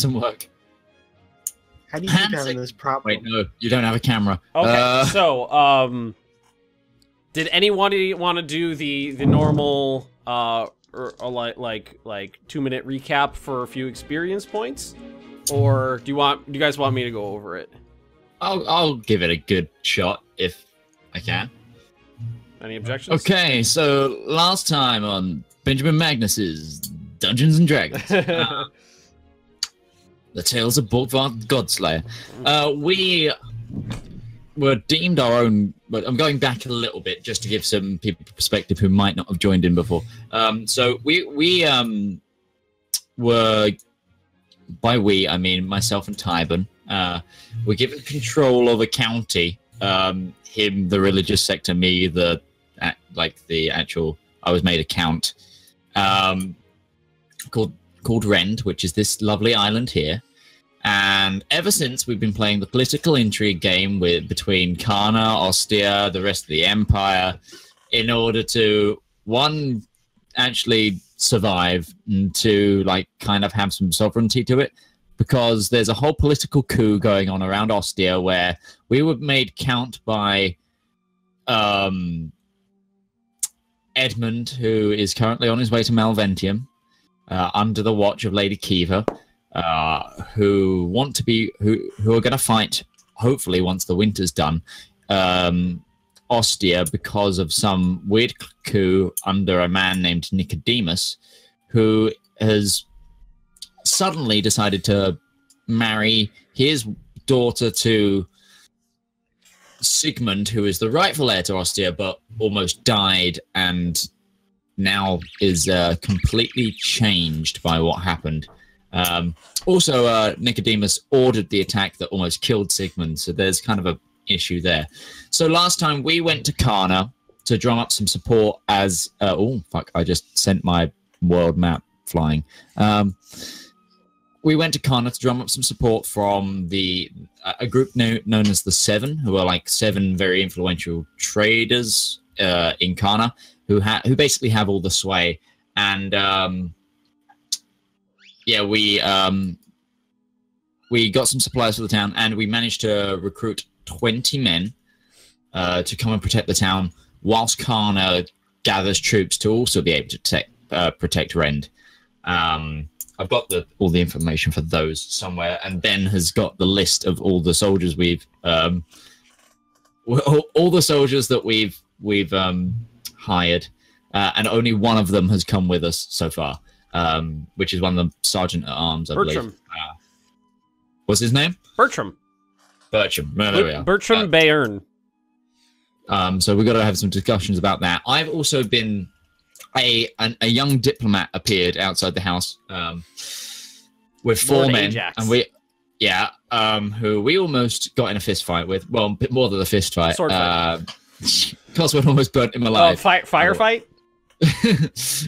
doesn't work. How do you keep having this problem? Wait, no, you don't have a camera. Okay, so, did anyone want to do the normal, or like 2-minute recap for a few experience points? Or do you guys want me to go over it? I'll give it a good shot if I can. Any objections? Okay, so last time on Benjamin Magnus's Dungeons and Dragons, the Tales of Borkvarrd Godslayer, we were deemed our own. But I'm going back a little bit just to give some people perspective who might not have joined in before. So we were, by we I mean myself and Tyburn, were given control of a county. Him, the religious sector, me, the actual. I was made a count, called Rend, which is this lovely island here. And ever since, we've been playing the political intrigue game between Karna, Ostia, the rest of the Empire, in order to, one, actually survive, and two, kind of have some sovereignty to it. Because there's a whole political coup going on around Ostia where we were made count by Edmund, who is currently on his way to Malventium, under the watch of Lady Kiva. Who are going to fight, hopefully once the winter's done, Ostia, because of some weird coup under a man named Nicodemus, who has suddenly decided to marry his daughter to Sigmund, who is the rightful heir to Ostia, but almost died and now is completely changed by what happened. Also, Nicodemus ordered the attack that almost killed Sigmund, so there's kind of an issue there. So last time we went to Karna to drum up some support as... oh, fuck, I just sent my world map flying. We went to Karna to drum up some support from a group known as the Seven, who are 7 very influential traders in Karna, who basically have all the sway. And... yeah, we got some supplies for the town, and we managed to recruit 20 men to come and protect the town, whilst Karna gathers troops to also be able to protect Rend. I've got all the information for those somewhere, and Ben has got the list of all the soldiers we've all the soldiers that we've hired, and only one of them has come with us so far. Which is one of the sergeant at arms, I believe. What's his name? Bertram. Bertram. No, there we are. Bertram Bayern. So we've got to have some discussions about that. I've also been a young diplomat appeared outside the house with 4 men, Ajax. and who we almost got in a fist fight with. Well, a bit more than a fist fight. Sword fight. Cosworth almost burnt him alive. Firefight.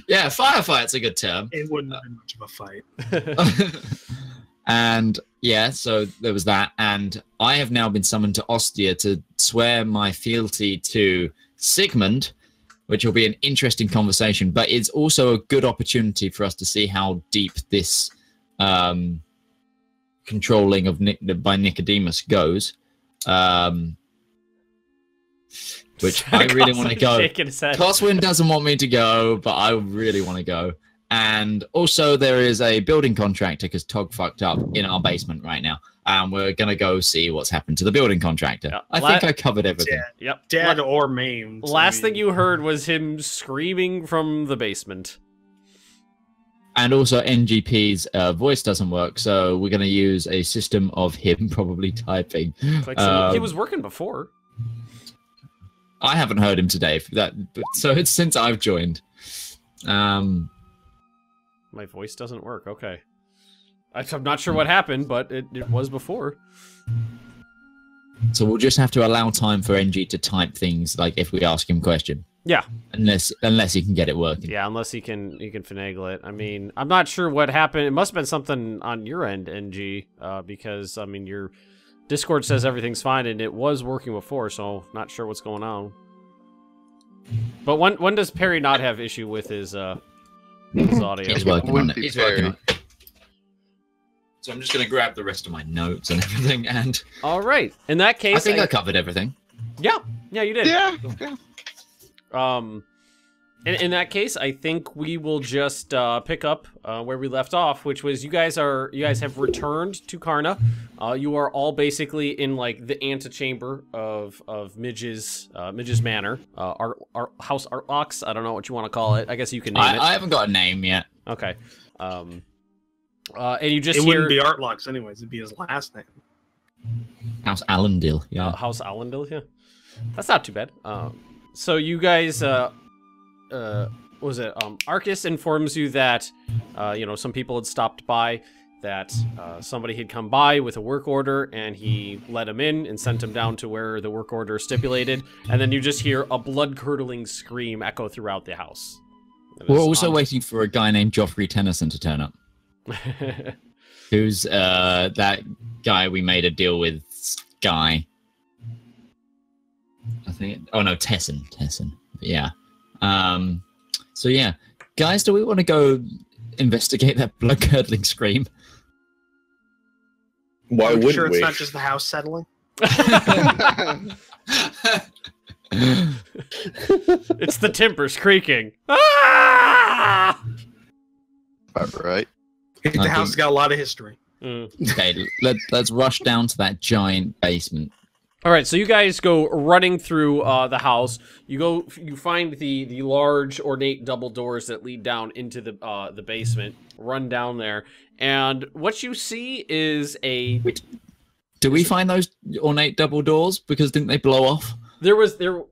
Yeah, firefight's a good term. It wouldn't have been much of a fight. And yeah, so there was that. And I have now been summoned to Ostia to swear my fealty to Sigmund, which will be an interesting conversation. But it's also a good opportunity for us to see how deep this controlling of by Nicodemus goes. Which I really want to go. Coswin doesn't want me to go, but I really want to go. And also there is a building contractor, because Tog fucked up, in our basement right now. And we're going to go see what's happened to the building contractor. Yep. I think I covered everything. Yep. Dead or maimed. Last thing you heard was him screaming from the basement. And also NGP's voice doesn't work, so we're going to use a system of him probably typing. He was working before. I haven't heard him today, so it's since I've joined. My voice doesn't work. Okay, I'm not sure what happened, but it was before. So we'll just have to allow time for NG to type things, like if we ask him a question. Yeah. Unless he can get it working. Yeah, unless he can finagle it. I mean, I'm not sure what happened. It must have been something on your end, NG, because I mean your Discord says everything's fine, and it was working before, so not sure what's going on. But when does Perry not have issue with his audio? He's working on it. He's working on it. So I'm just going to grab the rest of my notes and everything. And all right. In that case, I think I covered everything. Yeah, you did. Yeah. In that case, I think we will just pick up where we left off, which was you guys have returned to Karna. You are all basically in like the antechamber of Midge's manor, our house Artlox. I don't know what you want to call it. I guess you can name it. I haven't got a name yet. Okay. And you just It hear wouldn't be Artlox anyways. It'd be his last name. House Allendale. Yeah. House Allendale. Yeah, that's not too bad. So you guys. Arcus informs you that, some people had stopped by, that somebody had come by with a work order, and he let him in and sent him down to where the work order stipulated, and then you just hear a blood-curdling scream echo throughout the house. We're also waiting for a guy named Joffrey Tennyson to turn up. Who's that guy we made a deal with, Guy. I think. Oh no, Tessin. Yeah. So yeah, guys, do we want to go investigate that blood-curdling scream? Why Are you wouldn't sure we? it's not just the house settling? It's the timbers creaking. Ah! All right. The house has got a lot of history. Okay, let's rush down to that giant basement. All right, so you guys go running through the house. You find the large ornate double doors that lead down into the basement. Run down there, and what you see is a. Wait, do we find those ornate double doors? Because didn't they blow off? There was a.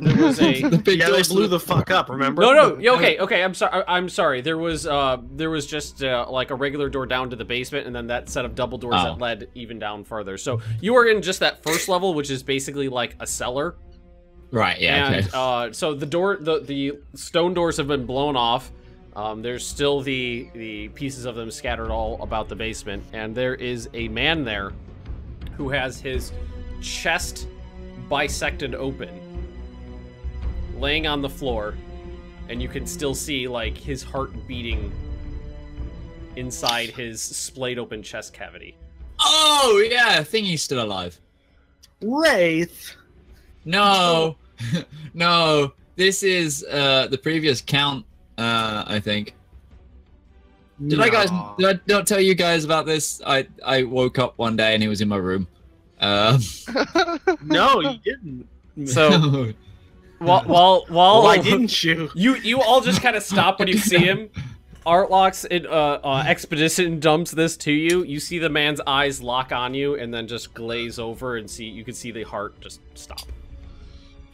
The big Yeah, they doors blew the fuck up. Remember? No. Okay. I'm sorry. There was just like a regular door down to the basement, and then that set of double doors that led even down farther. So you are in just that first level, which is basically like a cellar. Right. Yeah. And Okay. so the stone doors have been blown off. There's still the pieces of them scattered all about the basement, and there is a man there who has his chest bisected open, laying on the floor, and you can still see like his heart beating inside his splayed open chest cavity. Oh yeah, I think he's still alive. Wraith. No, no. This is the previous count. I think. Did I not tell you guys about this? I woke up one day and he was in my room. No, you didn't. So while Why didn't you? You all just kind of stop when you see him. Artlox expedition dumps this to you. You see the man's eyes lock on you and then just glaze over, and you can see the heart just stop.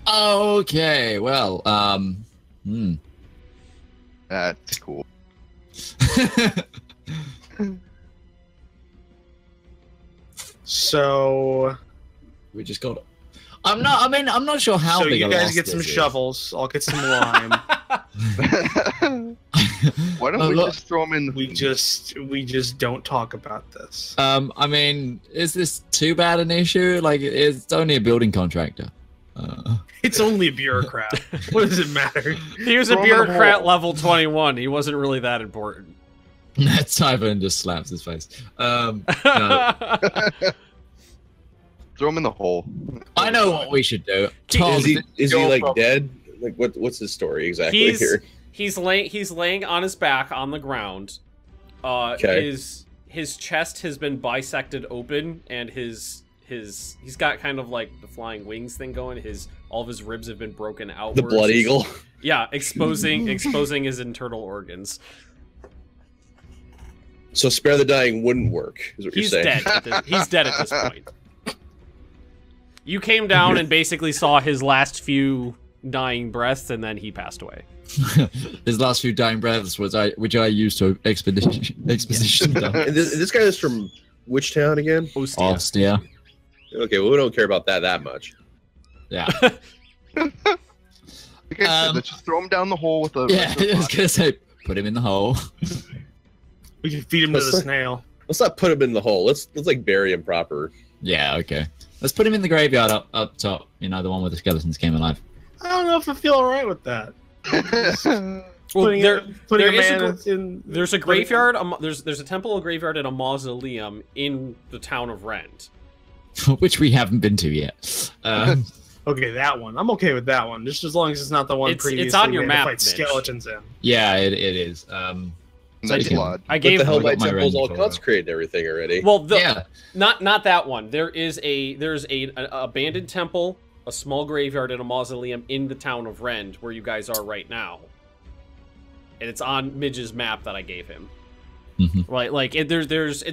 Okay, well, That's cool. So we just got. I'm not sure how so big you a guys loss get some this is. shovels. I'll get some lime. Why don't we just throw them in? we just don't talk about this. I mean, is this too bad an issue? Like, it's only a building contractor. It's only a bureaucrat. What does it matter? He was a Throw him in the bureaucrat hole. level 21. He wasn't really that important. Typhon just slaps his face. No. Throw them in the hole. I know what we should do. Tom, Is he like dead? Like what's his story exactly here? He's laying on his back on the ground. Okay. His chest has been bisected open, and he's got kind of like the flying wings thing going. All of his ribs have been broken outwards. The blood eagle. Yeah, exposing his internal organs. So spare the dying wouldn't work, is what He's you're saying. dead. He's dead at this point. You came down and basically saw his last few dying breaths, and then he passed away. his last few dying breaths which I used to exposition dump. And this guy is from which town again? Ostia. Okay, well we don't care about that much. Yeah. Like I said, let's just throw him down the hole with a. Yeah, I was gonna say, put him in the hole. We can feed him to the snail. Let's not put him in the hole. Let's like bury him proper. Yeah, okay. Let's put him in the graveyard up top. You know, the one where the skeletons came alive. I don't know if I feel alright with that. Well, putting a man in. There's a graveyard. There's a temple, a graveyard, and a mausoleum in the town of Rend. Which we haven't been to yet. Okay, that one. I'm okay with that one, just as long as it's not the one previously it's on your we had to map, fight Mitch. skeletons in. Yeah, I gave The hell my my temple's all rend consecrated and everything already. Well, yeah. not that one. There's a abandoned temple, a small graveyard, and a mausoleum in the town of Rend, where you guys are right now. And it's on Midge's map that I gave him. Right, like it's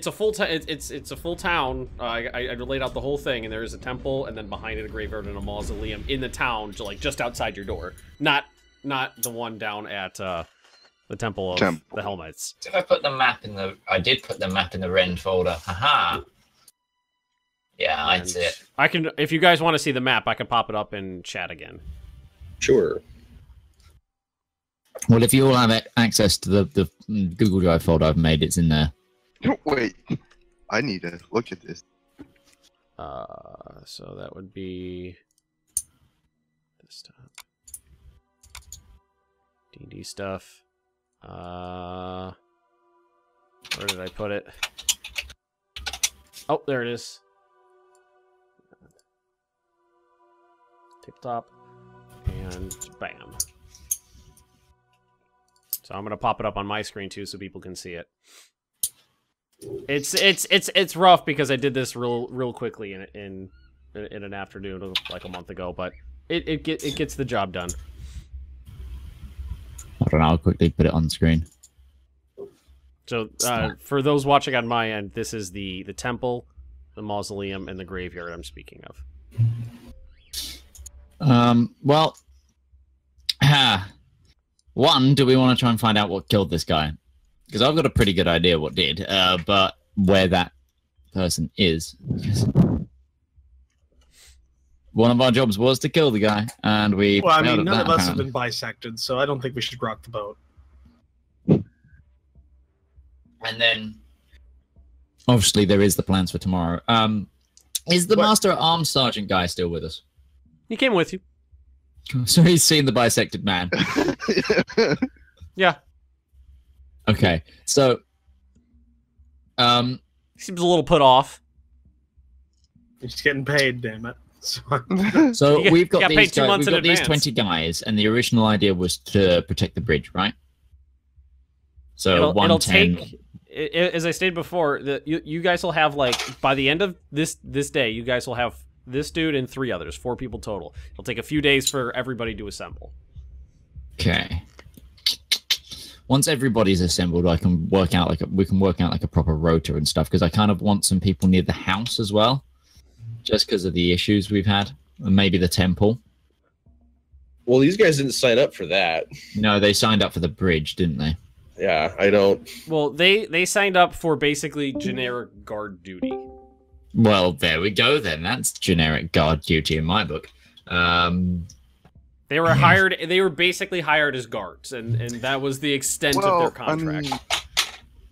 a full it's a full town. I laid out the whole thing, and there is a temple, and then behind it a graveyard and a mausoleum in the town, just outside your door. Not the one down at the temple of the Helmites. If I put the map in the, I did put the map in the Rend folder. Haha. Yeah, I'd see it. I can, if you guys want to see the map, I can pop it up in chat again. Sure. Well, if you all have access to the Google Drive folder I've made, it's in there. Wait, I need to look at this. So that would be desktop, D&D stuff. Where did I put it? Oh, there it is. Tip top, and bam. So I'm gonna pop it up on my screen too, so people can see it. It's rough because I did this real quickly in an afternoon like a month ago, but it gets the job done. Hold on, I'll quickly put it on screen. So for those watching on my end, this is the temple, the mausoleum, and the graveyard I'm speaking of. Well, one, do we want to try and find out what killed this guy? Because I've got a pretty good idea what did, but where that person is. One of our jobs was to kill the guy, and we... Well, I mean, none of us have been bisected, so I don't think we should rock the boat. And then, obviously, there is the plans for tomorrow. Is the Master at Arms Sergeant guy still with us? He came with you. So he's seen the bisected man. Yeah. Okay, so... Seems a little put off. He's getting paid, damn it. So we've got these these 20 guys, and the original idea was to protect the bridge, right? So it'll take, as I stated before, you guys will have, like, by the end of this day, you guys will have this dude and 3 others, 4 people total. It'll take a few days for everybody to assemble. Okay. Once everybody's assembled, we can work out like a proper rota and stuff, because I kind of want some people near the house as well, just because of the issues we've had, and maybe the temple. Well, these guys didn't sign up for that. No, they signed up for the bridge, didn't they? Yeah, I don't. Well, they signed up for basically generic guard duty. Well, there we go then. That's generic guard duty in my book. They were hired. They were basically hired as guards, and that was the extent of their contract. I mean,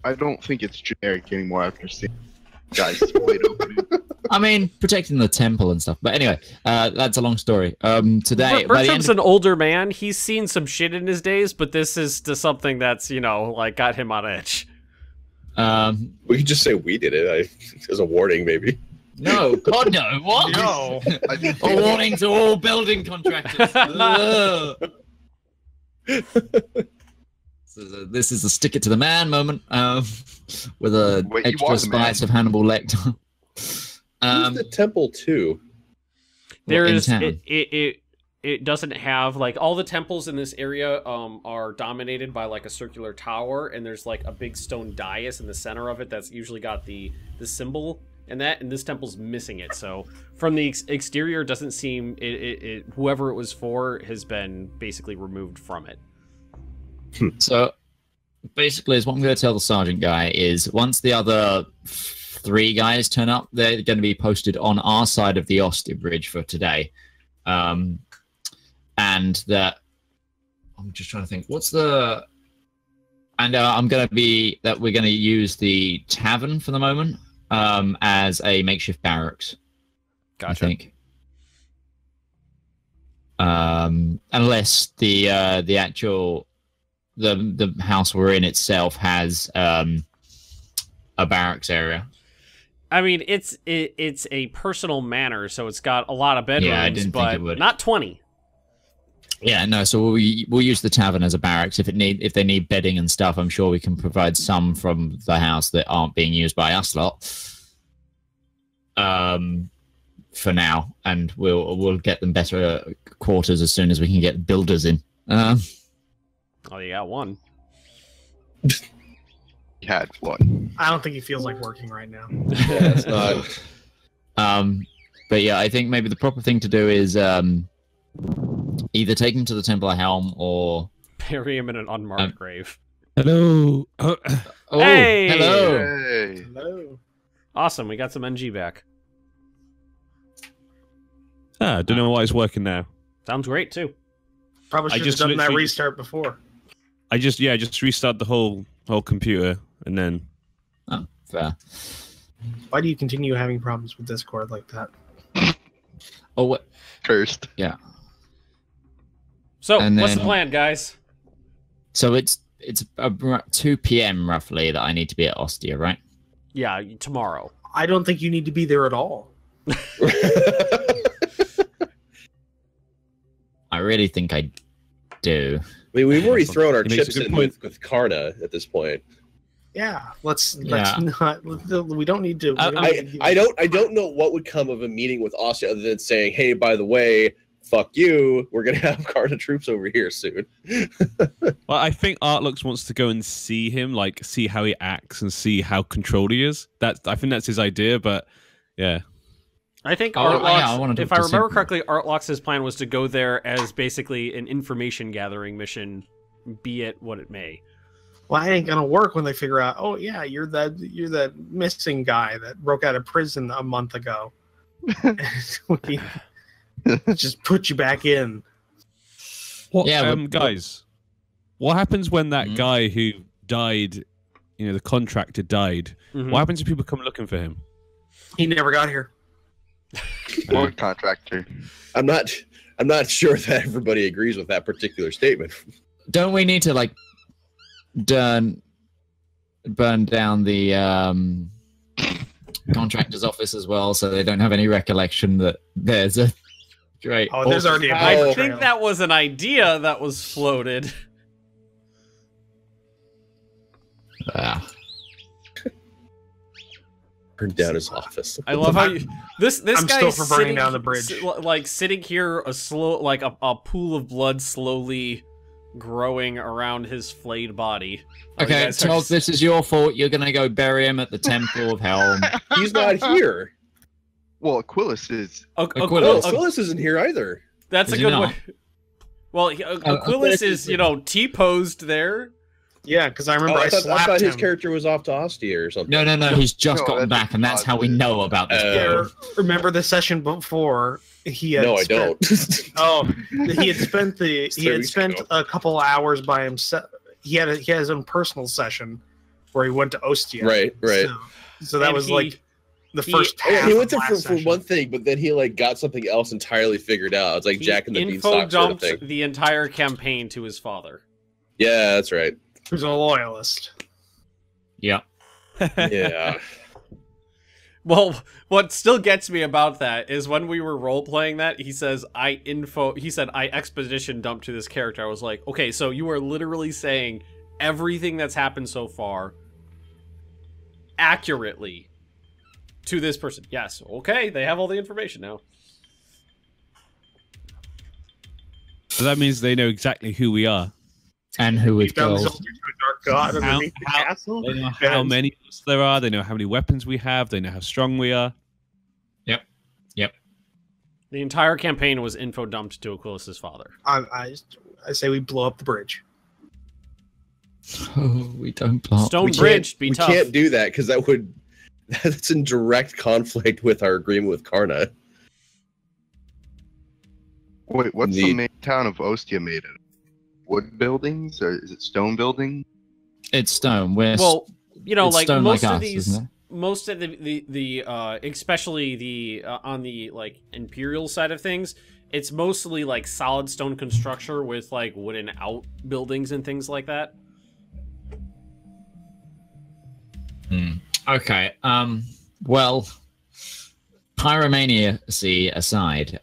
I don't think it's generic anymore after seeing guys split open. I mean, protecting the temple and stuff. But anyway, that's a long story. Today, Bertram's an older man. He's seen some shit in his days, but this is just something that's, like, got him on edge. We could just say we did it. As a warning, maybe. No, God, no. What? No. A warning to all building contractors. This is a stick it to the man moment, with a extra spice of Hannibal Lecter. Who's the temple too? There's it doesn't have, like, all the temples in this area are dominated by, like, a circular tower, and there's, like, a big stone dais in the center of it that's usually got the symbol and this temple's missing it. So from the exterior, it doesn't seem whoever it was for has been basically removed from it. So basically, is what I'm going to tell the sergeant guy is once the other 3 guys turn up, they're going to be posted on our side of the Ostia Bridge for today. And that I'm just trying to think. What's the? And we're going to use the tavern for the moment as a makeshift barracks. Gotcha. I think. Unless the actual the house we're in itself has a barracks area. I mean, it's a personal manor, so it's got a lot of bedrooms, Yeah, I didn't think it would. not 20. Yeah, no. So we'll use the tavern as a barracks if they need bedding and stuff. I'm sure we can provide some from the house that aren't being used by us lot. For now, and we'll get them better quarters as soon as we can get builders in. Oh, you got one. You had one. I don't think he feels like working right now. Yeah, it's not. But yeah, I think maybe the proper thing to do is either take him to the Temple of Helm or Bury him in an unmarked grave. Hello. Oh, Hey! hello. Hey. Hello. Awesome, we got some NG back. I don't know why it's working now. Sounds great too. Probably I should have just done that literally- restart before. I just restart the whole computer and then Oh, fair. Why do you continue having problems with Discord like that? Oh, what? Cursed. Yeah. So, And what's the then- plan, guys? So it's about 2 p.m. roughly that I need to be at Ostia, right? Yeah, tomorrow. I don't think you need to be there at all. I really think I do. I mean, we've already thrown our He makes a chips good in point. with Karna at this point. Yeah, let's Yeah. not. We don't need to. I don't know what would come of a meeting with Ostia other than saying, hey, by the way, fuck you, we're gonna have Karna troops over here soon. well, I think Artlux wants to go and see him, like see how he acts and see how controlled he is. I think that's his idea, but yeah. I think Oh, Artlox, yeah, I wanna talk if I to remember Simple. correctly, Artlox's plan was to go there as basically an information gathering mission, be it what it may. Well, it ain't gonna work when they figure out. Oh yeah, you're that missing guy that broke out of prison a month ago. We just put you back in. What, Yeah, but- guys, what happens when that Mhm. guy who died, the contractor died? Mhm. What happens if people come looking for him? He never got here. Or contractor. I'm not sure that everybody agrees with that particular statement. Don't we need to like burn down the contractor's office as well, so they don't have any recollection that there's a great. Oh, there's already a I paper think trail. that was an idea that was floated. Ah. Burn down his office. I love how this I'm guy still is for burning sitting, down the bridge. like sitting here, a pool of blood slowly growing around his flayed body. Oh, you Okay, guys are Todd, just- this is your fault. You're gonna go bury him at the Temple of Helm. He's not here. Well, Aquilus is. Aquilus. Phyllis isn't here either. That's a Is he good not? way. Well, Aquilus is, T-posed there. Yeah, because I remember Oh, I I slapped thought his him. character was off to Ostia or something. No, he's just No, gotten that's back, and that's not how we good. know about this. Yeah, remember the session before he had No, I spent- don't. Oh, he had spent It's 3 weeks ago. a couple hours by himself. He had his own personal session where he went to Ostia. Right. So that And was he- like the he- first Oh, yeah, half. he went of there for last session. one thing, but then he like got something else entirely figured out. It's like He Jack and the info Beanstalk sort of dumped thing. the entire campaign to his father. Yeah, that's right. Who's a loyalist? Yeah. Yeah. Well, what still gets me about that is when we were role playing that, he said I expedition dumped to this character. I was like, okay, so you are literally saying everything that's happened so far accurately to this person. Yes, okay, they have all the information now. So that means they know exactly who we are. And who He it found this goes. altar to a dark god underneath the castle. They know how many of us there are. They know how many weapons we have. They know how strong we are. The entire campaign was info dumped to Aquilus's father. I say we blow up the bridge. Oh, we don't block. Stone Bridge, be we tough. can't do that because that's in direct conflict with our agreement with Karna. Wait, what's the Indeed. main town of Ostia made of? Wood buildings, or is it stone building? It's stone. We're Well, it's like stone most like of us, these, isn't it? most of the especially the on the like imperial side of things, it's mostly like solid stone construction with like wooden outbuildings and things like that. Okay. Well, pyromania aside,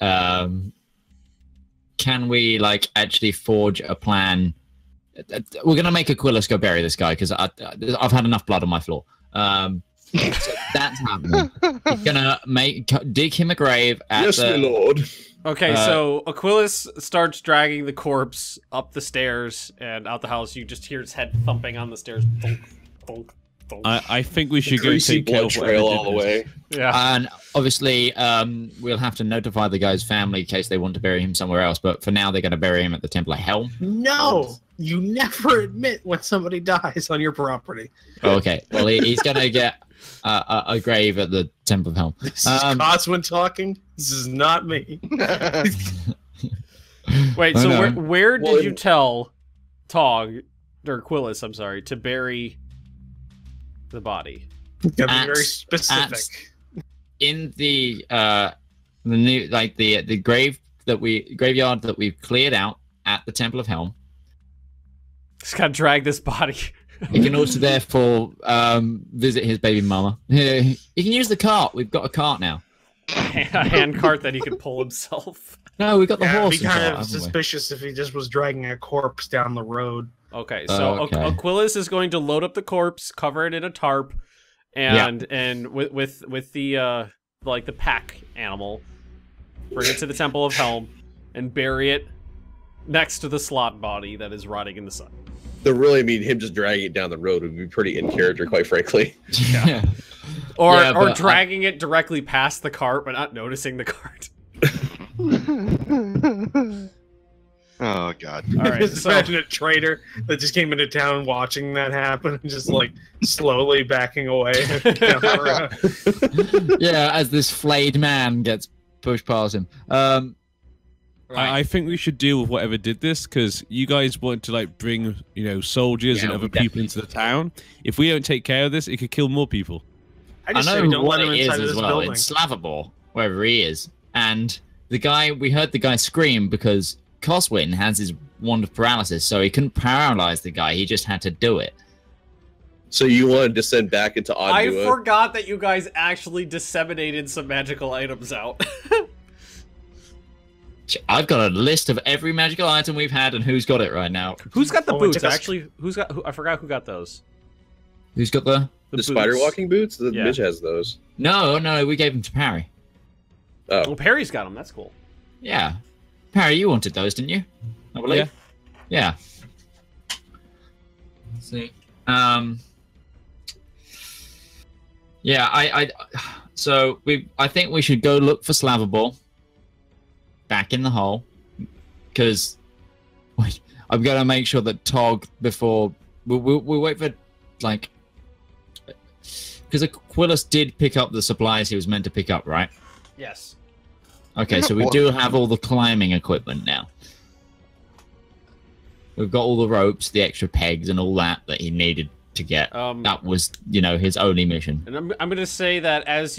can we like actually forge a plan? We're gonna make Aquilus go bury this guy because I've had enough blood on my floor. So that's happening. He's gonna dig him a grave. Yes, my lord. Okay, so Aquilus starts dragging the corpse up the stairs and out the house. You just hear his head thumping on the stairs. Thunk, thunk, thunk. I think we should go Greasy take care blood of trail whatever all the did this. way. Yeah. And obviously, we'll have to notify the guy's family in case they want to bury him somewhere else. But for now, they're going to bury him at the Temple of Helm. No, you never admit when somebody dies on your property. Okay, well, he's going to get a grave at the Temple of Helm. This is Coswin talking. This is not me. Wait, so where did you tell Tog, or Aquilus, I'm sorry, to bury the body? Gotta be very specific. In the new, like the graveyard that we've cleared out at the Temple of Helm. Just gotta drag this body. He can also therefore visit his baby mama. He can use the cart. We've got a cart now. A hand cart that he can pull himself. No, we've got the horse. It'd be kind of suspicious if he just was dragging a corpse down the road. Okay, so Aquilus is going to load up the corpse, cover it in a tarp, and with the like the pack animal, bring it to the Temple of Helm, and bury it next to the slot body that is rotting in the sun. Him just dragging it down the road would be pretty in character, quite frankly. Yeah. Or dragging it directly past the cart but not noticing the cart. Oh god! All right, Just imagine a trader that just came into town watching that happen, and just like slowly backing away. Yeah, as this flayed man gets pushed past him. I think we should deal with whatever did this because you guys want to like bring soldiers and other people into the town. If we don't take care of this, it could kill more people. I just know say don't what let him it is inside of as this well. building. It's Slavobor, wherever he is, and we heard the guy scream because Coswin has his wand of paralysis, so he couldn't paralyze the guy. He just had to do it. So you wanted to send back into Oddua? I forgot that you guys actually disseminated some magical items out. I've got a list of every magical item we've had and who's got it right now. Who's got the boots? took us- Actually, I forgot who got those. Who's got the The boots. spider walking boots? The Yeah. bitch has those. No, we gave them to Parry. Oh. Well, Perry's got them. That's cool. Yeah. Parry, you wanted those, didn't you? I believe. Yeah. Let's see. Yeah, so I think we should go look for Slavobor back in the hole, because I'm gonna make sure that Tog before we'll wait for like, because Aquilus did pick up the supplies he was meant to pick up, right? Yes. Okay, so we do have all the climbing equipment now. We've got all the ropes, the extra pegs, and all that he needed to get. That was, his only mission. And I'm gonna say that as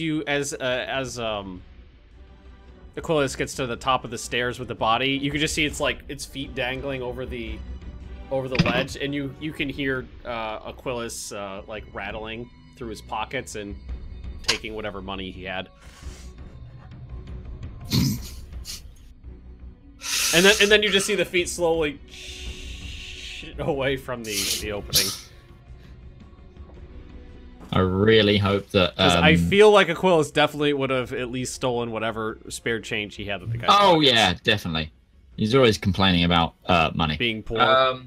Aquilus gets to the top of the stairs with the body, you can just see its feet dangling over the ledge, and you can hear Aquilus like rattling through his pockets and taking whatever money he had. and then you just see the feet slowly away from the opening. I really hope that. I feel like Aquilus definitely would have at least stolen whatever spare change he had at the guy's pockets. Yeah, definitely. He's always complaining about money. Being poor.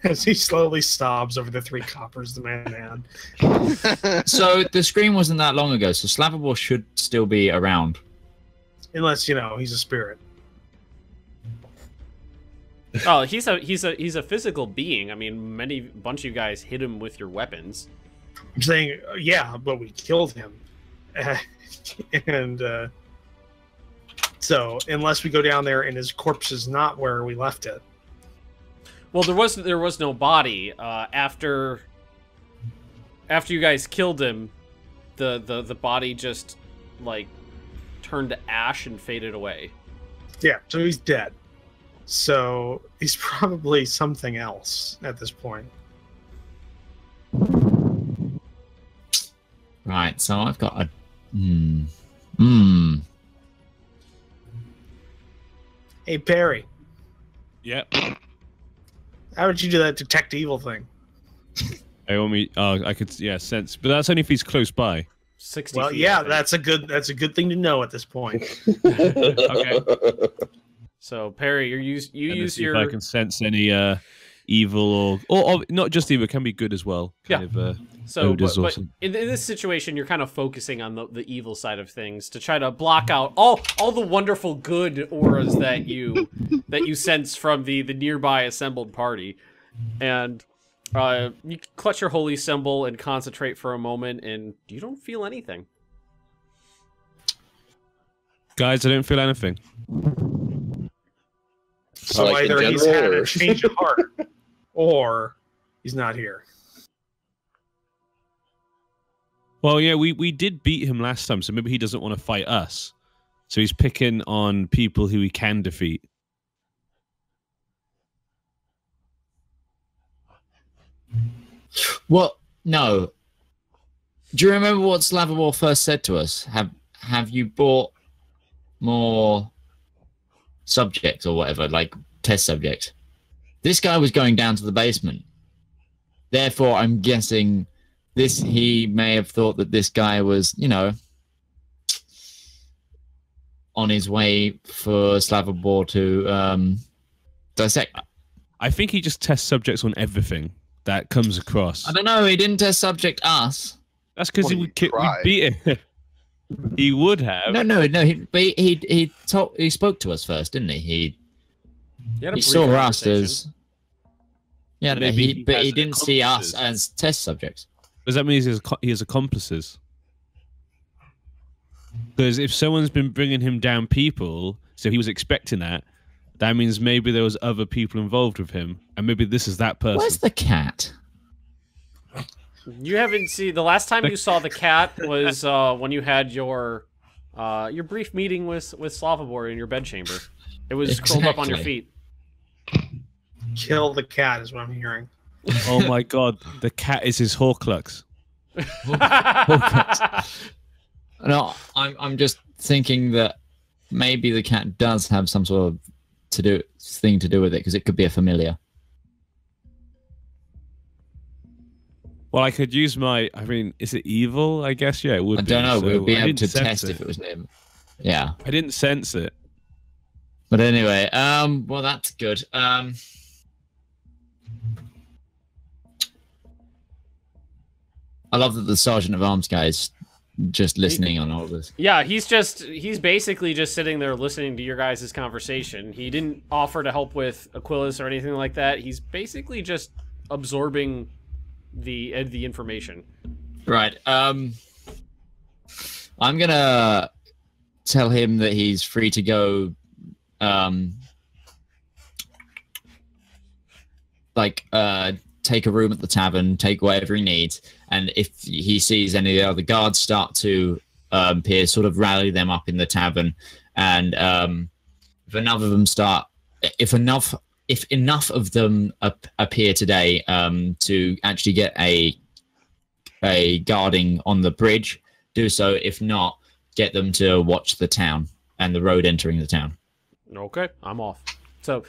As he slowly sobs over the 3 coppers the man had. So the scream wasn't that long ago, so Slavobor should still be around. Unless, he's a spirit. Oh, he's a physical being. I mean, bunch of you guys hit him with your weapons. I'm saying, yeah, but we killed him. And so, unless we go down there and his corpse is not where we left it. Well, there was no body after you guys killed him. The body just like turned to ash and faded away. Yeah, so he's dead. So he's probably something else at this point. Right, so I've got a... Hey, Perry. Yep. How would you do that detect evil thing? I could, yeah, sense, but that's only if he's close by. 60 Well, feet, yeah, that's a good thing to know at this point. Okay. So Perry, you use If your. I can sense any evil or not just evil, it can be good as well. So, odors or but something. in this situation, you're kind of focusing on the evil side of things to try to block out all the wonderful good auras that you sense from the nearby assembled party, and you clutch your holy symbol and concentrate for a moment, and you don't feel anything. Guys, I don't feel anything. So Like in either he's general, had or- a change of heart, or he's not here. Well, yeah, we did beat him last time, so maybe he doesn't want to fight us. So he's picking on people who he can defeat. Well, no. Do you remember what Slavomir first said to us? Have you bought more subjects or whatever, like test subjects? This guy was going down to the basement. Therefore, I'm guessing he may have thought that this guy was, on his way for Slavomir to dissect. I think he just tests subjects on everything that comes across. I don't know. He didn't test subject us. That's because Well, we tried. beat him. He would have. No. He spoke to us first, didn't he? You had a He brief saw us conversation. as. Yeah, no, Maybe he but has he didn't see us accomplices. as test subjects. Does that mean he has accomplices? Because if someone's been bringing him down people, so he was expecting that, that means maybe there was other people involved with him, and maybe this is that person. Where's the cat? You haven't seen the last time you saw the cat was when you had your brief meeting with Slavomir in your bedchamber. It was curled up on your Exactly. feet. Kill the cat is what I'm hearing. Oh my god, the cat is his Horcrux. No, I'm just thinking that maybe the cat does have some sort of thing to do with it, because it could be a familiar. Well, I could use my. I mean, is it evil? I guess yeah, it would. I don't know. So We'll be I able didn't to sense test if it was near. Yeah. I didn't sense it. But anyway, well, that's good. I love that the Sergeant of Arms guy is just listening on all this. Yeah, he's basically just sitting there listening to your guys' conversation. He didn't offer to help with Aquilus or anything like that. He's basically just absorbing the information. Right. I'm gonna tell him that he's free to go. Take a room at the tavern, take whatever he needs, and if he sees any of the other guards start to appear, sort of rally them up in the tavern, and if enough of them if enough of them appear today to actually get a guarding on the bridge, do so. If not, get them to watch the town and the road entering the town. Okay, I'm off. So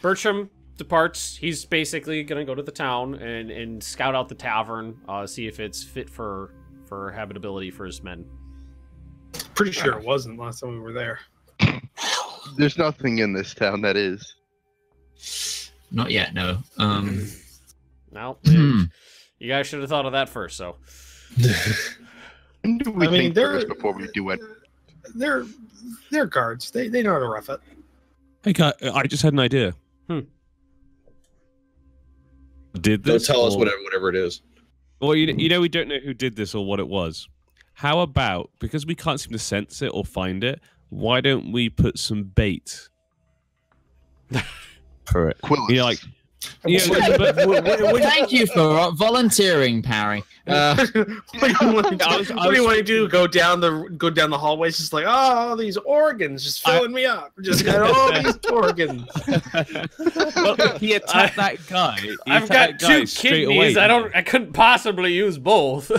Bertram departs. He's basically gonna go to the town and scout out the tavern, see if it's fit for habitability for his men. Pretty sure it wasn't last time we were there. There's nothing in this town that is. Not yet, no. Now, you guys should have thought of that first. So, When do we I mean, think they're- first before we do it? They're guards. They know how to rough it. Hey, I just had an idea. Did Don't this? tell us or- whatever it is. Well, you know, we don't know who did this or what it was. How about, because we can't seem to sense it or find it, why don't we put some bait for it? Quillis. You know, like Yeah, Thank you for volunteering, Parry. What do you want to do? Go down the hallways, just like, oh, these organs just filling me up. Just got all these organs. Well, he attacked that guy. I've got 2 kidneys. I couldn't possibly use both.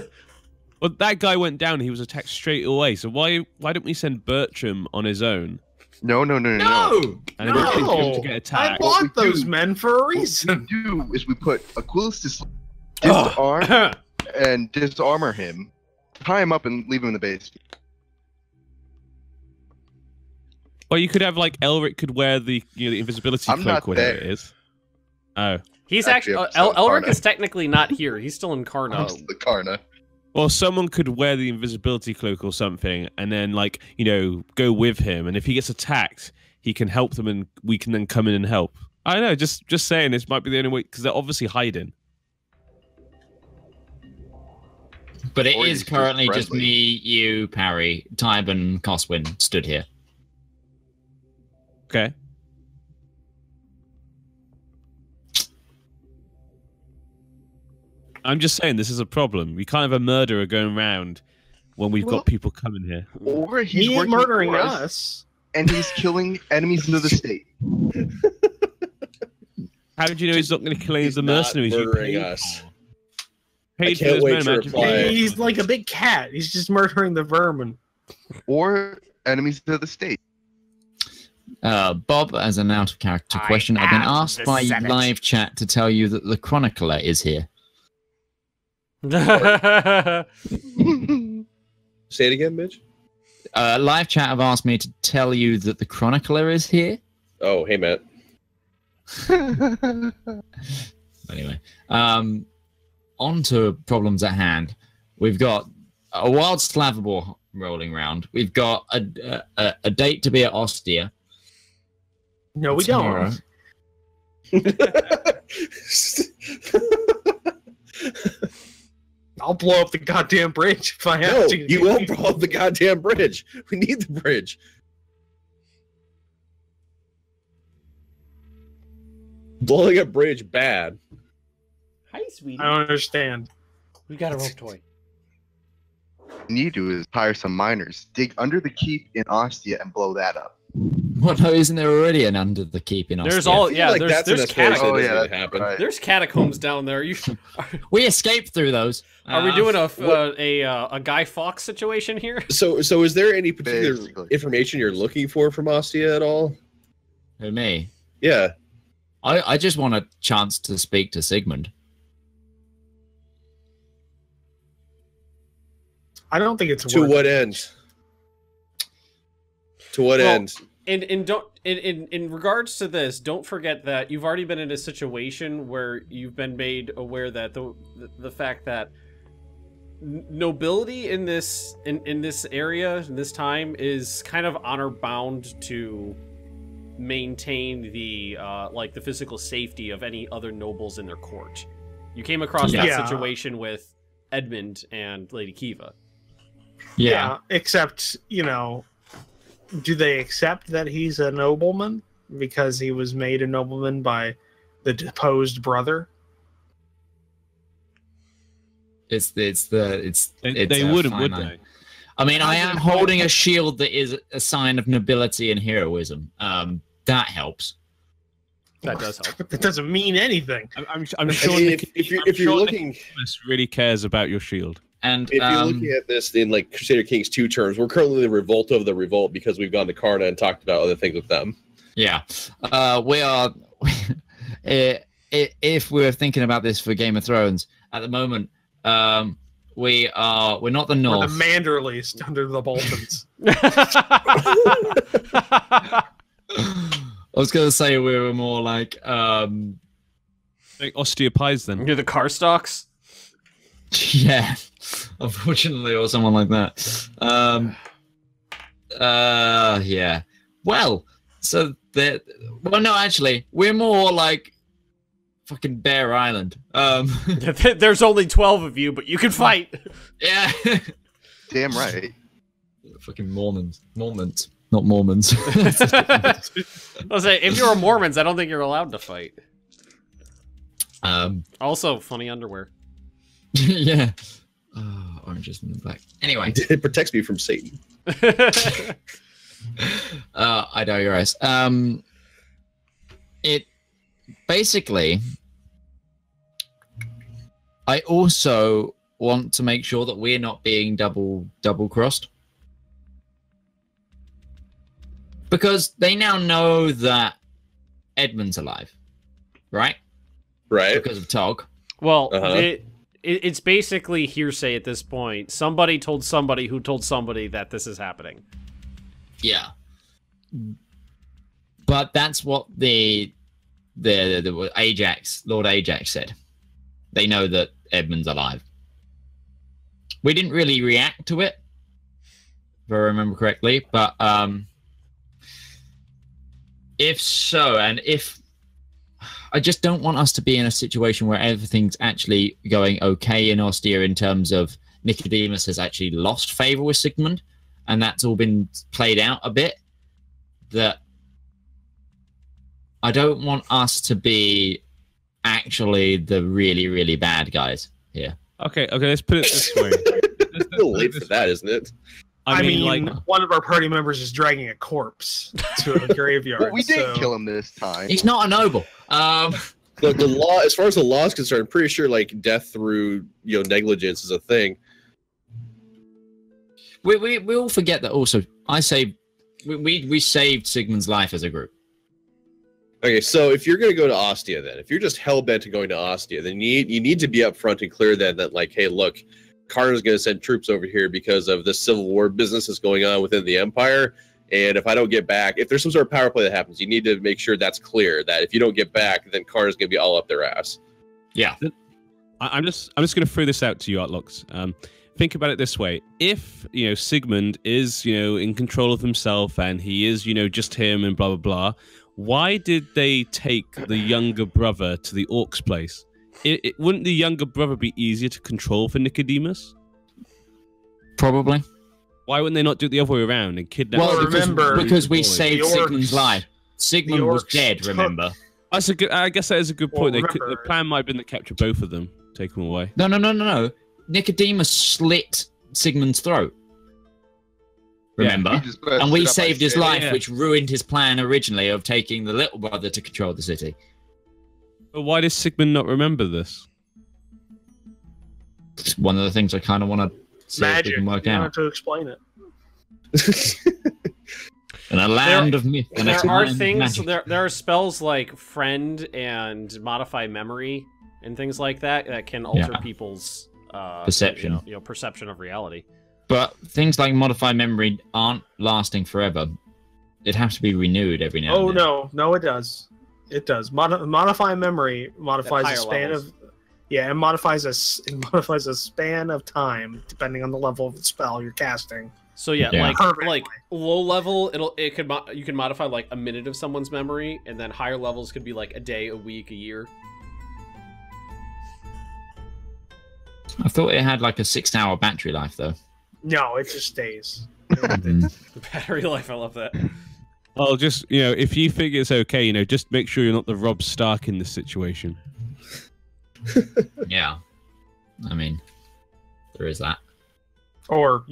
Well, that guy went down. He was attacked straight away. So why don't we send Bertram on his own? No. And to get attacked. I bought those men for a reason. What we do is we put Aquilus to disarm and disarmor him, tie him up, and leave him in the base. Well, you could have like Elric could wear the the invisibility cloak, whatever it is. Oh, he's actually Elric is technically not here. He's still in Karna. The Karna. Well, someone could wear the invisibility cloak or something, and then like go with him. And if he gets attacked, he can help them, and we can then come in and help. I don't know. Just saying, this might be the only way because they're obviously hiding. But it is currently just me, you, Parry, Tybin, Coswin stood here. Okay. I'm just saying this is a problem. We can't have a murderer going around when we've got people coming here. Or he's murdering us. And he's killing enemies of the state. How did you know he's not going to kill any of the mercenaries? Murdering us. I can't wait to reply. He's like a big cat. He's just murdering the vermin. Or enemies of the state. Bob, as an out-of-character question, I've been asked by live chat to tell you that the Chronicler is here. Say it again, Mitch. Live chat have asked me to tell you that the Chronicler is here. Oh, hey, Matt. Anyway, on to problems at hand. We've got a wild Slavobor rolling around. We've got a date to be at Ostia. No, we tomorrow. don't. I'll blow up the goddamn bridge if I have to. You won't blow up the goddamn bridge. We need the bridge. Blowing a bridge bad. Hi, sweetie. I don't understand. We got a rope toy. What you need to do is hire some miners, dig under the keep in Ostia, and blow that up. What? No, isn't there already an under the keep in Ostia? There's all there's catacombs. Right. There's catacombs down there. We escaped through those. Are we doing a Guy Fawkes situation here? So is there any particular information you're looking for from Ostia at all? Who, me? Yeah. I just want a chance to speak to Sigmund. I don't think it's to what end? To what end? In regards to this, don't forget that you've already been in a situation where you've been made aware that the fact that nobility in this area in this time is kind of honor bound to maintain the the physical safety of any other nobles in their court. You came across that situation with Edmund and Lady Kiva. Yeah, except, do they accept that he's a nobleman because he was made a nobleman by the deposed brother? They wouldn't, would they? I mean, I am holding a shield that is a sign of nobility and heroism. That helps. That does help. That doesn't mean anything. I'm sure if you're looking, really cares about your shield. And if you're looking at this in like Crusader Kings 2 terms, we're currently the revolt of the revolt because we've gone to Karna and talked about other things with them. Yeah, we are. If we're thinking about this for Game of Thrones at the moment, we're not the North. We're the Manderleys under the Boltons. I was gonna say we were more like Ostia Pies then. You're the Karstarks? Yeah, unfortunately, or someone like that. Yeah. Well, so that. Well, no, actually, we're more like fucking Bear Island. There's only 12 of you, but you can fight. Yeah. Damn right. Fucking Mormons, not Mormons. I'll say, if you're a Mormons, I don't think you're allowed to fight. Also, funny underwear. Yeah. Oh, oranges and black. Anyway. It protects me from Satan. I digress. It basically, I also want to make sure that we're not being double crossed, because they now know that Edmund's alive, right? Right. Because of Tog. Well, it's basically hearsay at this point. Somebody told somebody who told somebody that this is happening. Yeah. But that's what the Ajax, Lord Ajax said. They know that Edmund's alive. We didn't really react to it, if I remember correctly, but if so, and if I just don't want us to be in a situation where everything's actually going okay in Ostia in terms of Nicodemus has actually lost favor with Sigmund, and that's all been played out a bit, that I don't want us to be actually the really, really bad guys here. Okay, let's put it this way. It's a little late for that, isn't it? I mean, like, one of our party members is dragging a corpse to a graveyard. Well, we didn't kill him this time. He's not a noble. Look, the law, as far as the law is concerned, I'm pretty sure like death through negligence is a thing. We all forget that. Also, I say we saved Sigmund's life as a group. Okay, so if you're going to go to Ostia, then if you're just hell bent to going to Ostia, then you need to be upfront and clear then that like, hey, look, Karna's going to send troops over here because of this civil war business that's going on within the Empire. And if I don't get back, if there's some sort of power play that happens, you need to make sure that's clear. That if you don't get back, then Karna's going to be all up their ass. Yeah, I'm just going to throw this out to you, Outlooks. Think about it this way: if Sigmund is in control of himself and he is just him and blah blah blah, why did they take the younger brother to the Orc's place? Wouldn't the younger brother be easier to control for Nicodemus? Probably. Why wouldn't they not do it the other way around and kidnap? Well, because we saved Sigmund's life. Sigmund was dead. Remember? That's a good. I guess that is a good point. The plan might have been to capture both of them, take them away. No. Nicodemus slit Sigmund's throat. Remember? Yeah. And we saved his life, which ruined his plan originally of taking the little brother to control the city. But why does Sigmund not remember this? It's one of the things I kind of want to see if we can work out. To explain it. In a land of myth. There are things. There are spells like friend and modify memory and things like that can alter people's perception. Perception of reality. But things like modify memory aren't lasting forever. It has to be renewed every now and then. No, it does. It does. Modify memory modifies a span levels. of. Yeah, it modifies a span of time depending on the level of the spell you're casting. So like low level, you can modify like a minute of someone's memory, and then higher levels could be like a day, a week, a year. I thought it had like a 6-hour battery life though. No, it just stays. The battery life, I love that. Well, just if you figure it's okay, just make sure you're not the Rob Stark in this situation. Yeah, I mean, there is that. Or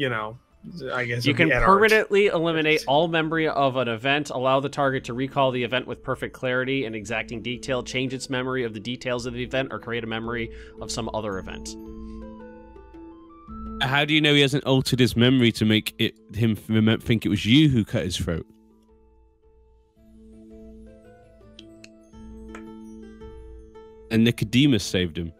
I guess you can permanently eliminate all memory of an event, allow the target to recall the event with perfect clarity and exacting detail, change its memory of the details of the event, or create a memory of some other event. How do you know he hasn't altered his memory to make him think it was you who cut his throat? And Nicodemus saved him.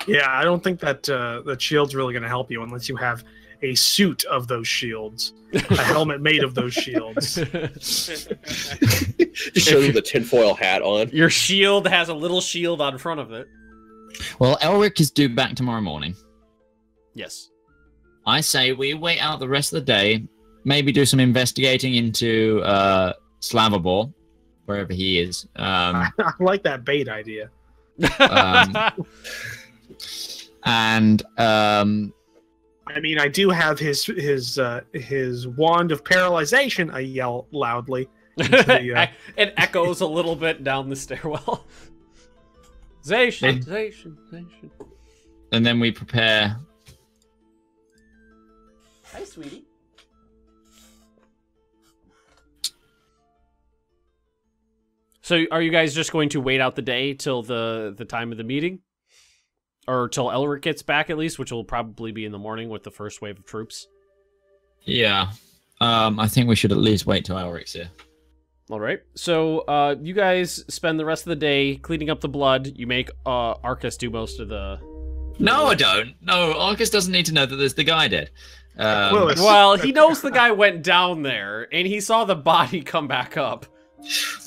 Yeah, I don't think that that shield's really going to help you unless you have a suit of those shields, a helmet made of those shields. Just show you the tinfoil hat on. Your shield has a little shield on front of it. Well, Elric is due back tomorrow morning. Yes. I say we wait out the rest of the day, maybe do some investigating into Slavobor, wherever he is. I like that bait idea. And I mean, I do have his wand of paralyzation. I yell loudly. It echoes a little bit down the stairwell. Zation. And then we prepare. Hi, sweetie. So, are you guys just going to wait out the day till the time of the meeting, or till Elric gets back at least, which will probably be in the morning with the first wave of troops? Yeah. I think we should at least wait till Elric's here. All right. So, you guys spend the rest of the day cleaning up the blood. You make Arcus do most of the. No, I don't. No, Arcus doesn't need to know that there's the guy dead. Well, he knows the guy went down there, and he saw the body come back up.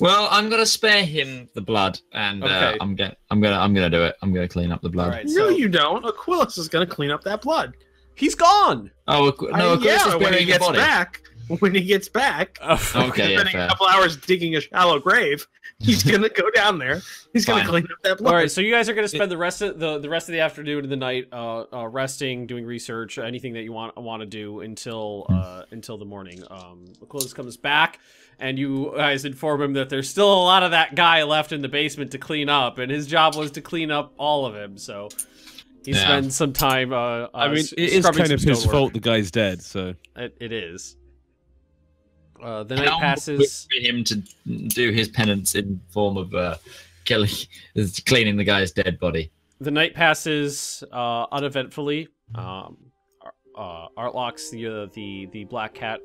Well, I'm gonna spare him the blood, and Okay. I'm gonna do it. I'm gonna clean up the blood. All right, No, you don't. Aquilus is going to clean up that blood. He's gone. Oh no, Aquilus is when burying he the gets body. back. When he gets back, Okay, yeah, spending fair. a couple hours digging a shallow grave, he's going to go down there. He's going to Fine. clean up that blood. All right, so you guys are going to spend the rest of the afternoon and the night resting, doing research, anything that you want to do until the morning. Aquilus comes back, and you guys inform him that there's still a lot of that guy left in the basement to clean up, and his job was to clean up all of him. So he spends some time. I mean, it is scrubbing kind of some his stonework. fault the guy's dead, so. It is. The And night I'll passes. wait for him to do his penance in form of cleaning the guy's dead body. The night passes uneventfully. Artlox, the black cat,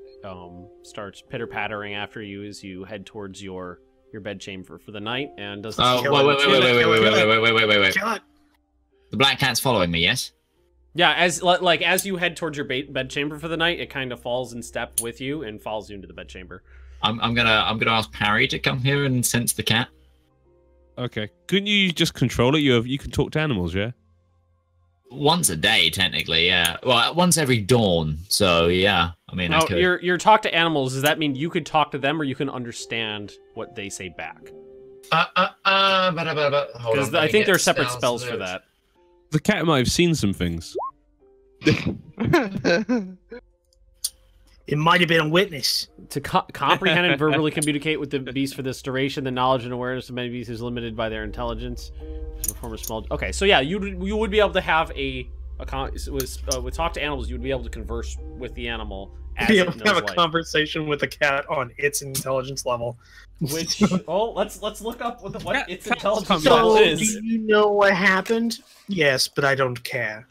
starts pitter pattering after you as you head towards your bedchamber for the night, and does. Oh, Kill it, wait. Kill it. The black cat's following me, yes? Yeah, as you head towards your bedchamber for the night, it kind of falls in step with you and follows you into the bedchamber. I'm gonna ask Parry to come here and sense the cat. Okay. Couldn't you just control it? You can talk to animals, yeah? Once a day, technically, yeah. Well, once every dawn. So yeah, I mean, I Now, could. your talk to animals. Does that mean you could talk to them, or you can understand what they say back? Because I think there are separate spells for that. The cat might have seen some things. It might have been a witness. To comprehend and verbally communicate with the beast for this duration, the knowledge and awareness of many beasts is limited by their intelligence. Perform a small. Okay, so yeah, you would be able to have with talk to animals. You would be able to converse with the animal as Be it able to knows have a life. conversation with the cat on its intelligence level. Which let's look up what its Cats intelligence can't be level So, is. do you know what happened? Yes, but I don't care.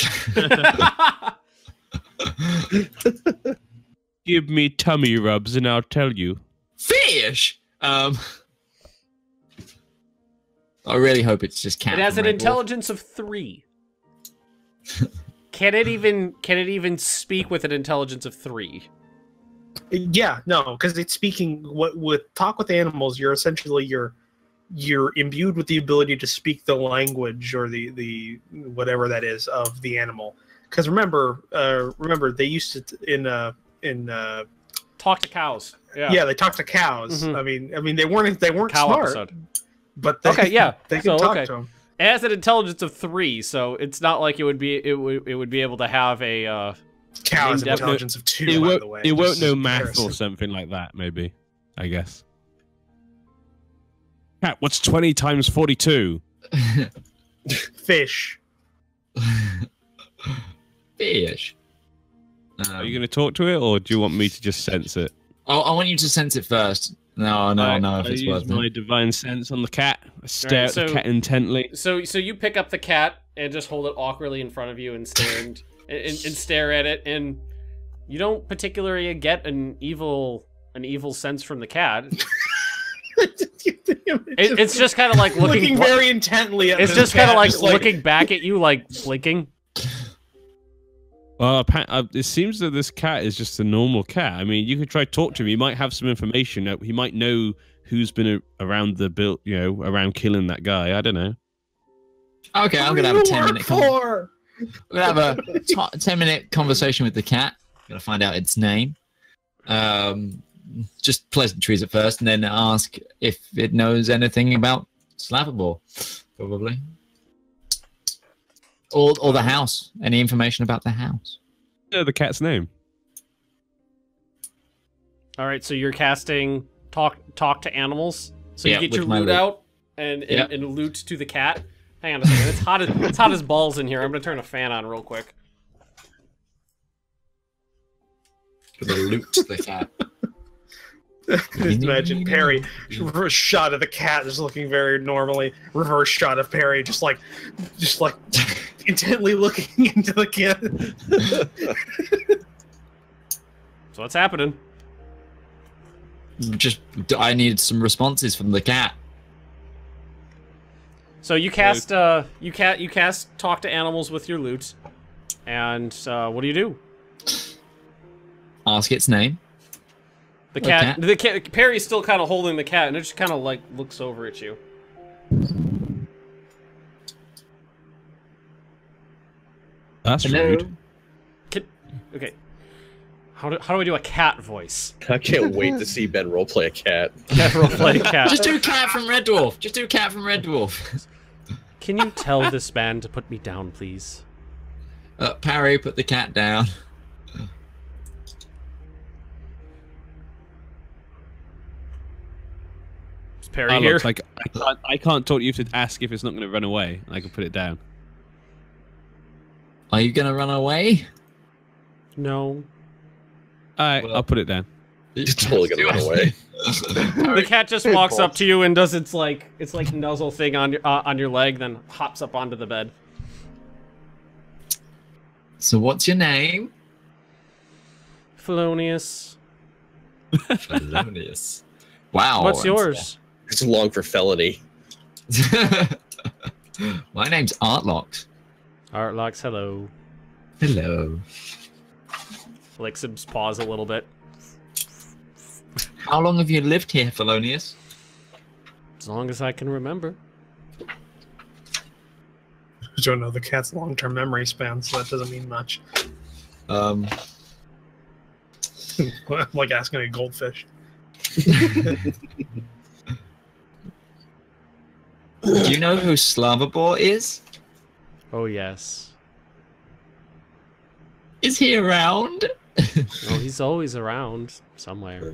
Give me tummy rubs and I'll tell you. Fish. I really hope it's just cat. It has from an Red Wolf. intelligence of 3. Can it even speak with an intelligence of 3? Yeah, no, because it's speaking. With talk with animals, you're essentially you're imbued with the ability to speak the language or the whatever that is of the animal. Because remember, they used to in Talk to cows. Yeah. they talk to cows. Mhm. I mean they weren't Cow smart, episode. but they, Okay, yeah. they So, can talk okay. to them. It has an intelligence of 3, so it's not like it would be able to have a Cow has an in-depth- intelligence of 2. It by won't, the way, it won't just know in math or comparison. something like that, maybe. I guess. Cat, what's 20 times 42? Fish. Fish. Are you going to talk to it, or do you want me to just sense it? I want you to sense it first. No, if I it's use worth my it. divine sense on the cat. I stare Alright, at the so- cat intently. So you pick up the cat and just hold it awkwardly in front of you and stare and stare at it, and you don't particularly get an evil sense from the cat. It's just kind of like looking very intently at It's this just kind of cat, like just looking back at you, like blinking. Well, it seems that this cat is just a normal cat. I mean, you could try talk to him. He might have some information. He might know who's been around the build, around killing that guy. I don't know. Okay, I'm gonna have a 10-minute. We're gonna have a 10-minute conversation with the cat. Gonna find out its name. Just pleasantries at first, and then ask if it knows anything about Slaverball, probably. Or the house. Any information about the house? You know the cat's name. All right, so you're casting talk to animals. So Yeah, you get your with my loot loot. out and Yeah. loot to the cat. Hang on a second. It's hot as balls in here. I'm gonna turn a fan on real quick. Gonna loot the cat. Just imagine Perry, reverse shot of the cat is looking very normally. Reverse shot of Perry, just like intently looking into the cat. So what's happening? I need some responses from the cat. So you cast you cast talk to animals with your loot, and what do? Ask its name. The cat. Perry's still kind of holding the cat, and it just kind of like looks over at you. That's rude. Okay. How do I do a cat voice? I can't wait to see Ben roleplay a cat. Cat roleplay cat. Just do cat from Red Dwarf. Just do cat from Red Dwarf. Can you tell this man to put me down, please? Parry, put the cat down. Is Perry here? Like I can't talk to you to ask if it's not going to run away. I can put it down. Are you gonna run away? No. Alright, I'll put it down. He's totally gonna run away. The cat just walks up to you and does its nuzzle thing on your leg, then hops up onto the bed. So what's your name? Felonious. Felonious. Wow. What's yours? It's long for felony. My name's Artlocks. Artlocks, hello. Hello. Licks his paws a little bit. How long have you lived here, Felonious? As long as I can remember. I don't know the cat's long-term memory span, so that doesn't mean much. Like asking a goldfish. Do you know who Slavobor is? Oh, yes. Is he around? Oh, he's always around somewhere.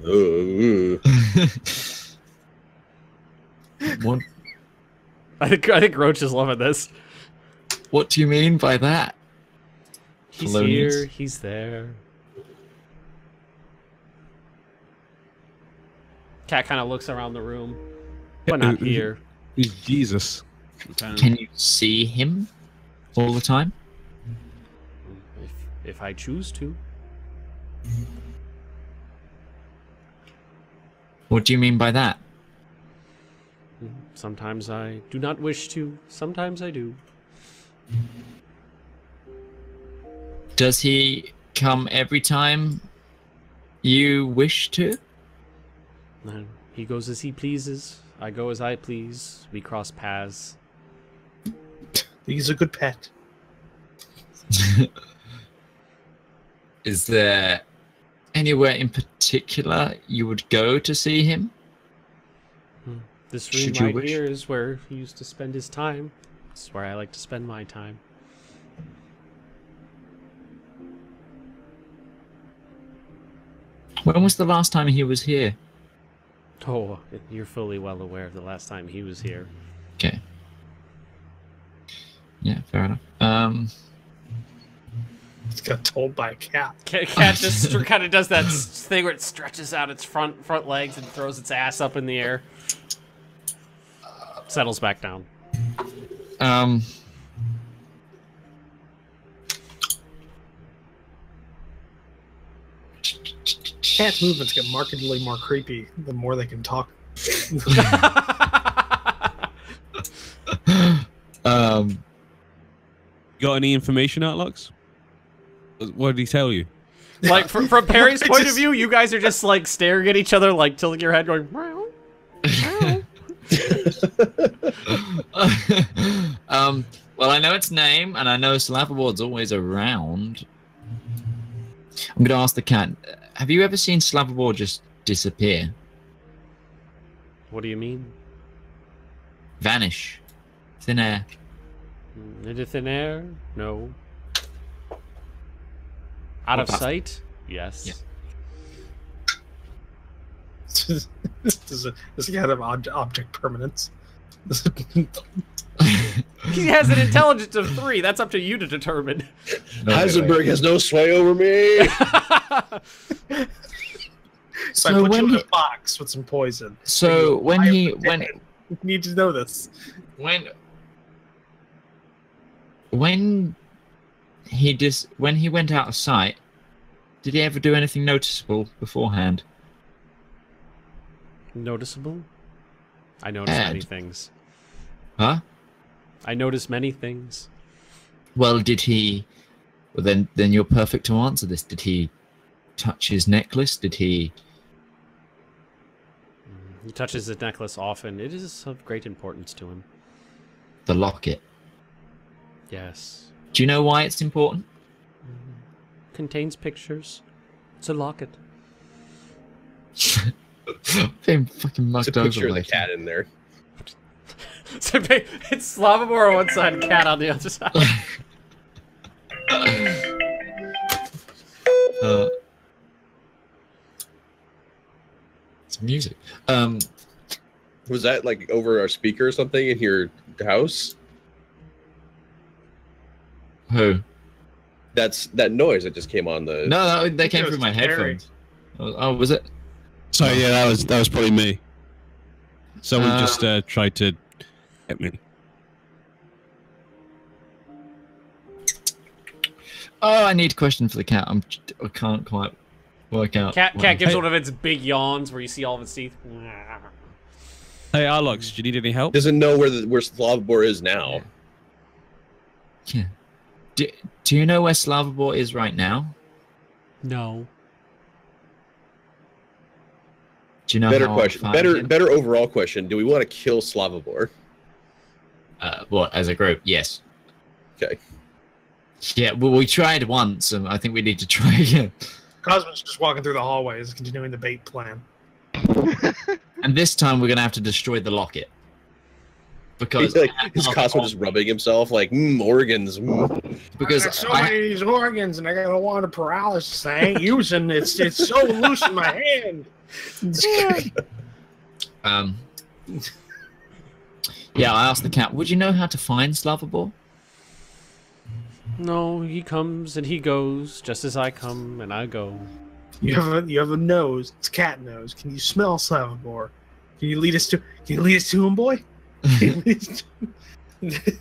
What? I think Roach is loving this. What do you mean by that? He's Felonious? here, he's there. Cat kind of looks around the room, but not here. He's Jesus. Can you see him all the time? If I choose to. What do you mean by that? Sometimes I do not wish to, sometimes I do. Does he come every time you wish to? No, he goes as he pleases. I go as I please. We cross paths. He's a good pet. Is there anywhere in particular you would go to see him? This room Should you right wish? here is where he used to spend his time. It's where I like to spend my time. When was the last time he was here? Oh, you're fully well aware of the last time he was here. Okay. Yeah, fair enough. He got told by a cat. Cat just kind of does that thing where it stretches out its front legs and throws its ass up in the air. Settles back down. Cat movements get markedly more creepy the more they can talk. Got any information, Outlocks? What did he tell you? Like, from Perry's point of view, you guys are just, like, staring at each other, like, tilting your head, going, meow, meow. Well, I know its name, and I know Slavobord's always around. I'm going to ask the cat, have you ever seen Slavobord just disappear? What do you mean? Vanish. Thin air. Into thin air? No. Out of sight? Yes. Does the cat have object permanence? He has an intelligence of 3. That's up to you to determine. Heisenberg has no sway over me. So I put you in a box with some poison. So when you need to know this. When he went out of sight, did he ever do anything noticeable beforehand? Noticeable? I noticed many things. Huh? I noticed many things. Well, did he? Well, then you're perfect to answer this. Did he touch his necklace? Did he? He touches his necklace often. It is of great importance to him. The locket. Yes. Do you know why it's important? Contains pictures. It's a locket. Being fucking mugged It's a picture over of the later. at in there. So it's Slavomir on one side, Cat on the other side. It's music. Was that like over our speaker or something in your house? Who? That's that noise that just came on the. No, that came it through was my Terry. headphones. Oh, was it? So yeah, that was probably me. Someone just tried to hit me. Oh, I need a question for the cat. I can't quite work out. Cat gives one of its big yawns where you see all of its teeth. Hey, Arlox, do you need any help? Doesn't know where Slavobor is now. Yeah. Do you know where Slavobor is right now? No. Do you know? Better how question. I'll find him? Better overall question. Do we want to kill Slavobor? What, as a group? Yes. Okay. Yeah. Well, we tried once, and I think we need to try again. Cosmo's just walking through the hallways, continuing the bait plan. And this time we're gonna have to destroy the locket. Because His Cosmo just rubbing himself like organs. Because I got so many of these organs, and I got a lot of paralysis. I ain't using it. It's so loose in my hand. Yeah, I asked the cat, would you know how to find Slavobor? No, he comes and he goes, just as I come and I go. You have a nose. It's a cat nose. Can you smell Slavomir? Can you lead us to him, boy? Can you lead us to-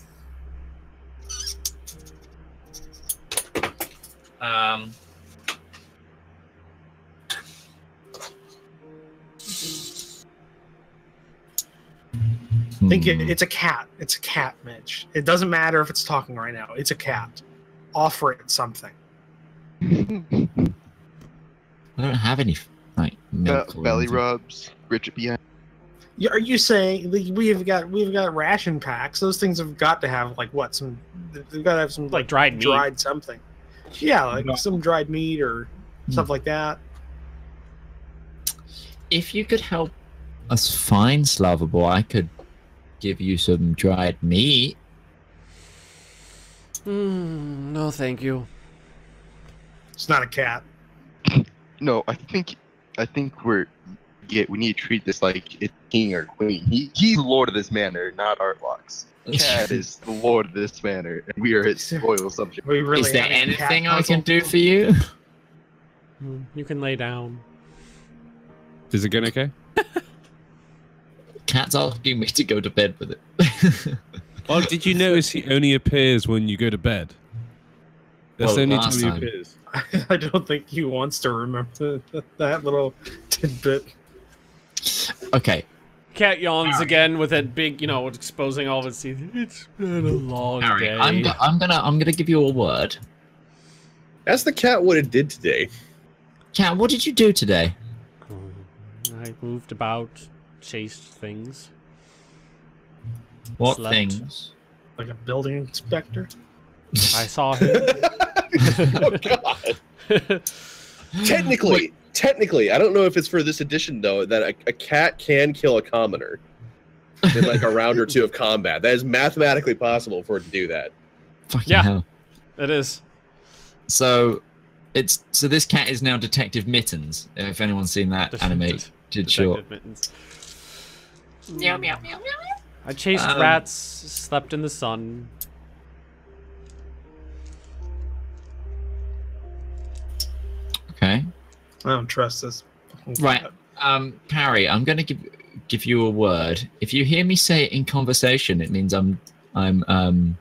Think it's a cat. It's a cat, Mitch. It doesn't matter if it's talking right now. It's a cat. Offer it something. I don't have any like milk or Belly anything. rubs, Bridget behind. Are you saying we've got ration packs? Those things have got to have like what? They've got to have some Like dried meat. dried something. Yeah, like some dried meat or stuff like that. If you could help us find Slavobor, I could give you some dried meat. No, thank you. It's not a cat. No, I think we need to treat this like it's king or queen. He's the lord of this manor, not Artlox. Cat is the lord of this manor, and we are his loyal subject. We really Is there have a cat anything I puzzle? can do for you? You can lay down. Is it going okay? Cat's asking me to go to bed with it. Oh, did you notice he only appears when you go to bed? That's Well, the only last time he time. appears. I don't think he wants to remember that little tidbit. Okay, Cat yawns again with that big, exposing all of its teeth. It's been a long Harry, day. I'm gonna give you a word. Ask the cat what it did today. Cat, what did you do today? I moved about, chased things. What Slept. things? Like a building inspector. I saw him. Oh God. Technically, I don't know if it's for this edition though that a cat can kill a commoner in like a round or two of combat. That is mathematically possible for it to do that. Fucking Yeah. hell. It is. So this cat is now Detective Mittens. If anyone's seen that animated show. Detective Mittens. Meow meow meow meow. I chased rats, slept in the sun. Okay. I don't trust this. Right. Parry, I'm going to give you a word. If you hear me say it in conversation, it means I'm like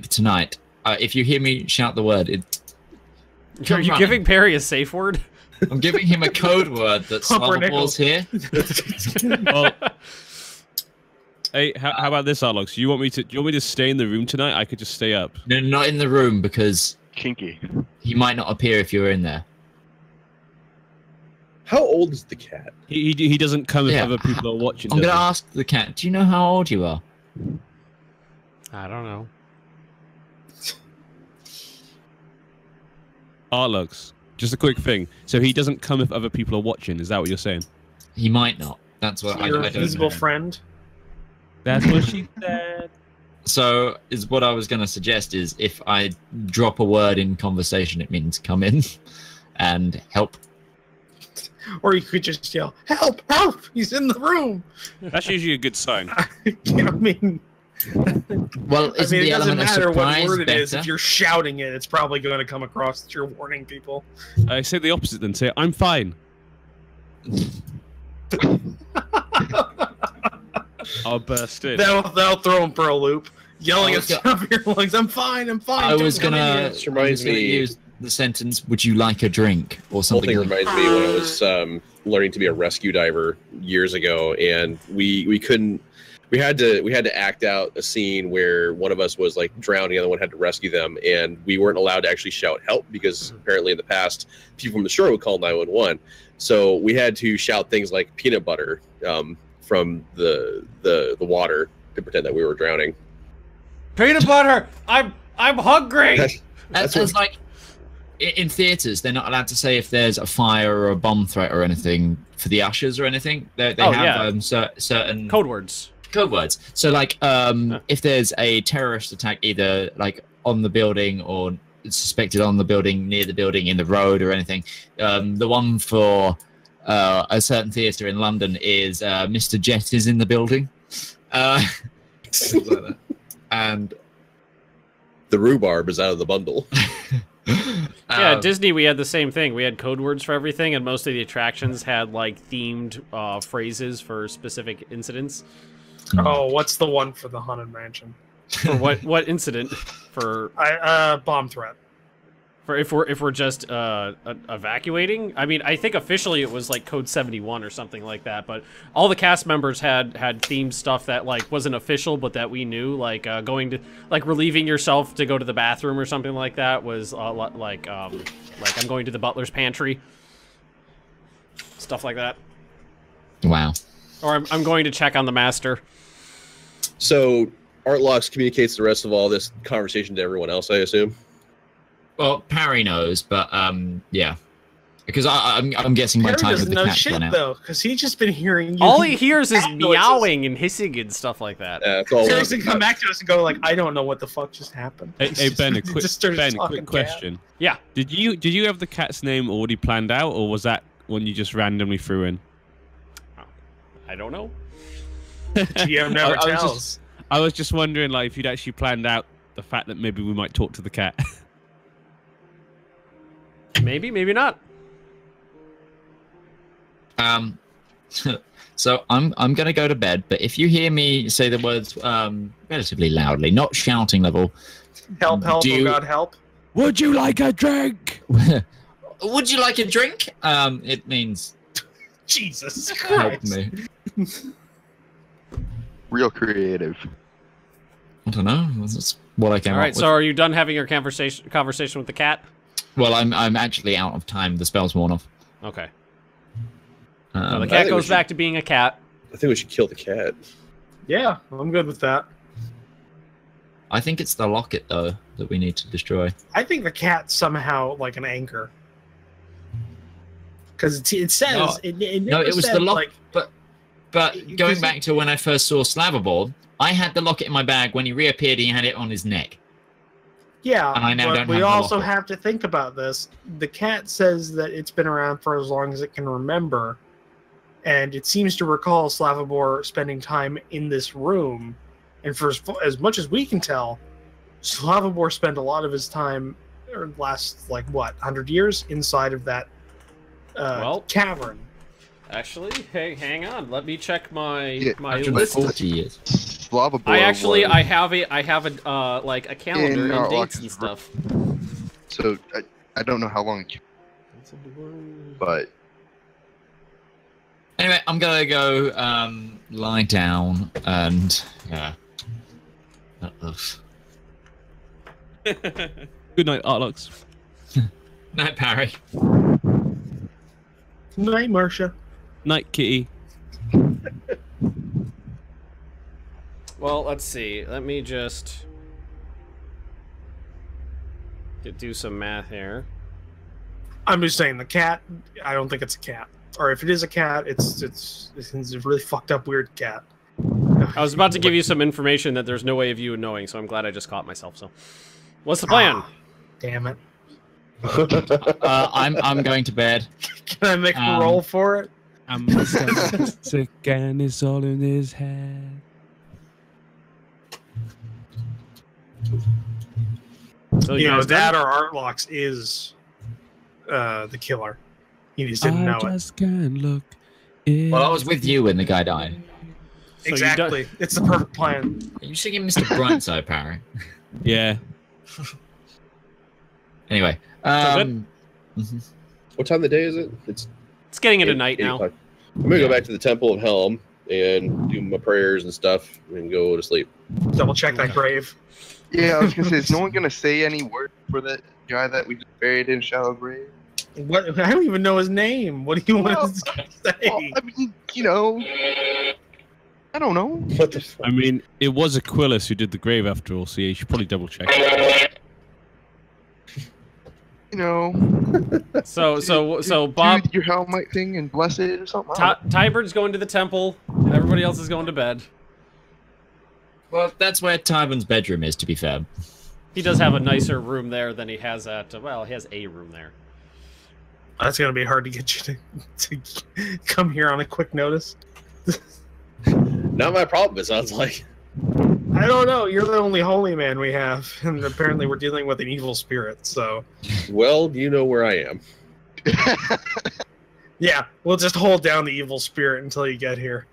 tonight. If you hear me shout the word, Are you giving Perry a safe word? I'm giving him a code word that's Slavabor's here. Well, hey, how about this, Arlox? Do you want me to stay in the room tonight? I could just stay up. No, not in the room because Kinky. he might not appear if you're in there. How old is the cat? He doesn't come if Yeah. other people are watching. I'm does going to he? ask the cat, do you know how old you are? I don't know. Arlux, just a quick thing. So he doesn't come if other people are watching. Is that what you're saying? He might not. That's what I Your don't invisible know. friend. That's what she said. So, is what I was going to suggest is if I drop a word in conversation, it means come in and help. Or you could just yell, "Help! Help! He's in the room!" That's usually a good sign. I mean, Well, I isn't mean, the it doesn't element of matter what surprise word it is. better? If you're shouting it, it's probably going to come across that you're warning people. I say the opposite then. Say, I'm fine. I'll burst in. That'll throw him for a loop, yelling I at was the top of your lungs. I'm fine. I'm fine. I don't was come in gonna here." This reminds me. use the sentence, "Would you like a drink?" or Whole something. thing Like reminds me when I was learning to be a rescue diver years ago, and we couldn't. We had to act out a scene where one of us was like drowning, the other one had to rescue them, and we weren't allowed to actually shout help because apparently in the past people from the shore would call 911. So we had to shout things like peanut butter from the water to pretend that we were drowning. Peanut butter! I'm hungry! That's like in theaters, they're not allowed to say if there's a fire or a bomb threat or anything for the ushers or anything. They Oh, have yeah. certain Code words. code words. So like if there's a terrorist attack either like on the building or suspected on the building, near the building, in the road or anything, the one for a certain theater in London is Mr. Jet is in the building. Things like that. And The rhubarb is out of the bundle. Yeah, at Disney we had the same thing. We had code words for everything, and most of the attractions had like themed phrases for specific incidents. Oh, what's the one for the haunted mansion? For what incident? For Bomb threat. for if we're just evacuating. I mean, I think officially it was like Code 71 or something like that. But all the cast members had themed stuff that like wasn't official, but that we knew. Like going to relieving yourself to go to the bathroom or something like that was like I'm going to the butler's pantry. Stuff like that. wow. Or I'm going to check on the master. So Artlocks communicates the rest of all this conversation to everyone else, I assume. Well, Parry knows, but yeah, because I'm guessing my Harry time with doesn't the know cat's shit run out. though, because he's just been hearing you. All he hears is cat noises. meowing and hissing and stuff like that. That's all. Harry's gonna come back to us and go like, "I don't know what the fuck just happened." Hey Ben, a He quick just started talking quick cat. question. Yeah. Did you have the cat's name already planned out, or was that one you just randomly threw in? I don't know. GM never tells. I was just wondering, like, if you'd actually planned out the fact that maybe we might talk to the cat. Maybe, maybe not. So I'm gonna go to bed, but if you hear me say the words relatively loudly, not shouting level, Help! Help! Do Oh you- God, help! Would you like a drink? would you like a drink? It means Jesus help Christ! me. Real creative. I don't know. That's what I came All up right, with. so are you done having your conversation with the cat? Well, I'm actually out of time. The spell's worn off. Okay. So the Um, cat think we goes should- back to being a cat. I think we should kill the cat. Yeah, I'm good with that. I think it's the locket though that we need to destroy. I think the cat's somehow like an anchor. Because it says No, it No, never it was said, the lock. like, But Because going it- back to when I first saw Slavaborg, I had the locket in my bag. When he reappeared, he had it on his neck. yeah, And I now but don't we have the also locket. have to think about this. The cat says that it's been around for as long as it can remember, And it seems to recall Slavomir spending time in this room. And for as much as we can tell, Slavomir spent a lot of his time, or last, 100 years inside of that cavern. Actually, hey, hang on. Let me check my my 140 list. years. Slavomir I have a like a calendar and dates and stuff. So I don't know how long it but Anyway, I'm gonna go lie down and Good night, Artlux. Night, Parry. Night, Marcia. Night, Kitty. Well, let's see. Let me just do some math here. I'm just saying, the cat, I don't think it's a cat. Or if it is a cat, it's a really fucked up, weird cat. I was about to give you some information that there's no way of you knowing, so I'm glad I just caught myself. So, what's the plan? Damn it. I'm going to bed. Can I make a roll for it? I'm sick and it's all in his head. So You know, guys that done? or Artlox is the killer. You just didn't know I it. just can't look. Well, I was with you when the guy died. So Exactly. It's the perfect plan. Are you singing Mr. Brightside, Parry? Yeah. Anyway. good? What time of the day is it? It's getting into 8 night now. o'clock. I'm gonna go back to the Temple of Helm and do my prayers and stuff and go to sleep. Double check that grave. yeah, I was gonna say, is no one gonna say any word for that guy that we just buried in shallow grave? What? I don't even know his name. What do you want to say? Well, I mean, you know, I don't know. What the fuck? I mean, it was Aquilus who did the grave after all, so yeah, you should probably double check. You know, So Bob, do your helmet thing and bless it or something. Tyburn's going to the temple. Everybody else is going to bed. Well, that's where Tyburn's bedroom is, to be fair. He does have a nicer room there than he has at. Well, he has a room there. That's going to be hard to get you to come here on a quick notice. Not my problem, it sounds like. I don't know. You're the only holy man we have, and apparently we're dealing with an evil spirit. So, Well, you know where I am. yeah, we'll just hold down the evil spirit until you get here.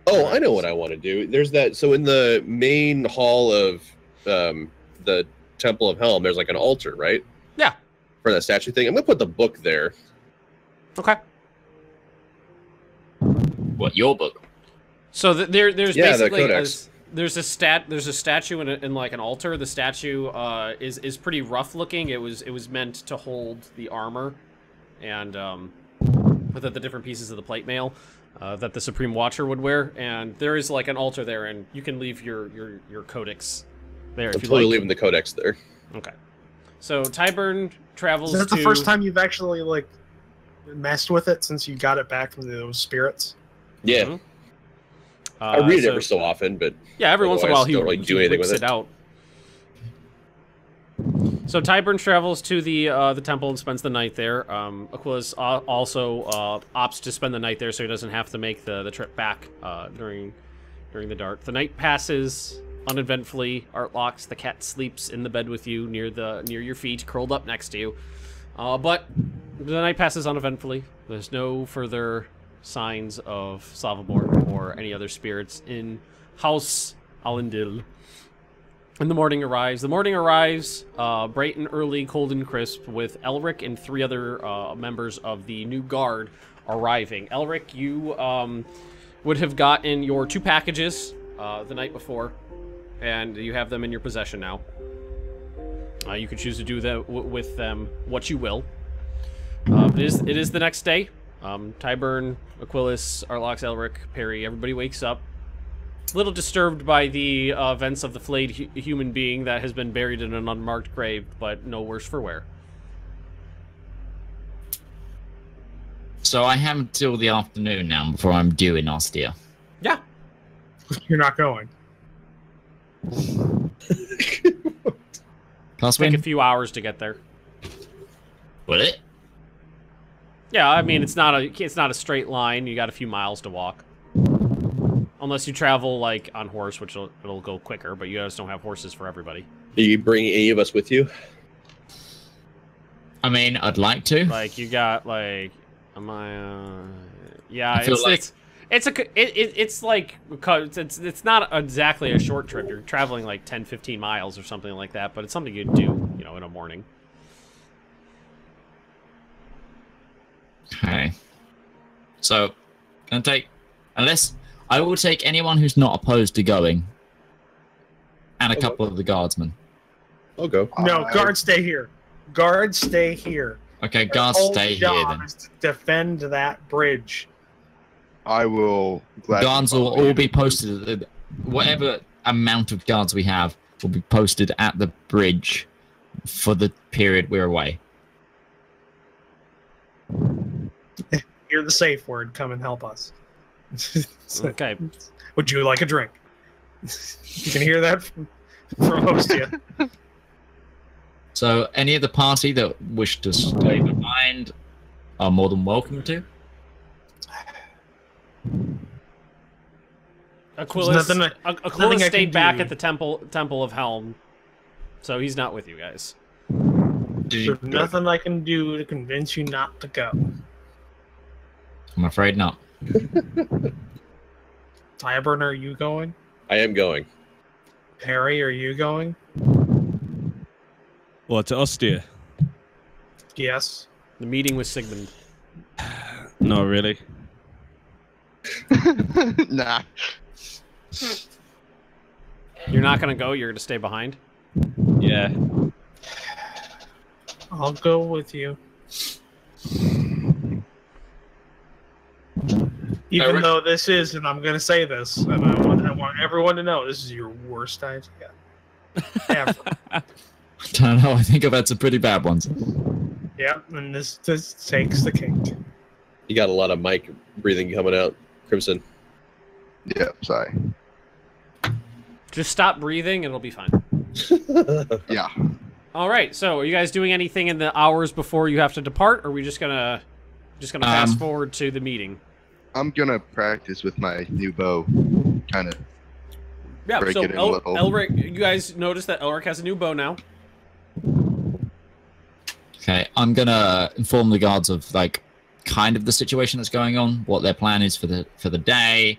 Oh, I know what I want to do. There's that. So in the main hall of the Temple of Helm, there's like an altar, right? Yeah. For that statue thing. I'm gonna put the book there. Okay. What, your book? So there's Yeah, the basically codex. there's a statue in like an altar. The statue is pretty rough looking. It was meant to hold the armor and with the different pieces of the plate mail that the Supreme Watcher would wear. And there is like an altar there, and you can leave your codex there I'm if you totally like. leaving the codex there. Okay. So Tyburn travels Is that to... the first time you've actually messed with it since you got it back from those spirits? Yeah. Mhm. I read it every so often, but yeah, every once in a while otherwise don't really he do anything whips with it out. So Tyburn travels to the temple and spends the night there. Aquilus also opts to spend the night there, so he doesn't have to make the trip back during the dark. The night passes uneventfully. Artlox, the cat, sleeps in the bed with you near your feet, curled up next to you. But the night passes uneventfully. There's no further signs of Slavomir or any other spirits in House Alendil. And the morning arrives. The morning arrives bright and early, cold and crisp, with Elric and 3 other members of the new guard arriving. Elric, you would have gotten your 2 packages the night before, and you have them in your possession now. You can choose to do with them what you will. It is the next day. Tyburn, Aquilus, Artlox, Elric, Perry, everybody wakes up. A little disturbed by the events of the flayed human being that has been buried in an unmarked grave, but no worse for wear. So I have until the afternoon now before I'm due in Ostia. Yeah. You're not going. Class Take win? a few hours to get there. Will it? Yeah, I mean it's not a straight line. You got a few miles to walk. Unless you travel like on horse, which it'll go quicker, but you guys don't have horses for everybody. Do you bring any of us with you? I mean, I'd like to. Like you got like, am I? Yeah, I feel like... it's like it's not exactly a short trip. You're traveling like 10-15 miles or something like that, but it's something you'd do, you know, in a morning. Okay. So, can I take... Unless... I will take anyone who's not opposed to going. And a couple of the guardsmen. I'll go. No, guards stay here. Guards stay here. Okay, Their guards whole stay here job then. is to defend that bridge. I will gladly Guards will follow all you. be posted. Whatever amount of guards we have will be posted at the bridge for the period we're away. Hear the safe word. Come and help us. Okay. Would you like a drink? You can hear that from Hostia. So, any of the party that wish to stay behind are more than welcome to. Aquila stayed back at the temple of Helm, so he's not with you guys. There's nothing I can do to convince you not to go. I'm afraid not. Tyburn, are you going? I am going. Harry, are you going? What, to Ostia? Yes. The meeting with Sigmund. Not really. Nah. You're not gonna go. You're gonna stay behind. Yeah. I'll go with you. Even though this is, and I'm going to say this, and I want everyone to know, this is your worst idea ever. I don't know. I think I've had some pretty bad ones. Yeah, and this takes the cake. You got a lot of mic breathing coming out, Crimson. Yeah, sorry. Just stop breathing, and it'll be fine. Yeah. All right. So, are you guys doing anything in the hours before you have to depart, or are we just gonna fast forward to the meeting? I'm gonna practice with my new bow, kind of. Yeah. Break So, it in a little. Elric, you guys notice that Elric has a new bow now. Okay, I'm gonna inform the guards of like kind of the situation that's going on, what their plan is for the day.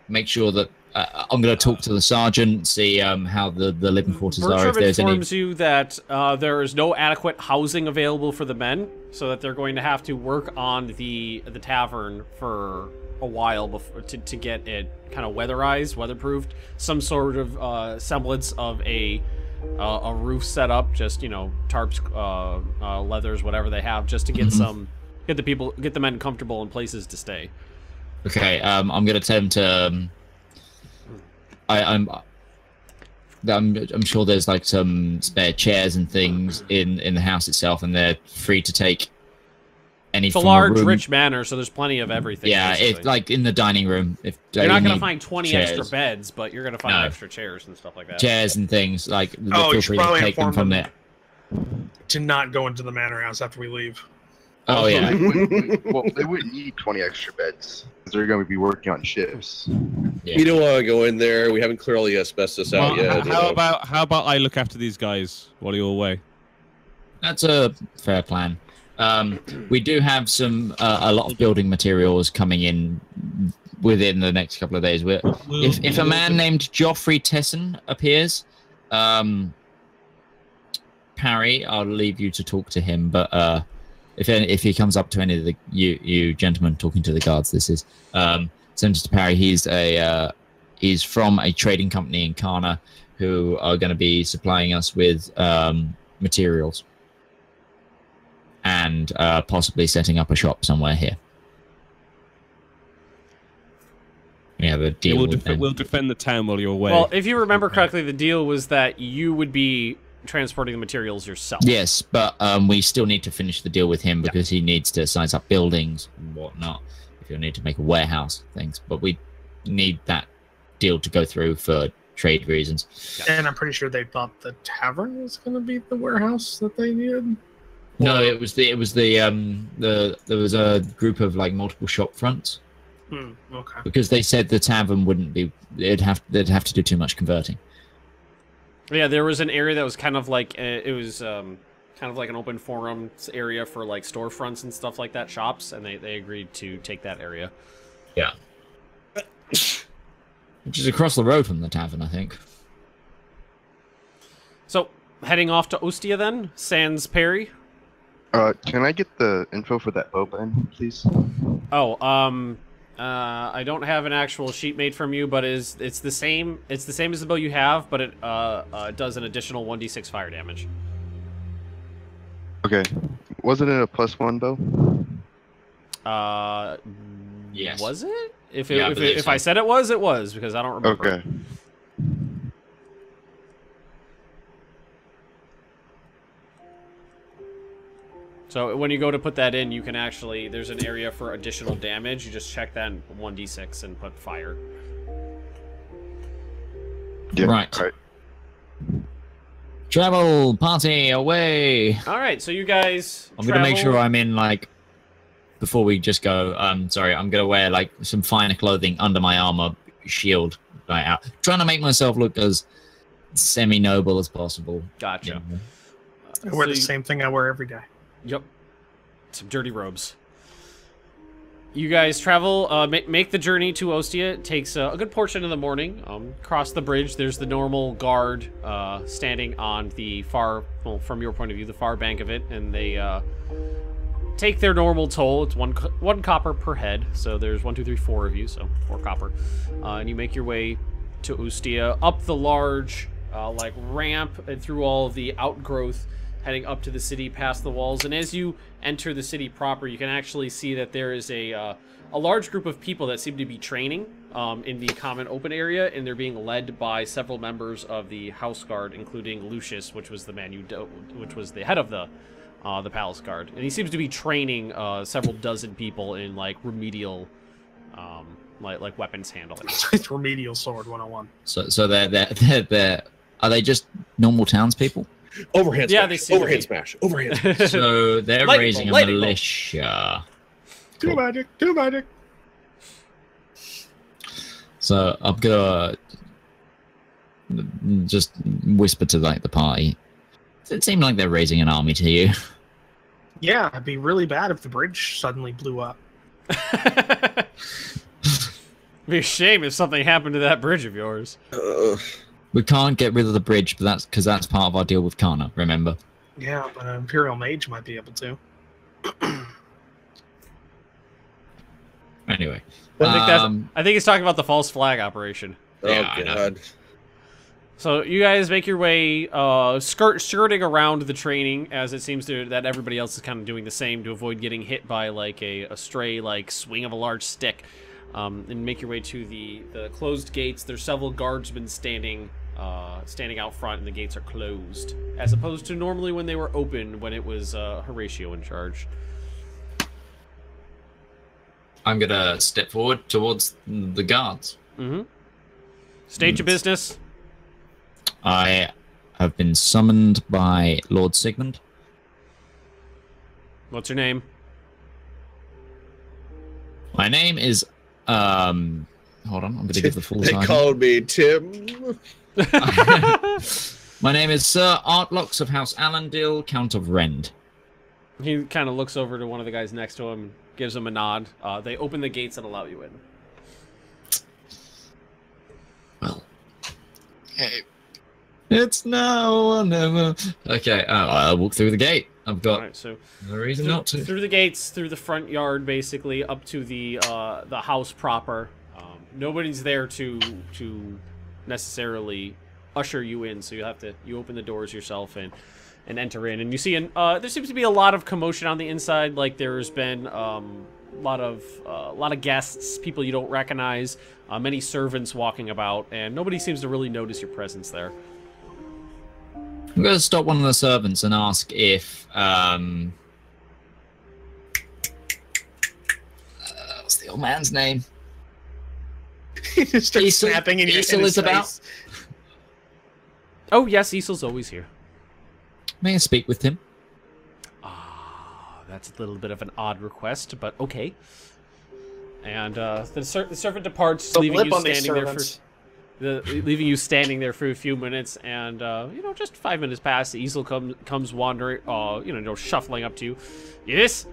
Make sure that I'm gonna talk to the sergeant, see how the living quarters are. If there's informs you that there is no adequate housing available for the men, so that they're going to have to work on the tavern for a while before to get it kind of weatherproofed, some sort of semblance of a roof set up, just, you know, tarps, leathers, whatever they have, just to get get the men comfortable in places to stay. Okay, I'm gonna tell them to. I'm sure there's like some spare chairs and things in the house itself, and they're free to take any. It's a large, rich manor, so there's plenty of everything. Yeah, it's like in the dining room. If you're not gonna find 20 chairs. extra beds, but you're gonna find extra chairs and stuff like that. Chairs and things like. Oh, you should probably take them from there. To not go into the manor house after we leave. Oh yeah. They wouldn't need 20 extra beds because they're going to be working on shifts. Yeah. We don't want to go in there. We haven't cleared all the asbestos out yet. How about I look after these guys while you're away? That's a fair plan. We do have a lot of building materials coming in within the next couple of days. If a man named Joffrey Tesson appears, Parry, I'll leave you to talk to him. But if he comes up to any of you gentlemen talking to the guards, this is Senator Parry. He's from a trading company in Karna who are going to be supplying us with materials. And possibly setting up a shop somewhere here. We have a deal. We'll defend the town while you're away. Well, if you remember correctly, the deal was that you would be transporting the materials yourself. Yes, but we still need to finish the deal with him because he needs to size up buildings and whatnot. If you'll need to make a warehouse, things. But we need that deal to go through for trade reasons. And I'm pretty sure they thought the tavern was going to be the warehouse that they needed. No, it was there was a group of like multiple shop fronts. Okay. Because they said the tavern wouldn't be. They'd have to do too much converting. Yeah, there was an area that was kind of like it was kind of like an open forum area for like storefronts and stuff like that, shops, and they agreed to take that area. Yeah. Which is across the road from the tavern, I think. So, heading off to Ostia then, sans Perry. Can I get the info for that bowline, please? Oh, I don't have an actual sheet made from you, but it's the same. It's the same as the bow you have, but it does an additional 1d6 fire damage. Okay. Wasn't it a +1 bow? Yes. Was it? If so. I said it was because I don't remember. Okay. So when you go to put that in, you can actually, there's an area for additional damage. You just check that in 1d6 and put fire. Yeah, right. Travel party away. All right, so you guys. I'm gonna make sure I'm in like. Before we just go, sorry, I'm gonna wear like some finer clothing under my armor, shield, right out, trying to make myself look as semi-noble as possible. Gotcha. I wear the same thing I wear every day. Yep. Some dirty robes. You guys travel, make the journey to Ostia. It takes a good portion of the morning. Cross the bridge. There's the normal guard standing on the far, well, from your point of view, the far bank of it, and they take their normal toll. It's one copper per head. So there's 1, 2, 3, 4 of you, so 4 copper. And you make your way to Ostia, up the large like ramp and through all of the outgrowth, heading up to the city, past the walls. And as you enter the city proper, you can actually see that there is a large group of people that seem to be training in the common open area, and they're being led by several members of the House Guard, including Lucius, which was the man which was the head of the Palace Guard. And he seems to be training several dozen people in like remedial like weapons handling. It's remedial sword 101. So they're are they just normal townspeople? Overhand smash. Yeah, they see overhand smash. Overhand smash. So they're raising a militia. Too magic. So I'm gonna just whisper to like the party. Does it seem like they're raising an army to you? Yeah, it'd be really bad if the bridge suddenly blew up. It'd be a shame if something happened to that bridge of yours. We can't get rid of the bridge, but that's because that's part of our deal with Kana, remember? Yeah, but an Imperial Mage might be able to. Anyway. I think he's talking about the false flag operation. Yeah, Oh, God. So you guys make your way, skirting around the training, as it seems that everybody else is kind of doing the same to avoid getting hit by like a stray like swing of a large stick, and make your way to the closed gates. There's several guardsmen standing out front, and the gates are closed, as opposed to normally when they were open when it was Horatio in charge. I'm gonna step forward towards the guards. Mm-hmm. State your business. I have been summoned by Lord Sigmund. What's your name? My name is hold on, I'm gonna give the full They title. called me Tim. My name is Sir Artlocks of House Allendale, Count of Rend. He kind of looks over to one of the guys next to him, gives him a nod. They open the gates and allow you in. Well, okay. It's now or never. Okay, I'll walk through the gate. I've got so no reason not to. Through the gates, through the front yard, basically up to the house proper. Nobody's there to necessarily usher you in, so you open the doors yourself and enter in. And you see, there seems to be a lot of commotion on the inside. Like there's been a lot of guests, people you don't recognize, many servants walking about, and nobody seems to really notice your presence there. I'm going to stop one of the servants and ask if what's the old man's name? He just starts snapping in Easel is about. Oh yes, Easel's always here. May I speak with him? That's a little bit of an odd request, but okay. And the servant departs, leaving you standing there for a few minutes. And just 5 minutes pass. The Easel comes wandering, shuffling up to you. Yes.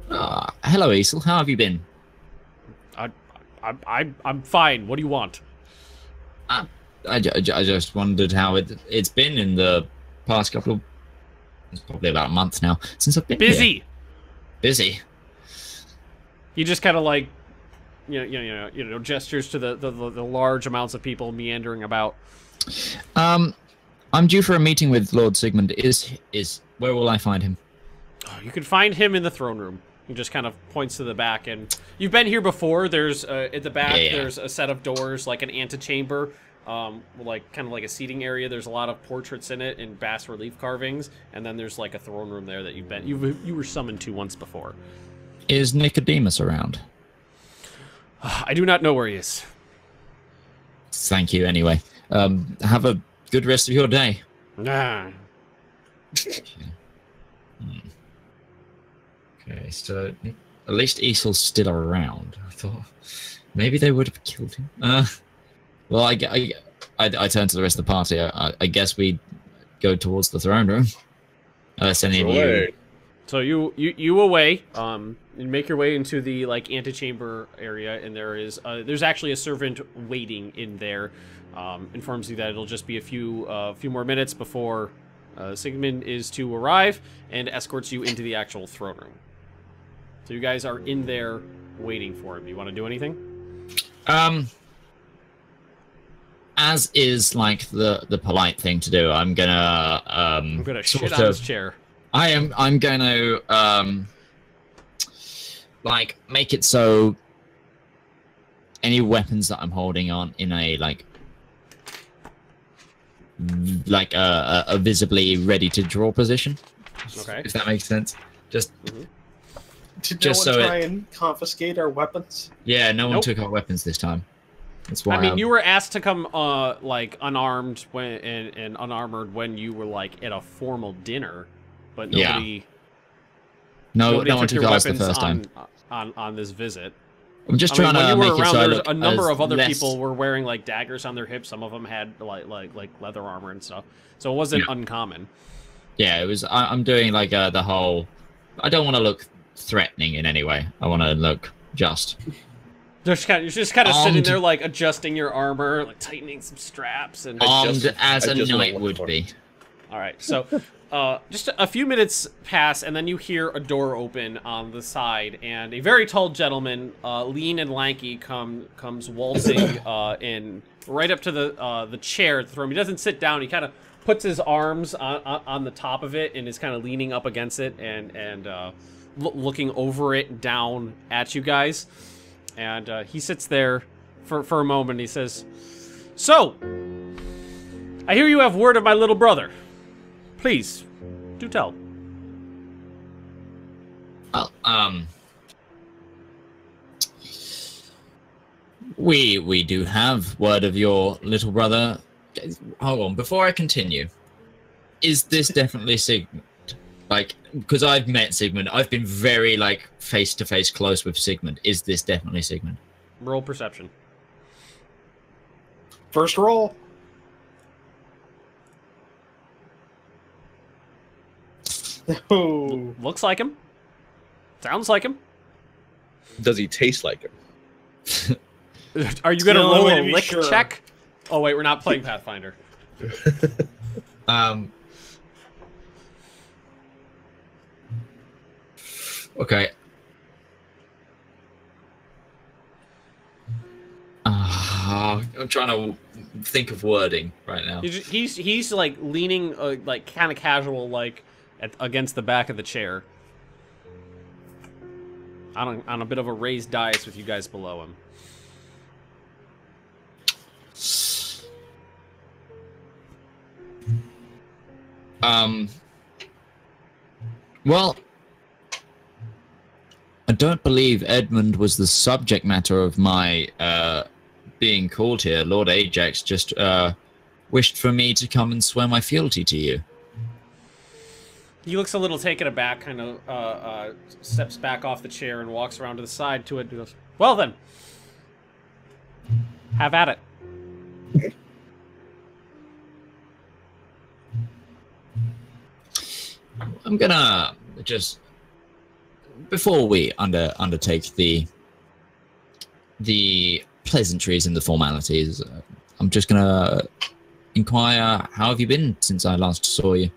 Hello, Easel. How have you been? I'm fine. What do you want? I just wondered how it's been in the past couple of... It's probably about a month now since I've been here. Busy. He just kind of like, gestures to the large amounts of people meandering about. I'm due for a meeting with Lord Sigmund. Where will I find him? Oh, you can find him in the throne room. He just kind of points to the back, and you've been here before. There's at the back. Yeah. There's a set of doors, like an antechamber. Kind of like a seating area. There's a lot of portraits in it and bas relief carvings, and then there's like a throne room there that you were summoned to once before. Is Nicodemus around? I do not know where he is. Thank you anyway. Have a good rest of your day. Nah. Okay, so at least Easel's still around. I thought maybe they would have killed him. Well, I turn to the rest of the party. I guess we go towards the throne room. Unless any of you... So you away, and make your way into the antechamber area, and there's actually a servant waiting in there. Informs you that it'll just be a few more minutes before Sigmund is to arrive, and escorts you into the actual throne room. So you guys are in there waiting for him. Do you want to do anything? As is the polite thing to do, I'm gonna shit on his chair. I'm gonna make it so any weapons that I'm holding on in a a visibly ready to draw position. Okay. If that makes sense. Just Did no one try and confiscate our weapons? Yeah, no one took our weapons this time. That's why. I mean, you were asked to come unarmed and unarmored when you were at a formal dinner, but nobody. No one took ours the first time on this visit. I'm just trying to make it so a number of other people were wearing daggers on their hips. Some of them had like leather armor and stuff, so it wasn't uncommon. Yeah, it was. I'm doing the whole. I don't want to look threatening in any way. I want to look just. You're just kind of sitting there, adjusting your armor, tightening some straps, and armed as a knight would be. All right, so just a few minutes pass, and then you hear a door open on the side, and a very tall gentleman, lean and lanky, comes waltzing in right up to the chair at the throne. He doesn't sit down. He kind of puts his arms on the top of it and is kind of leaning up against it and looking over it down at you guys. And he sits there for a moment. He says, "So, I hear you have word of my little brother. Please, do tell." Well, we do have word of your little brother. Hold on, before I continue, is this definitely Sigmund? Because I've met Sigmund, I've been very face-to-face close with Sigmund. Is this definitely Sigmund? Roll perception. First roll. Oh. Looks like him. Sounds like him. Does he taste like him? Are you gonna roll a lick check? Oh wait, we're not playing Pathfinder. Okay. I'm trying to think of wording right now. He's leaning kind of casual against the back of the chair on a bit of a raised dais with you guys below him. Well, I don't believe Edmund was the subject matter of my being called here. Lord Ajax just wished for me to come and swear my fealty to you. He looks a little taken aback, kind of steps back off the chair and walks around to the side to it and goes, well then, have at it. I'm gonna just, before we undertake the pleasantries and the formalities, I'm just gonna inquire, how have you been since I last saw you?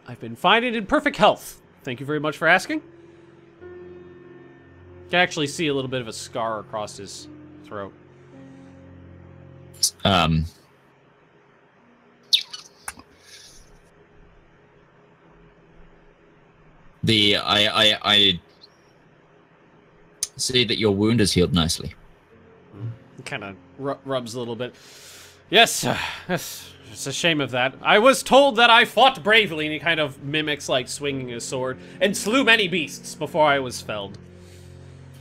I've been fine and in perfect health. Thank you very much for asking. You can actually see a little bit of a scar across his throat. I see that your wound has healed nicely. He kind of rubs a little bit. Yes, it's a shame of that. I was told that I fought bravely, and he kind of mimics, like, swinging his sword, and slew many beasts before I was felled.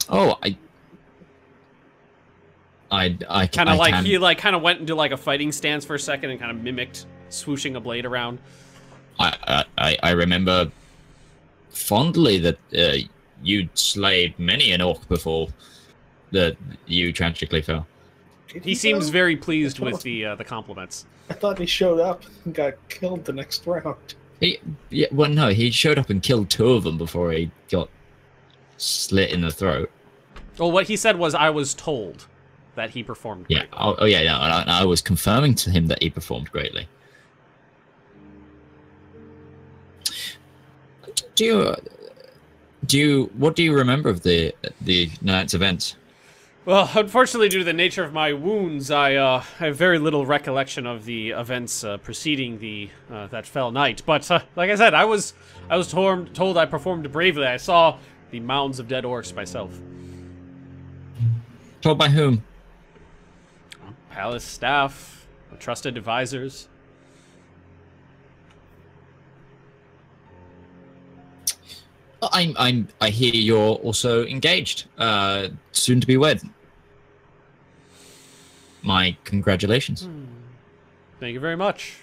Oh, I kind of like can... he like kind of went into like a fighting stance for a second and kind of mimicked swooshing a blade around. I remember fondly that you'd slayed many an orc before that you tragically fell. He seems very pleased with the compliments. I thought he showed up and got killed the next round. Well, no, he showed up and killed 2 of them before he got slit in the throat. Well, what he said was, I was told that he performed greatly. Yeah. I was confirming to him that he performed greatly. What do you remember of the night's events? Well, unfortunately, due to the nature of my wounds, I have very little recollection of the events preceding the that fell night. But like I said, I was told I performed bravely. I saw the mounds of dead orcs myself. Told by whom? Palace staff, trusted advisors. I hear you're also engaged, soon to be wed. My congratulations. Thank you very much.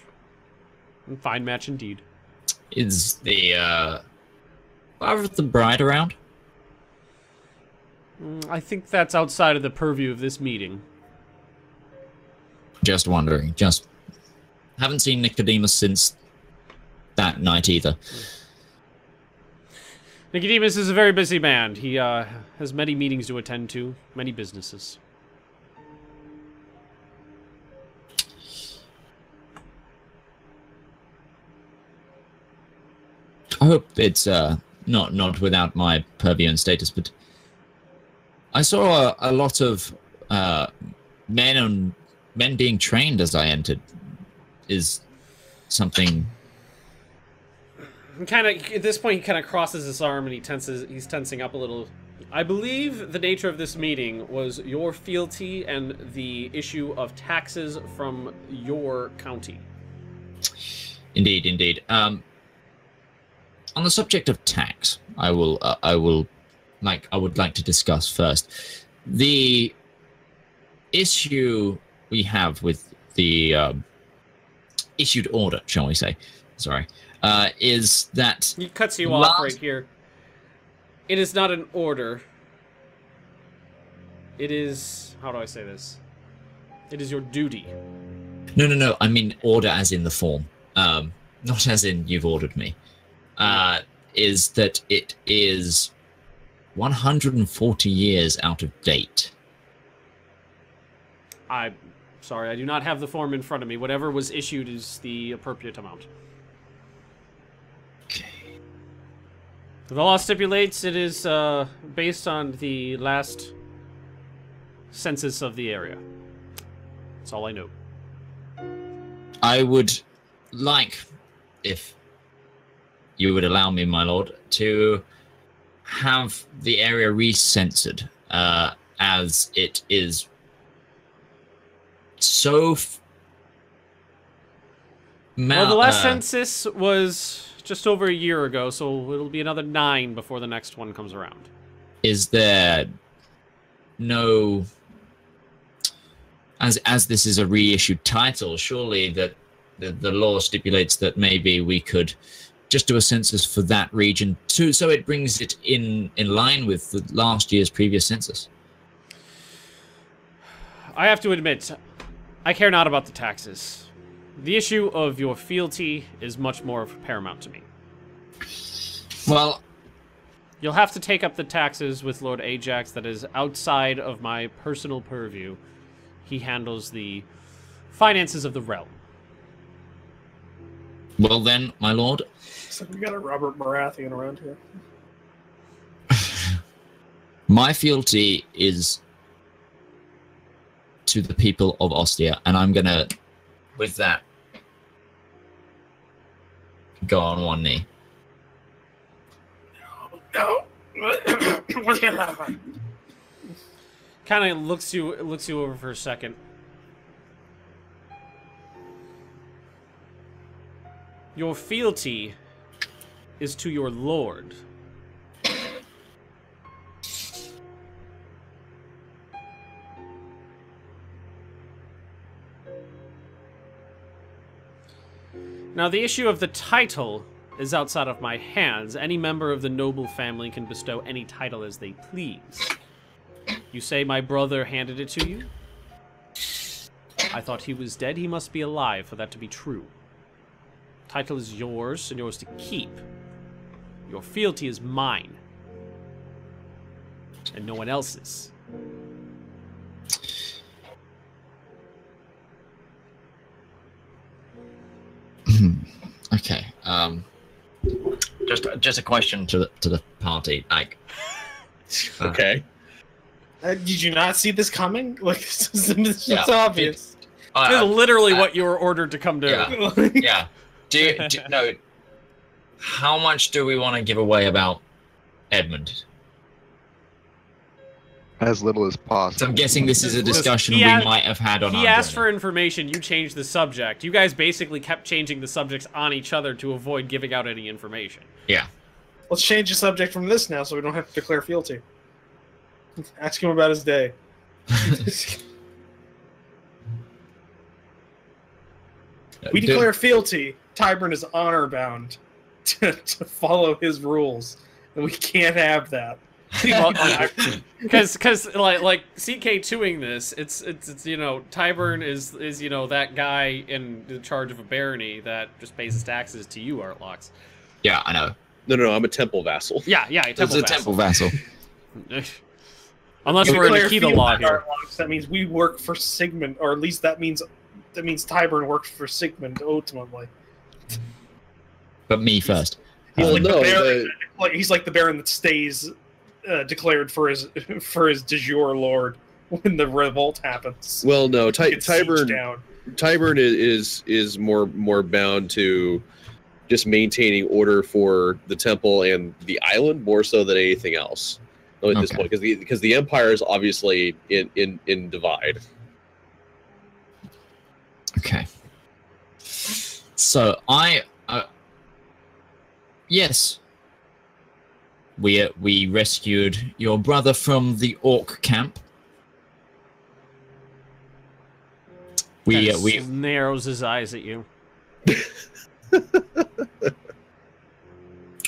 Fine match indeed. Is the bride around? I think that's outside of the purview of this meeting. Just wondering. Just haven't seen Nicodemus since that night either. Nicodemus is a very busy man. He has many meetings to attend to, many businesses. I hope it's not without my purview and status, but I saw a lot of men being trained as I entered. Is something... Kind of at this point, he kind of crosses his arm and he's tensing up a little. I believe the nature of this meeting was your fealty and the issue of taxes from your county. Indeed. On the subject of tax, I would like to discuss first the issue we have with the issued order, shall we say? Sorry. Is that... He cuts you off right here. It is not an order. It is... How do I say this? It is your duty. No. I mean order as in the form. Not as in you've ordered me. Is that it is 140 years out of date. I'm sorry, I do not have the form in front of me. Whatever was issued is the appropriate amount. Okay. The law stipulates it is based on the last census of the area. That's all I know. I would like, if you would allow me, my lord, to have the area recensored, as it is so... Well, the last census was just over a year ago, so it'll be another 9 before the next one comes around. Is there no... As this is a reissued title, surely that the law stipulates that maybe we could just do a census for that region too, so it brings it in line with the last year's previous census. I have to admit, I care not about the taxes. The issue of your fealty is much more paramount to me. Well, you'll have to take up the taxes with Lord Ajax. That is outside of my personal purview. He handles the finances of the realm. Well then, my lord. So we got a Robert Baratheon around here. My fealty is to the people of Ostia, and I'm gonna, with that, go on one knee. No. Kind of looks you over for a second. Your fealty is to your lord. Now, the issue of the title is outside of my hands. Any member of the noble family can bestow any title as they please. You say my brother handed it to you? I thought he was dead. He must be alive for that to be true. Title is yours and yours to keep. Your fealty is mine. And no one else's. Okay. Just a question to the party. Like, Okay. Did you not see this coming? Like, this is Yeah. obvious. This is literally what you were ordered to come do. Yeah. Yeah. No. How much do we want to give away about Edmund? As little as So possible. I'm guessing this is a discussion He we asked- might have had on He our asked journey. for information, you changed the subject. You guys basically kept changing the subjects on each other to avoid giving out any information. Yeah. Let's change the subject from this now so we don't have to declare fealty. Ask him about his day. We declare fealty. Tybern is honor bound to follow his rules, and we can't have that. Because like CK2ing this, it's you know, Tybern is you know, that guy in charge of a barony that just pays his taxes to you, Artlox. Yeah, I know. No, I'm a temple vassal. Yeah, a It's a temple vassal. Unless We we're in declare the Keto fealty law to here. Arlox, that means we work for Sigmund, or at least that means Tybern works for Sigmund ultimately. But me first. He's like no, the Baron. He's like the Baron that stays declared for his de jure lord when the revolt happens. Well, no, Gets sieged Tybern down. is more bound to just maintaining order for the temple and the island more so than anything else at this Okay. point, because the empire is obviously in divide. Okay. So yes, we rescued your brother from the orc camp. We narrows his eyes at you.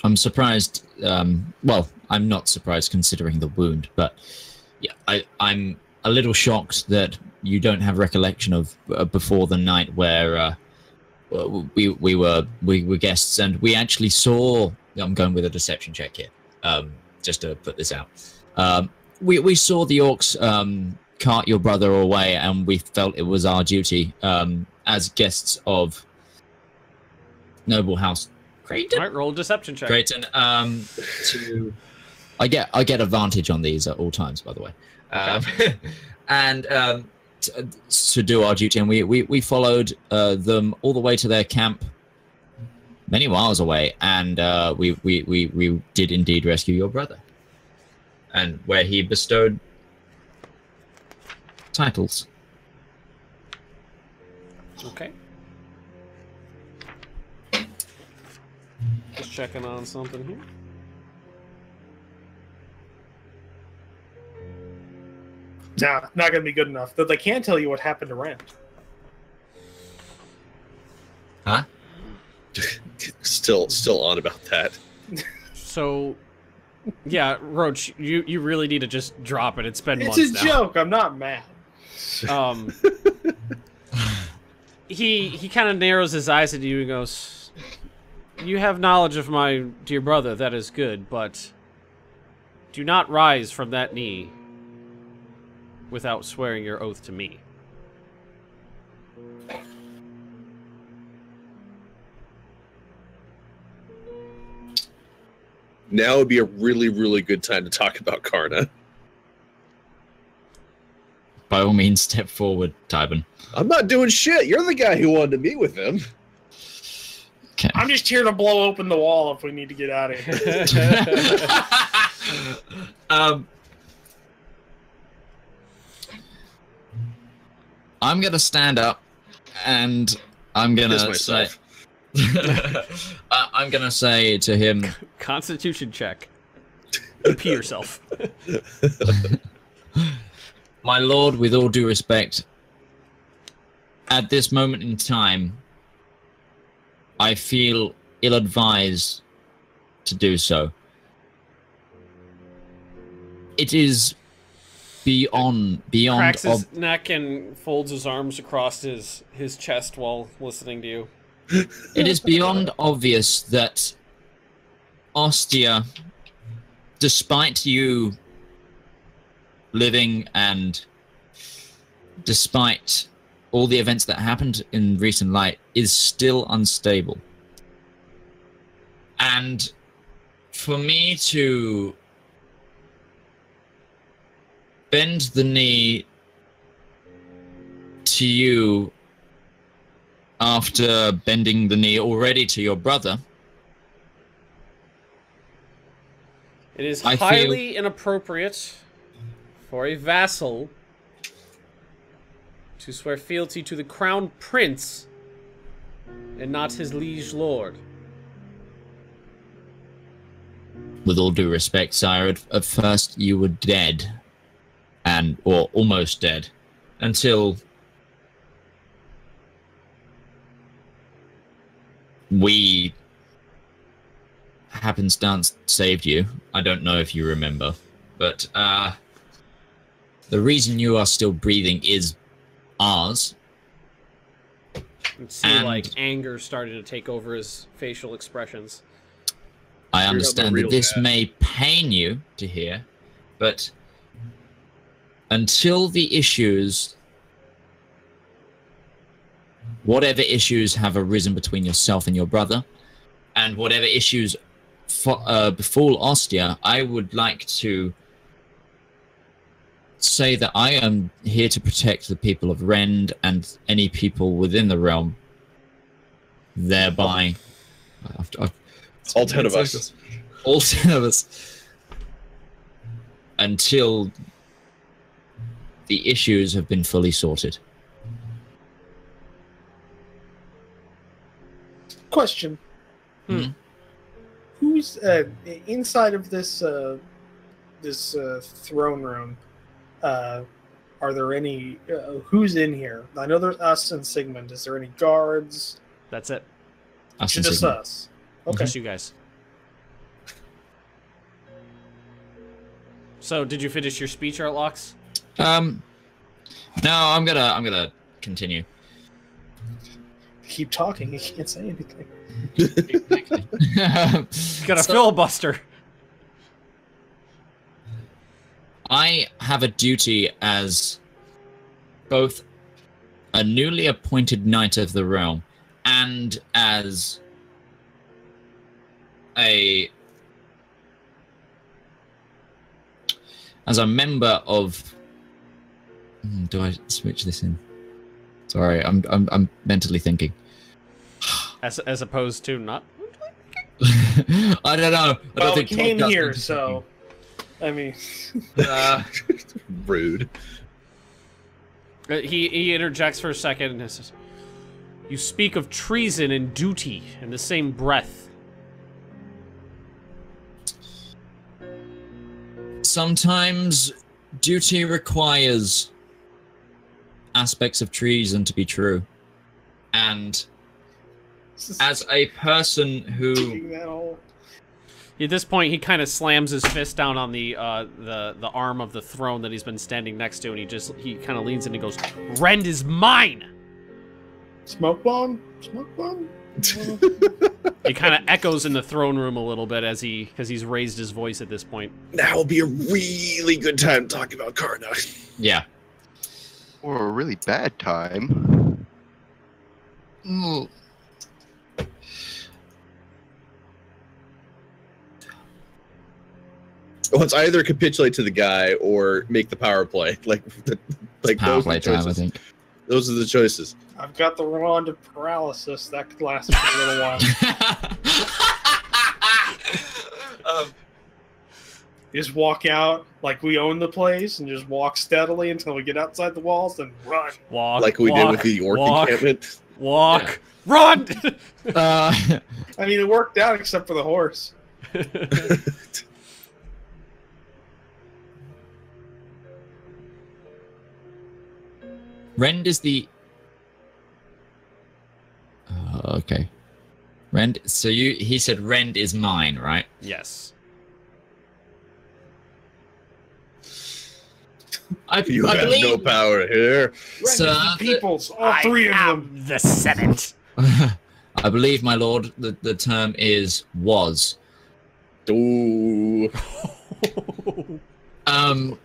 I'm surprised. Well, I'm not surprised considering the wound, but yeah, I'm a little shocked that you don't have recollection of before the night where we were guests and we actually saw. I'm going with a deception check here, just to put this out. We saw the orcs cart your brother away, and we felt it was our duty as guests of Noble House Creighton. All right, roll a deception check. Creighton, to I get advantage on these at all times, by the way, and to do our duty, and we followed them all the way to their camp, many miles away, and we did indeed rescue your brother, and where he bestowed titles. Okay. Just checking on something here. Nah, not gonna be good enough. Though they can tell you what happened to Rand. still on about that. So, yeah, Roach, you really need to just drop it. It's been months It's now. a joke. I'm not mad. He kind of narrows his eyes at you and goes, "You have knowledge of my dear brother. That is good, but do not rise from that knee without swearing your oath to me." Now would be a really, really good time to talk about Karna. By all means, step forward, Tybin. I'm not doing shit. You're the guy who wanted to meet with him. Okay. I'm just here to blow open the wall if we need to get out of here. I'm gonna stand up, and I'm gonna say, I'm gonna say to him, Constitution check. Pee yourself. "My lord, with all due respect, at this moment in time, I feel ill-advised to do so. It is beyond Cracks his ob- neck and folds his arms across his chest while listening to you. It is beyond obvious that Ostia, despite you living and despite all the events that happened in recent light, is still unstable. And for me to bend the knee to you after bending the knee already to your brother, It is I highly inappropriate for a vassal to swear fealty to the crown prince and not his liege lord. with all due respect, sire, at first you were dead, or almost dead, until we happenstance saved you. I don't know if you remember, but the reason you are still breathing is ours. You see, like, anger starting to take over his facial expressions. I You're understand not that this real bad. may pain you to hear, but until the issues, whatever issues have arisen between yourself and your brother, and whatever issues befall Ostia, I would like to say that I am here to protect the people of Rend and any people within the realm. Thereby, All 10 of us. All 10 of us. Until the issues have been fully sorted. Question. Hmm. Who's inside of this throne room? Are there any? Who's in here? I know there's us and Sigmund. Is there any guards? That's it. Us and Just Sigmund. us. Okay. Just you guys. So, did you finish your speech, Artlox? No, I'm gonna continue. Keep talking. You can't say anything. Got a filibuster. I have a duty as both a newly appointed knight of the realm and as a member of. Do I switch this in? Sorry, I'm mentally thinking. As opposed to not. I don't know. I Well, don't we think came podcast here, mentally so I mean, Rude. He interjects for a second and says, "You speak of treason and duty in the same breath." Sometimes duty requires aspects of treason to be true, and as a person who Digging that hole. At this point, he kind of slams his fist down on the arm of the throne that he's been standing next to, and he kind of leans in and goes, "Rend is mine." Smoke bomb? Smoke bomb? He kind of echoes in the throne room a little bit because he's raised his voice at this point. Now will be a really good time to talk about Karna. yeah. Or a really bad time. Mm. Well, it's either capitulate to the guy or make the power play. Like Power those are play the time, I choices. think. Those are the choices. I've got the wand of paralysis. That could last for a little while. You just walk out like we own the place and just walk steadily until we get outside the walls and run. Walk, Like we did with the orc encampment. Walk, run! I mean, it worked out except for the horse. Rend is the. Okay. Rend. So he said Rend is mine, right? Yes. You have no power here. Sir, Rend is the people's, all three of them. The Senate. I believe, my lord, the term is was. Ooh. Rend.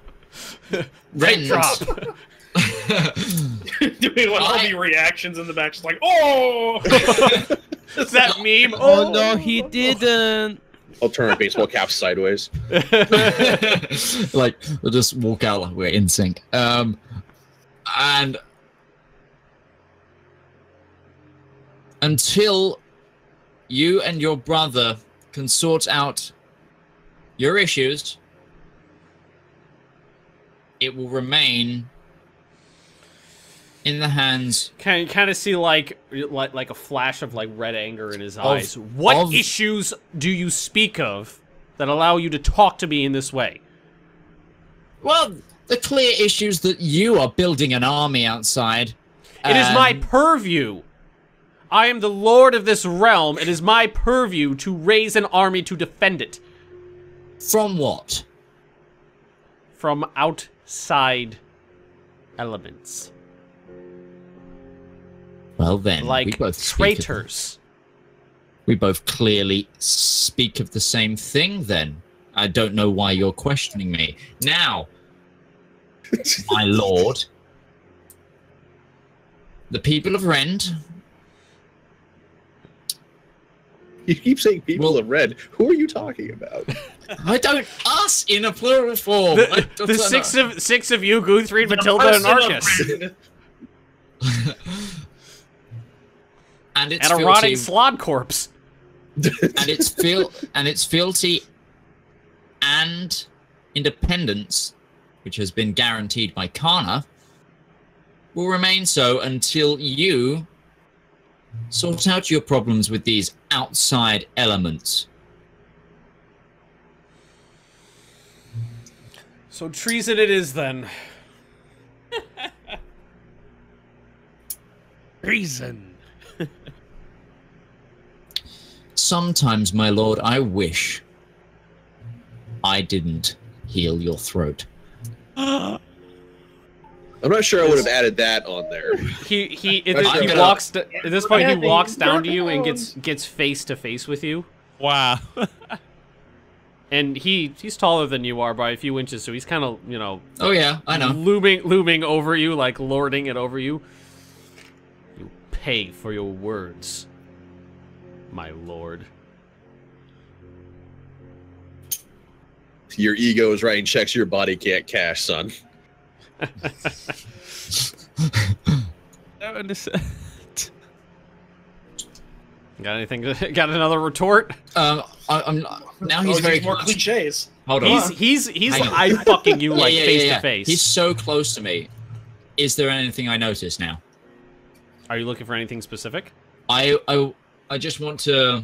Drop. Doing all the reactions in the back, just like, oh! Is that meme? Oh no, he didn't. I'll turn our baseball cap sideways. Like, we'll just walk out like we're in sync. And until you and your brother can sort out your issues, it will remain in the hands. Can you kind of see like a flash of like red anger in his eyes? What issues do you speak of that allow you to talk to me in this way? Well, the clear issues that you are building an army outside. It is my purview. I am the lord of this realm. It is my purview to raise an army to defend it. From what? From outside elements. Well then, Like we both traitors. We both clearly speak of the same thing then. I don't know why you're questioning me. Now, my lord, the people of Rend. You keep saying people of Red. Who are you talking about? I don't. Us in a plural form. The six of you, Guthrie, Matilda, and Arcus. And it's and a rotting slod corpse. And it's fealty and independence, which has been guaranteed by Karna, will remain so until you sort out your problems with these outside elements. So treason it is then. Treason. Sometimes, my lord, I wish I didn't heal your throat. I'm not sure I would have added that on there. He walks at this point. He walks down to you and gets face to face with you. Wow. And he's taller than you are by a few inches, so he's kind of, you know. Oh yeah, I know. Looming over you, like lording it over you. You pay for your words, my lord. Your ego is writing checks your body can't cash, son. Don't understand. Got anything? Got another retort? I'm now he's very more cliches. Hold on. He's eye fucking you like face to face. He's so close to me. Is there anything I notice now? Are you looking for anything specific? I just want to.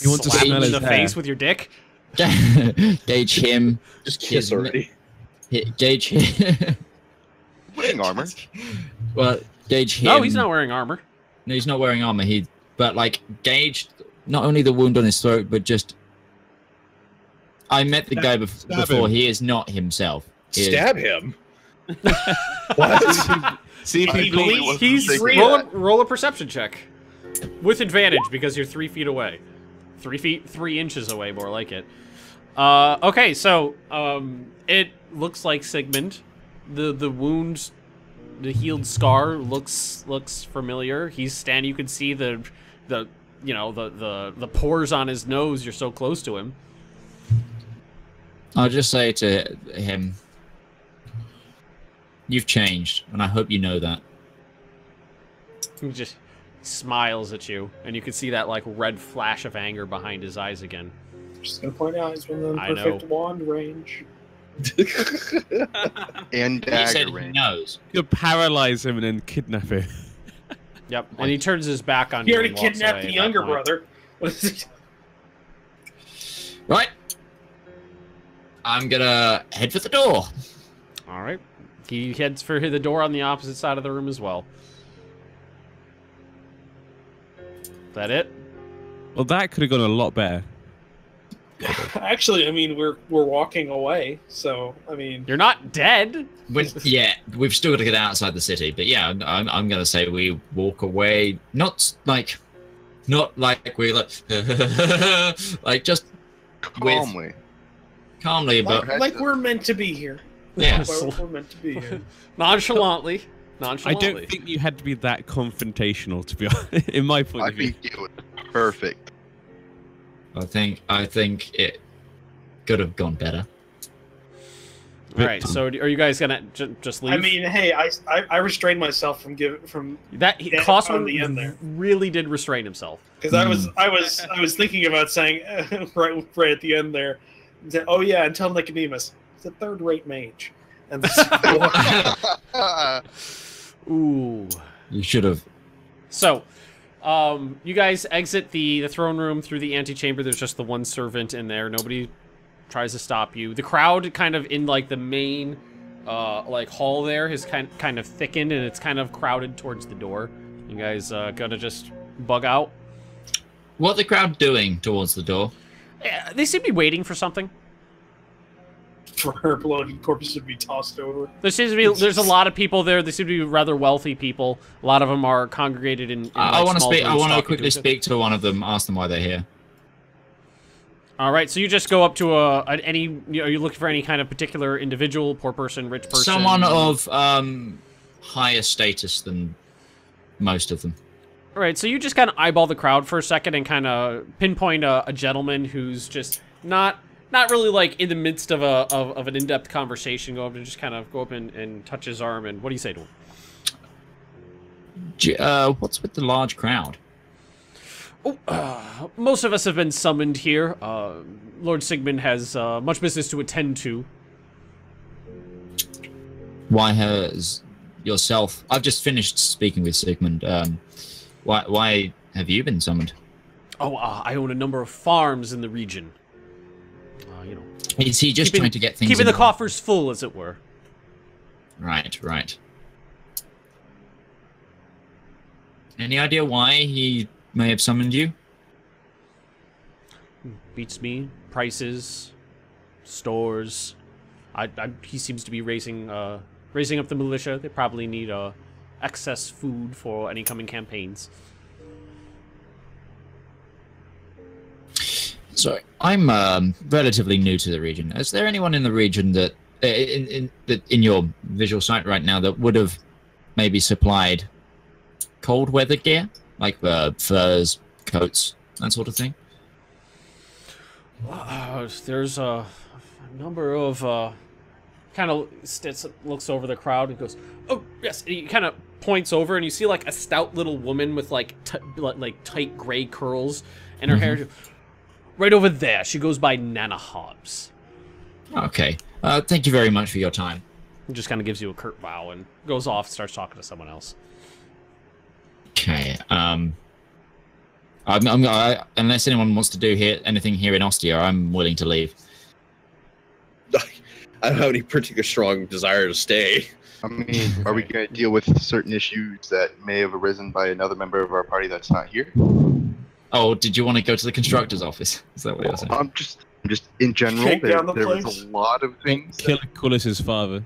You want to slap him smell in his the hair. face with your dick? Gauge him. Just kiss already. Gauge him. Wearing armor. Well, gauge him. No, he's not wearing armor. No, he's not wearing armor. but like gauge not only the wound on his throat, but just. I met the guy before. him. He is not himself. Stab him. What? See if he bleeds. He's roll a perception check with advantage because you're 3 feet away, 3 feet 3 inches away, more like it. Okay, so it looks like Sigmund. The wound, the healed scar looks familiar. He's standing. You can see the pores on his nose. You're so close to him. I'll just say to him, you've changed, and I hope you know that. He just smiles at you, and you can see that like red flash of anger behind his eyes again. Just gonna point out he's within perfect wand range. And He said dagger he range. knows. You could paralyze him and then kidnap him. Yep, and he turns his back on He you. already and walks kidnapped away the at younger that point. brother. What is he? Right. I'm gonna head for the door. All right. He heads for the door on the opposite side of the room as well. Is that it? Well, that could have gone a lot better. Actually, I mean, we're walking away, so I mean, You're not dead. Yeah, we've still got to get outside the city, but yeah, I'm gonna say we walk away. Not like we like just Calmly. calmly, but like we're meant to be here. yeah. Like we're meant to be here. Nonchalantly. I don't think you had to be that confrontational, to be honest, in my point I of view. think it was perfect. I think it could have gone better. All right. So are you guys gonna just leave? I mean, hey, I restrained myself from that yeah, on the end there. really did restrain himself. because I was thinking about saying right at the end there, oh yeah, and tell Nicodemus he's a third-rate mage. And Ooh. You should have. So, you guys exit the throne room through the antechamber. There's just the one servant in there. Nobody tries to stop you. The crowd kind of in like the main like hall there has kind of thickened, and it's kind of crowded towards the door. You guys gonna just bug out? What the crowd doing towards the door? Yeah, they seem to be waiting for something. for her bloody corpse to be tossed over. There seems to be there's a lot of people there. They seem to be rather wealthy people. A lot of them are congregated in I want to small speak. I groups want to talking quickly each other. speak to one of them. Ask them why they're here. All right, so you just go up to are you looking for any kind of particular individual, poor person, rich person? Someone of higher status than most of them. All right, so you just kind of eyeball the crowd for a second and kind of pinpoint a gentleman who's just not really like in the midst of an in-depth conversation. Go up and just kind of go up and touch his arm. And what do you say to him? What's with the large crowd? Oh, most of us have been summoned here. Lord Sigmund has much business to attend to. Why has yourself? I've just finished speaking with Sigmund. Why have you been summoned? Oh, I own a number of farms in the region. Is he just trying to get things keeping the in- coffers full, as it were? Right. Any idea why he may have summoned you? Beats me. Prices, stores. He seems to be raising up the militia. They probably need excess food for any coming campaigns. So I'm relatively new to the region. Is there anyone in the region that, in your visual sight right now, that would have maybe supplied cold weather gear, like furs, coats, that sort of thing? There's a number of kind of looks over the crowd and goes, "Oh yes." And he kind of points over, and you see like a stout little woman with like tight gray curls, and her hair. Right over there. She goes by Nana Hobbs. Okay. Thank you very much for your time. He just kind of gives you a curt bow and goes off and starts talking to someone else. Okay. Unless anyone wants to do anything here in Ostia, I'm willing to leave. I don't have any particular strong desire to stay. I mean, are we going to deal with certain issues that may have arisen by another member of our party that's not here? Oh, did you want to go to the constructor's office? Is that what you're saying? I'm just in general, Shake down the there was place. a lot of things Kill Cullis's father.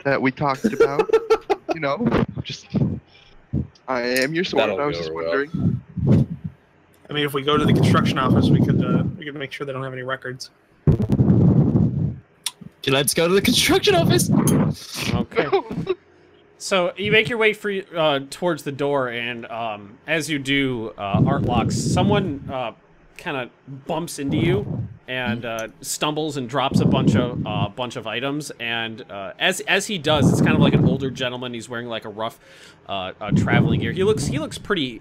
that we talked about. You know, just I am your sword. That'll I was go just well. wondering. I mean, if we go to the construction office, we could make sure they don't have any records. Let's go to the construction office. Okay. So you make your way towards the door, and as you do, Artlocks, someone kind of bumps into you and stumbles and drops a bunch of items. And as he does, it's kind of like an older gentleman. He's wearing like a rough traveling gear. He looks pretty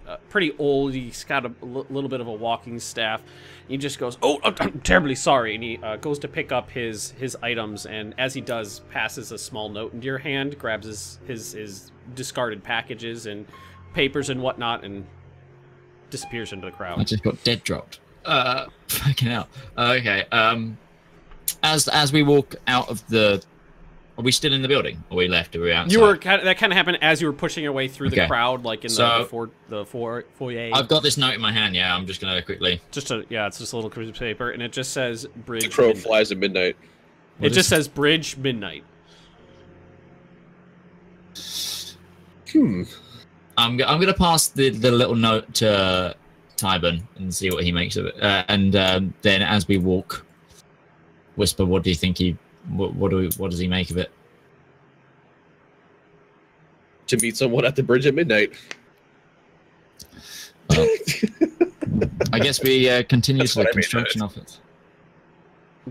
old. He's got a little bit of a walking staff. He just goes, "Oh, I'm terribly sorry," and he goes to pick up his items. And as he does, passes a small note into your hand, grabs his discarded packages and papers and whatnot, and disappears into the I crowd. just got dead dropped. Fucking hell. Okay. As we walk out of the, are we still in the building? Or are we left? Are we outside? That kind of happened as you were pushing your way through the Okay. crowd, like in the foyer. I've got this note in my hand. Yeah, I'm just gonna quickly. It's just a little piece of paper, and it just says The Bridge. crow Midnight. flies at midnight. It just says Bridge Midnight. I'm gonna pass the little note to Tyburn and see what he makes of it. And then as we walk, whisper, "What do you think what does he make of it?" To meet someone at the bridge at midnight. Well, I guess we continue That's to the what I mean, construction office.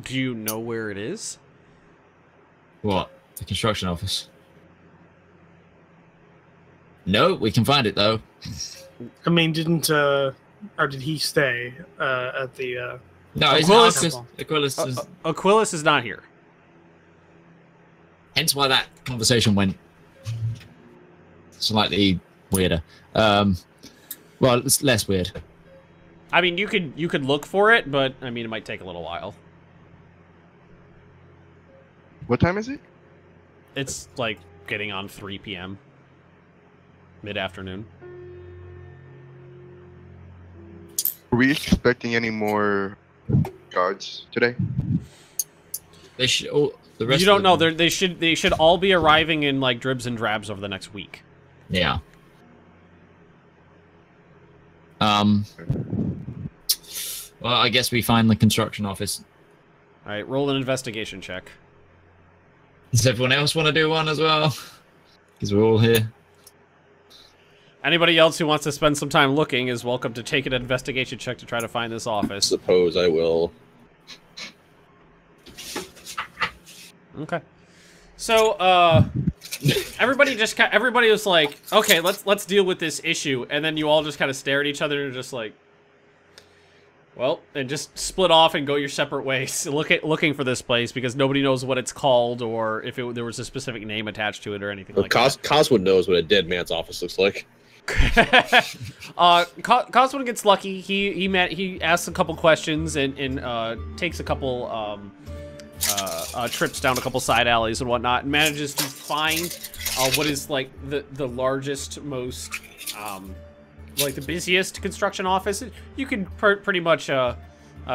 Do you know where it is? What? The construction office? No, we can find it though. I mean, or did he stay at the? No, it's Aquilus- Aquilus is. Aquilus is not here. Hence why that conversation went slightly weirder. Well, it's less weird. I mean, you could look for it, but I mean, it might take a little while. What time is it? It's like getting on 3 p.m. mid-afternoon. Were we expecting any more guards today? They should. Oh, the rest. You don't know. of them- They should all be arriving in like dribs and drabs over the next week. Yeah. Well, I guess we find the construction office. All right, roll an investigation check. Does everyone else want to do one as well? Because we're all here. Anybody else who wants to spend some time looking is welcome to take an investigation check to try to find this office. Suppose I will. Okay. So, everybody was like, okay, let's deal with this issue, and then you all just kind of stare at each other and just like, well, and just split off and go your separate ways, looking for this place because nobody knows what it's called or if there was a specific name attached to it or anything like that. Coswood knows what a dead man's office looks like. Coswin gets lucky. He asks a couple questions and takes a couple trips down a couple side alleys and whatnot, and manages to find what is like the largest, most like the busiest construction office. You can pretty much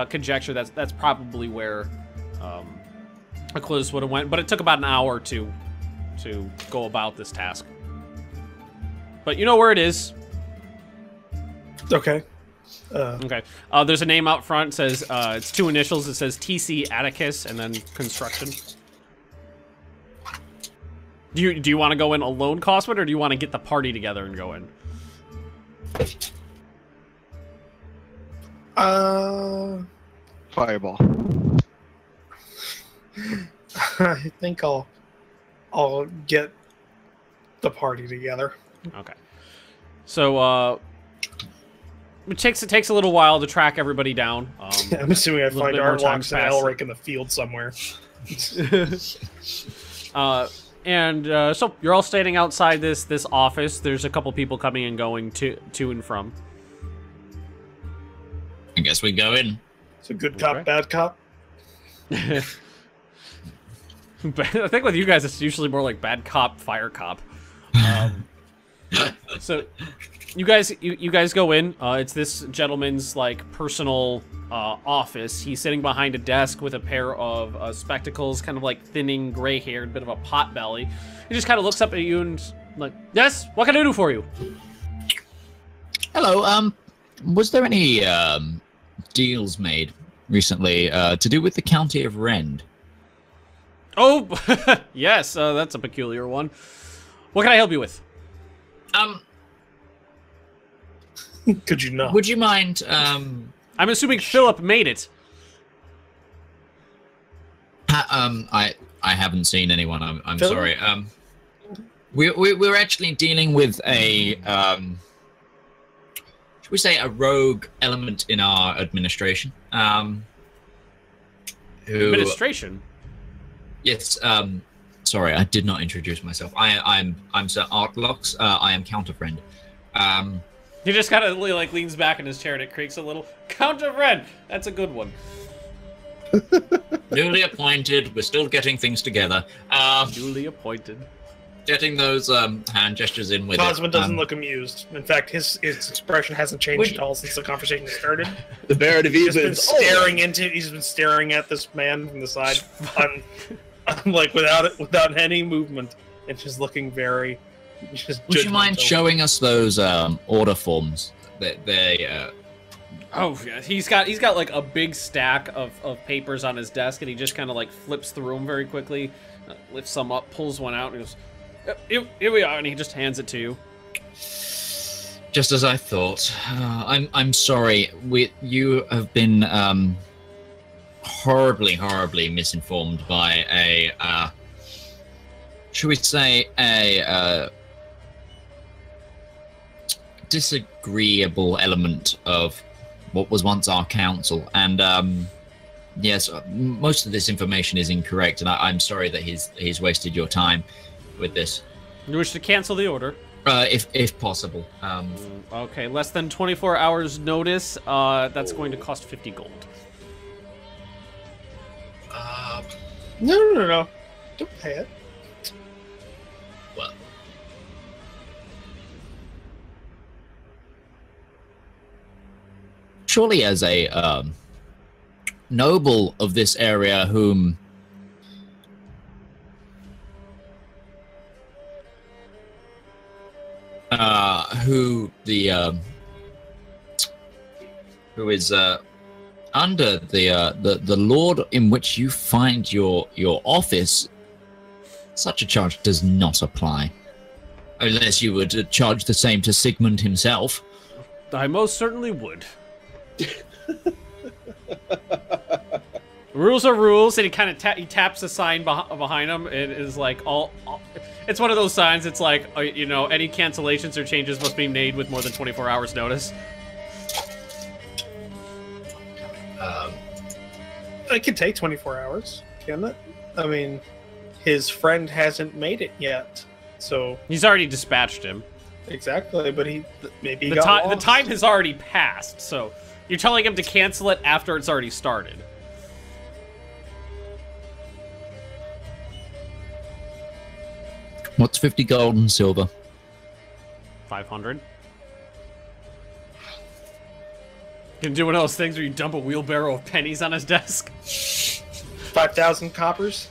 conjecture that's probably where Aquilus would have went, but it took about an hour to go about this task. But you know where it is. Okay. Okay. There's a name out front. Says it's two initials. It says TC Atticus and then construction. Do you want to go in alone, Coswood, or do you want to get the party together and go in? Fireball. I think I'll get the party together. Okay. So it takes a little while to track everybody down. I'm assuming I little find bit more time Artlocks and passes. Elric in the field somewhere. So you're all standing outside this office. There's a couple people coming and going to and from. I guess we go in. It's a good cop, Okay. bad cop. I think with you guys, it's usually more like bad cop, fire cop. So, you guys go in. It's this gentleman's like personal office. He's sitting behind a desk with a pair of spectacles, kind of like thinning, gray-haired, bit of a pot belly. He just kind of looks up at you and like, yes, what can I do for you? Hello. Was there any deals made recently to do with the county of Rend? Oh, yes, that's a peculiar one. What can I help you with? Could you not? Would you mind? I'm assuming Philip made it. I haven't seen anyone. I'm Philip? sorry. We're actually dealing with a should we say a rogue element in our administration? Administration. Yes. Sorry, I did not introduce myself. I'm Sir Artlocks. I am Counterfriend. He just kind of like leans back in his chair and it creaks a little. Counterfriend. That's a good one. Newly appointed. We're still getting things together. Newly appointed. Getting those hand gestures in with Cosman it. doesn't look amused. In fact, his expression hasn't changed at all since the conversation started. The Baron of He's been Evens. he's been staring at this man from the side, I'm like without any movement, and just looking very. Would you mind showing us those order forms? Oh yeah, he's got like a big stack of papers on his desk, and he just kind of like flips through them very quickly, lifts some up, pulls one out, and goes, "Here we are," and he just hands it to you. Just as I thought. I'm sorry. You have been horribly misinformed by a should we say a disagreeable element of what was once our council, and yes, most of this information is incorrect, and I'm sorry that he's wasted your time with this. You wish to cancel the order? If possible. Okay, less than 24 hours notice. That's going to cost 50 gold. No. Don't pay it. Well, surely as a noble of this area who is under the lord in which you find your office, such a charge does not apply, unless you would charge the same to Sigmund himself. I most certainly would. Rules are rules, and he kind of he taps a sign behind him, and is like all. It's one of those signs. It's like you know, any cancellations or changes must be made with more than 24 hours notice. It could take 24 hours, can't it? I mean, his friend hasn't made it yet, so he's already dispatched him. Exactly, but maybe the time has already passed. So you're telling him to cancel it after it's already started. What's 50 gold and silver? 500. You can do one of those things where you dump a wheelbarrow of pennies on his desk. 5,000 coppers?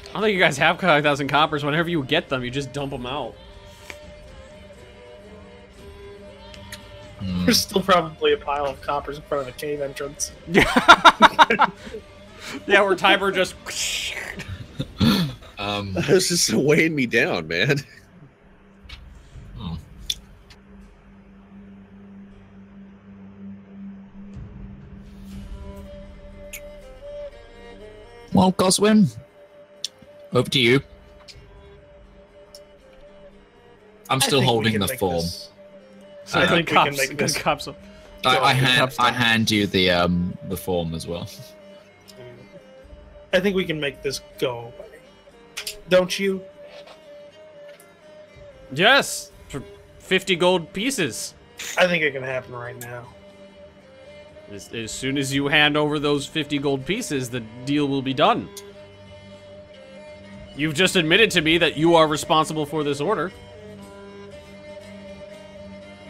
I don't think you guys have 5,000 coppers. Whenever you get them, you just dump them out. There's still probably a pile of coppers in front of the cave entrance. Yeah, where Tiber just... It's just weighing me down, man. Well, Goswin, over to you. I'm still holding the form. I think we can make this. I hand you the form as well. I think we can make this go away. Don't you? Yes, for 50 gold pieces. I think it can happen right now. As soon as you hand over those 50 gold pieces, the deal will be done. You've just admitted to me that you are responsible for this order.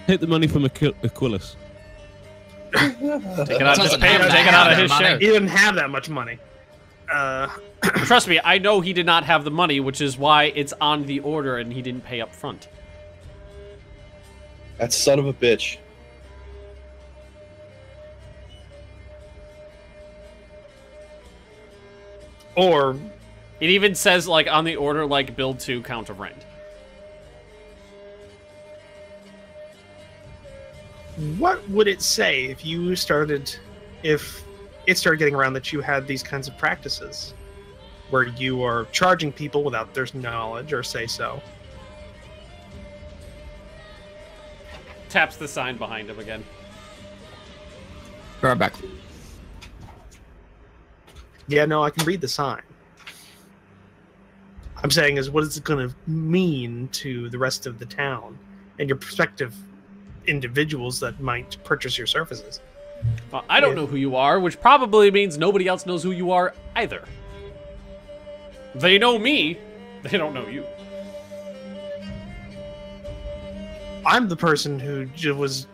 Take the money from Aquilus. Take it out of his share. He didn't have that much money. Trust me, I know he did not have the money, which is why it's on the order and he didn't pay up front. That son of a bitch. Or it even says, like, on the order, like, build to count of rent. what would it say if it started getting around that you had these kinds of practices where you are charging people without their knowledge or say so? Taps the sign behind him again. Right back. Yeah, no, I can read the sign. I'm saying is, what is it going to mean to the rest of the town and your prospective individuals that might purchase your services? Well, I don't know who you are, which probably means nobody else knows who you are either. They know me, they don't know you. I'm the person who was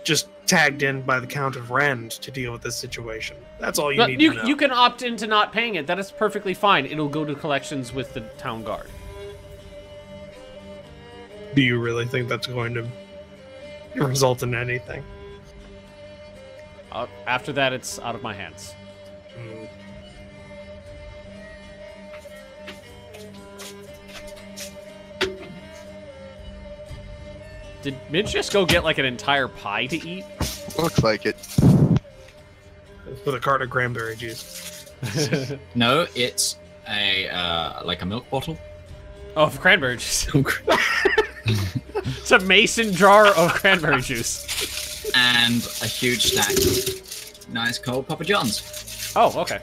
just tagged in by the Count of Rend to deal with this situation. That's all you need to know. You can opt into not paying it. That is perfectly fine. It'll go to collections with the town guard. Do you really think that's going to result in anything? After that, it's out of my hands. Mm. Did Midge just go get, like, an entire pie to eat? Looks like it. With a cart of cranberry juice. No, it's a like a milk bottle. Oh, of cranberry juice. It's a mason jar of cranberry juice. And a huge stack of nice cold Papa John's. Oh, okay.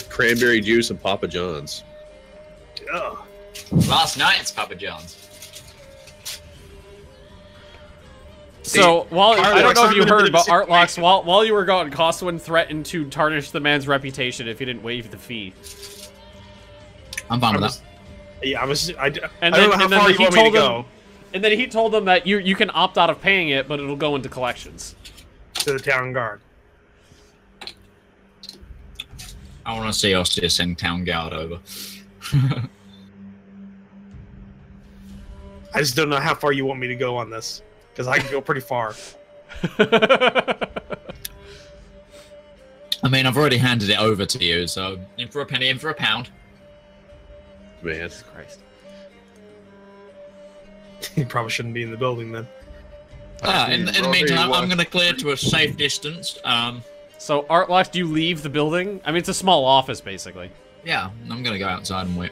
Cranberry juice and Papa John's. Ugh. Last night's Papa John's. So, I don't know if you heard, but Artlox, Artlox, while you were gone, Costwin threatened to tarnish the man's reputation if he didn't waive the fee. I'm fine with that. Yeah, I And don't know how far you want me to go. And then he told them that you can opt out of paying it, but it'll go into collections. To the town guard. I want to see Ostia send town guard over. I just don't know how far you want me to go on this. Because I can go pretty far. I mean, I've already handed it over to you, so in for a penny, in for a pound. Man. Jesus Christ. You probably shouldn't be in the building then. In the meantime, I'm going to clear to a safe distance. So, Artlox, do you leave the building? I mean, it's a small office, basically. Yeah, I'm going to go outside and wait.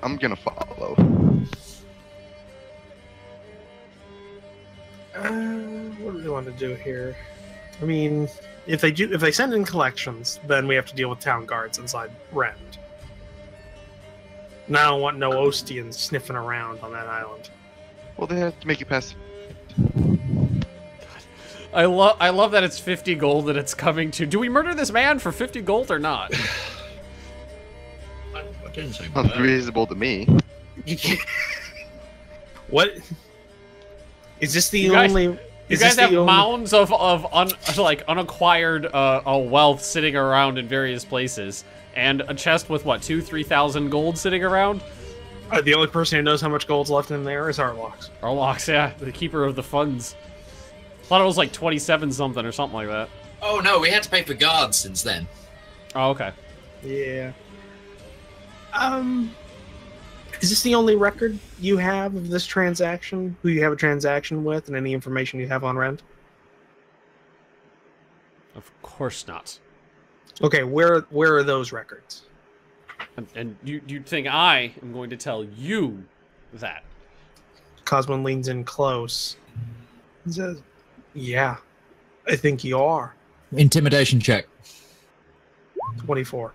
I'm gonna follow. What do we want to do here? I mean, if they send in collections, then we have to deal with town guards inside Rend. And I don't want no Ostians sniffing around on that island. Well, they have to make it past. I love that it's 50 gold that it's coming to. Do we murder this man for 50 gold or not? I didn't say Sounds reasonable to me. What? Is this the only? You guys have mounds of unacquired wealth sitting around in various places, and a chest with what 2,000-3,000 gold sitting around. The only person who knows how much gold's left in there is Artlox. Artlox, yeah, the keeper of the funds. I thought it was like 27 something or something like that. Oh no, we had to pay for guards since then. Oh, okay. Yeah. Is this the only record you have of this transaction? Who you have a transaction with, and any information you have on Rend? Of course not. Okay, where are those records? And you think I am going to tell you that? Cosmo leans in close and says, "Yeah, I think you are." Intimidation check. 24.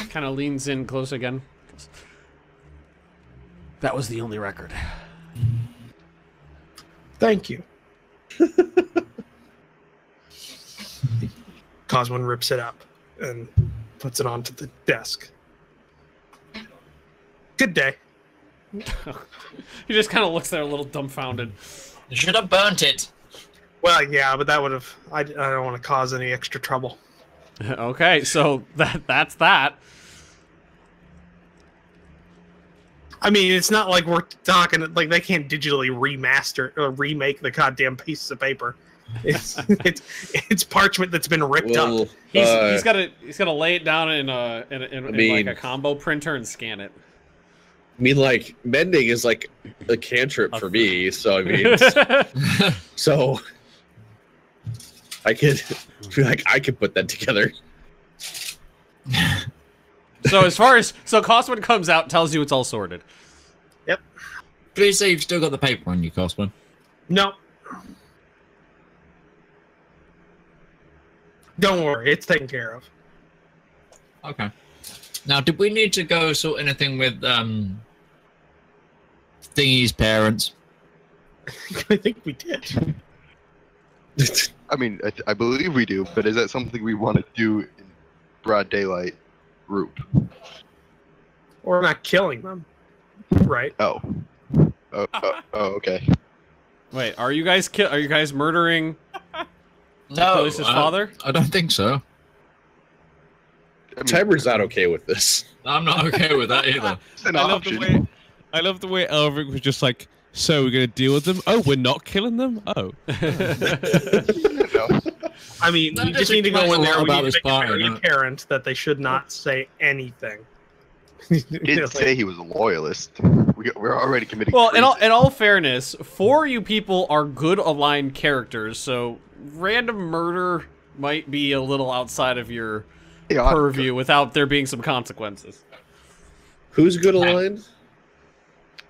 Kind of leans in close again. That was the only record. Thank you. Coswin rips it up and puts it onto the desk. Good day. He just kind of looks there a little dumbfounded. You should have burnt it. Well, yeah, but that would have... I don't want to cause any extra trouble. Okay, so that's that. I mean, it's not like we're talking... Like, they can't digitally remaster or remake the goddamn pieces of paper. It's parchment that's been ripped up. He's gotta lay it down in like a combo printer and scan it. I mean, like, mending is like a cantrip for me, so I mean, so I could put that together. So Coswin comes out, tells you it's all sorted. Yep. Please say you've still got the paper on you, Coswin. No. Don't worry, it's taken care of. Okay. Now, did we need to go sort anything with Thingy's parents? I think we did. I mean, I believe we do, but is that something we want to do in broad daylight group? Or not killing them, right? Oh, okay. Wait, are you guys murdering No, Police's father? I don't think so. I mean, Timer's not okay with this. I'm not okay with that either. it's an I option. love the way Elric was just like, so we're gonna deal with them? Oh, we're not killing them? Oh. No. I mean, That you just doesn't need to go in explain a there lot and about make this it party, very no. apparent that they should not say anything. He didn't say he was a loyalist. We're already committing. Well, treason. in all fairness, 4 of you people are good aligned characters, so random murder might be a little outside of your Yeah, purview without there being some consequences. Who's good aligned?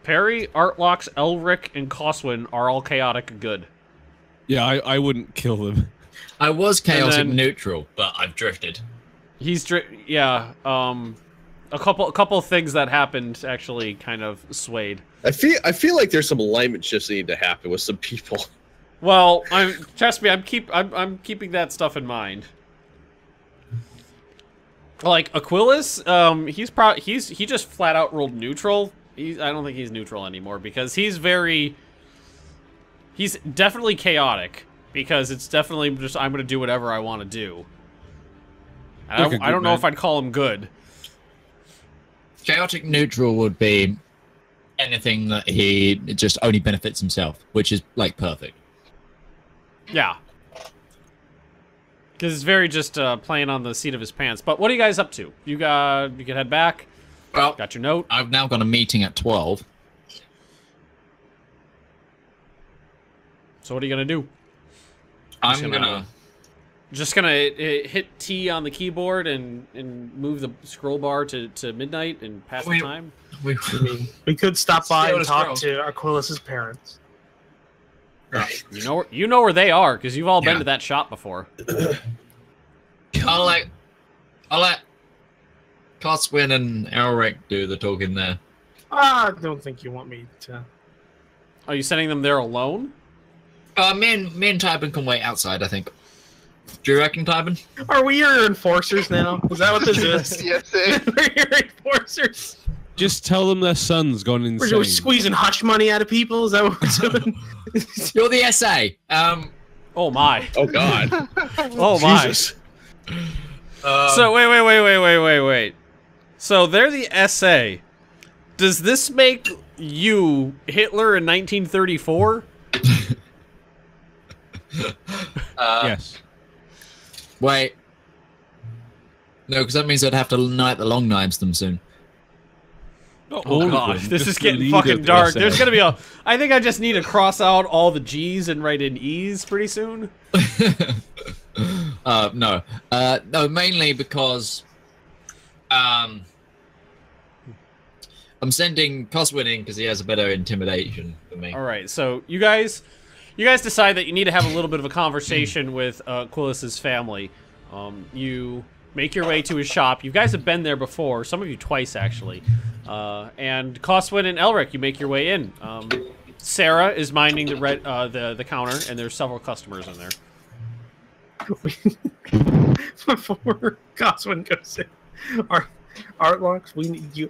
Perry, Artlox, Elric, and Coswin are all chaotic good. Yeah, I wouldn't kill them. I was chaotic then- neutral, but I've drifted. Yeah, a couple things that happened actually kind of swayed. I feel like there's some alignment shifts that need to happen with some people. Well, trust me, I'm keeping that stuff in mind. Like Aquilus, he just flat out rolled neutral. I don't think he's neutral anymore because he's definitely chaotic because it's definitely just I'm gonna do whatever I want to do. I don't know if I'd call him good. Chaotic neutral would be anything that he just only benefits himself, which is like perfect. Yeah. Because it's very just playing on the seat of his pants. But what are you guys up to? You can head back. Well, Got your note. I've now got a meeting at 12. So what are you gonna do? I'm gonna Just gonna hit T on the keyboard and move the scroll bar to midnight and pass the time. We could stop by Still and a talk scroll. to Aquilas's parents. You know where they are because you've all been Yeah. to that shop before. I'll let Coswin and Elric do the talking there. I don't think you want me to. Are you sending them there alone? Me and Tybin can wait outside, I think. Do you reckon, Tybin? Are we your enforcers now? Is that what this is? Yes, eh? We're your enforcers. Just tell them their son's gone insane. We're squeezing hush money out of people. Is that what we're doing? You're the SA. Oh my. Oh God. Oh my. Jesus. So wait. So they're the SA. Does this make you Hitler in 1934? Yes. Wait. No, because that means I'd have to light the long knives them soon. Not Oh all of god, them, this just is the getting leader fucking of the dark. SA. There's gonna be a. I think I just need to cross out all the G's and write in E's pretty soon. No. No, mainly because I'm sending Coswin in because he has a better intimidation than me. All right, so you guys decide that you need to have a little bit of a conversation with Quillis's family. You make your way to his shop. You guys have been there before, some of you twice actually. And Coswin and Elric, you make your way in. Sarah is minding the counter, and there's several customers in there. Before Goswin goes in, Artlocks, we need you.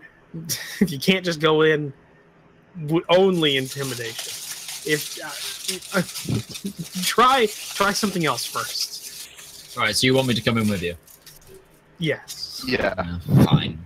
You can't just go in with only intimidation. If try something else first. All right, so you want me to come in with you? Yes. Yeah. Fine.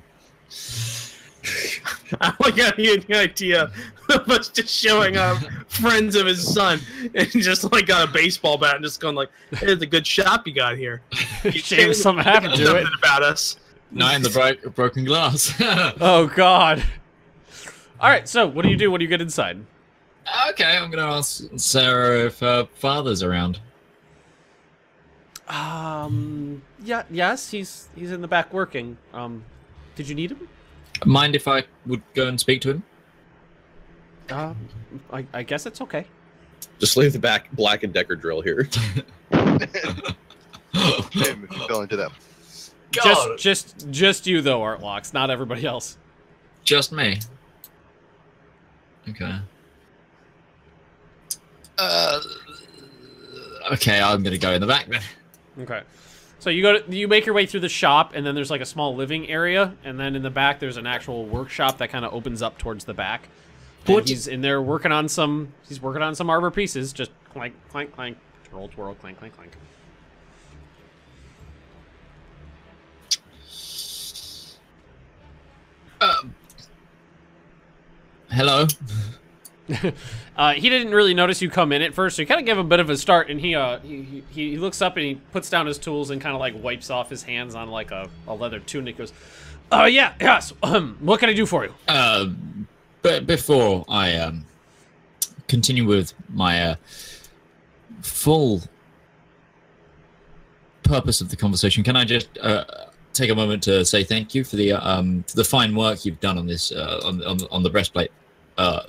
I like the idea of us just showing up, friends of his son, and just like got a baseball bat and just going like, "Hey, it's a good shop you got here." Shame something happened to it. About us. Not in the broken glass. Oh God. All right, so what do you do when you get inside? Okay, I'm gonna ask Sarah if her father's around. Yeah, yes, he's in the back working. Did you need him? Mind if I would go and speak to him? I guess it's okay. Just leave the back Black and Decker drill here. Damn, if you fell into that. God. Just you though, Artlocks, not everybody else. Just me. Okay. Okay, I'm gonna go in the back then. Okay. So you make your way through the shop, and then there's like a small living area, and then in the back there's an actual workshop that kind of opens up towards the back. And he's in there working on some arbor pieces, just clank, clank, clank, twirl, twirl, clank, clank, clank. Hello. He didn't really notice you come in at first, so you kind of give him a bit of a start, and he looks up and he puts down his tools and kind of like wipes off his hands on like a leather tunic. Goes, yes. What can I do for you? But before I continue with my full purpose of the conversation, can I just take a moment to say thank you for the fine work you've done on this on the breastplate?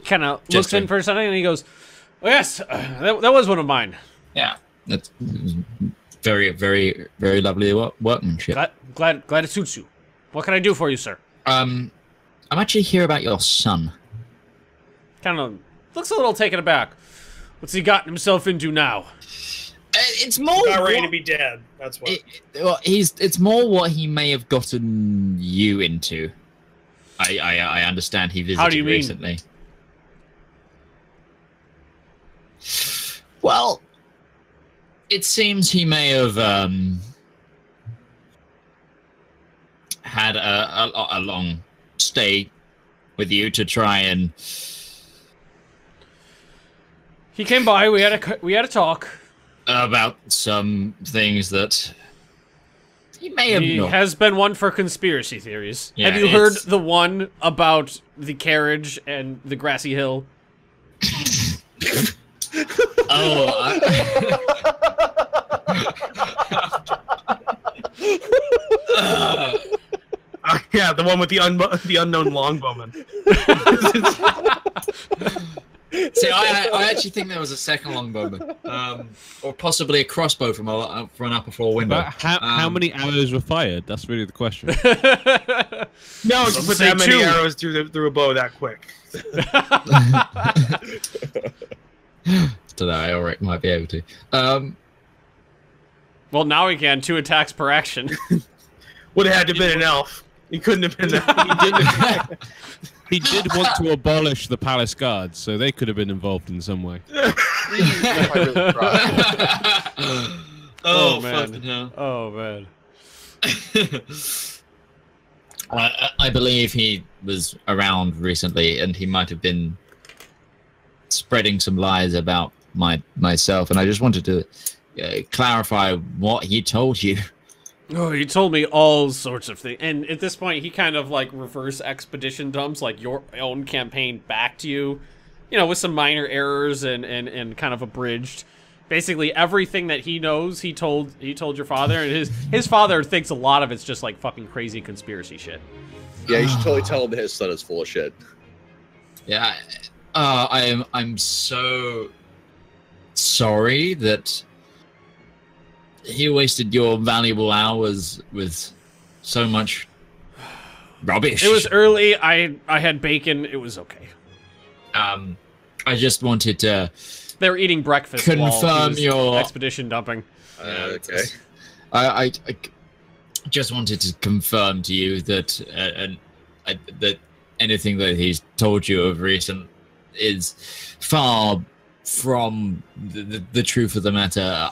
Kind of looks in for a second and he goes, "Oh yes, that was one of mine." Yeah, that's very, very, very lovely workmanship. Glad it suits you. What can I do for you, sir? I'm actually here about your son. Kind of looks a little taken aback. What's he gotten himself into now? It's more Not ready to be dead. That's what. It's more what he may have gotten you into. I understand he visited How do you mean? recently. Well, it seems he may have had a long stay with you to try and. He came by. We had a talk About some things that he may have. He has been one for conspiracy theories. Yeah, have you heard the one about the carriage and the grassy hill? Oh. Yeah, the one with the unknown longbowman. See, I actually think there was a second longbowman, or possibly a crossbow from an upper floor window. But how many arrows were fired? That's really the question. No, you put that many arrows through a bow that quick. Today, Ulrich might be able to. Well, now he can. 2 attacks per action. Would have had to have been an elf. He couldn't have been that. He did want to abolish the palace guards, so they could have been involved in some way. Oh man. fucking hell. Oh man. I believe he was around recently, and he might have been spreading some lies about myself, and I just wanted to clarify what he told you. Oh, he told me all sorts of things. And at this point, he kind of like reverse expedition dumps like your own campaign back to you, you know, with some minor errors and kind of abridged. Basically, everything that he knows, he told your father, and his father thinks a lot of it's just like fucking crazy conspiracy shit. Yeah, you should totally tell him that his son is full of shit. Yeah, I'm so sorry that he wasted your valuable hours with so much rubbish. It was early. I had bacon. It was okay. I just wanted to They're eating breakfast while he was Confirm your expedition dumping. Okay. I just wanted to confirm to you that that anything that he's told you of recent is far from the truth of the matter.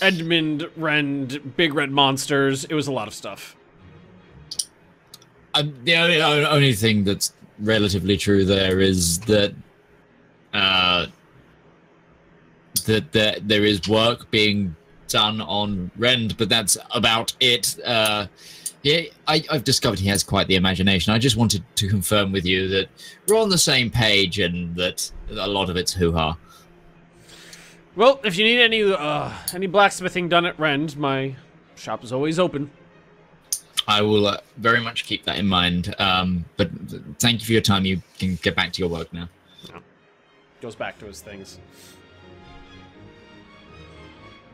Edmund, Rend, Big Red Monsters. It was a lot of stuff. The only thing that's relatively true there is that that there is work being done on Rend, but that's about it. Yeah, I've discovered he has quite the imagination. I just wanted to confirm with you that we're on the same page and that a lot of it's hoo-ha. Well, if you need any blacksmithing done at Rend, my shop is always open. I will very much keep that in mind. But thank you for your time. You can get back to your work now. No. Goes back to his things.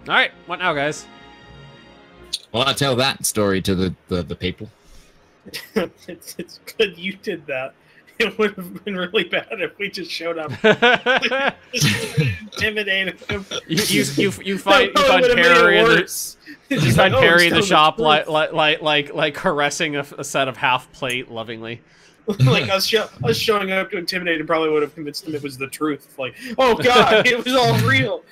All right, what now, guys? Well, I tell that story to the people. It's good you did that. It would have been really bad if we just showed up, just intimidated him. You find Perry in the shop like caressing a set of half plate lovingly. Like us showing up to intimidate him probably would have convinced him it was the truth. Like, oh god, it was all real.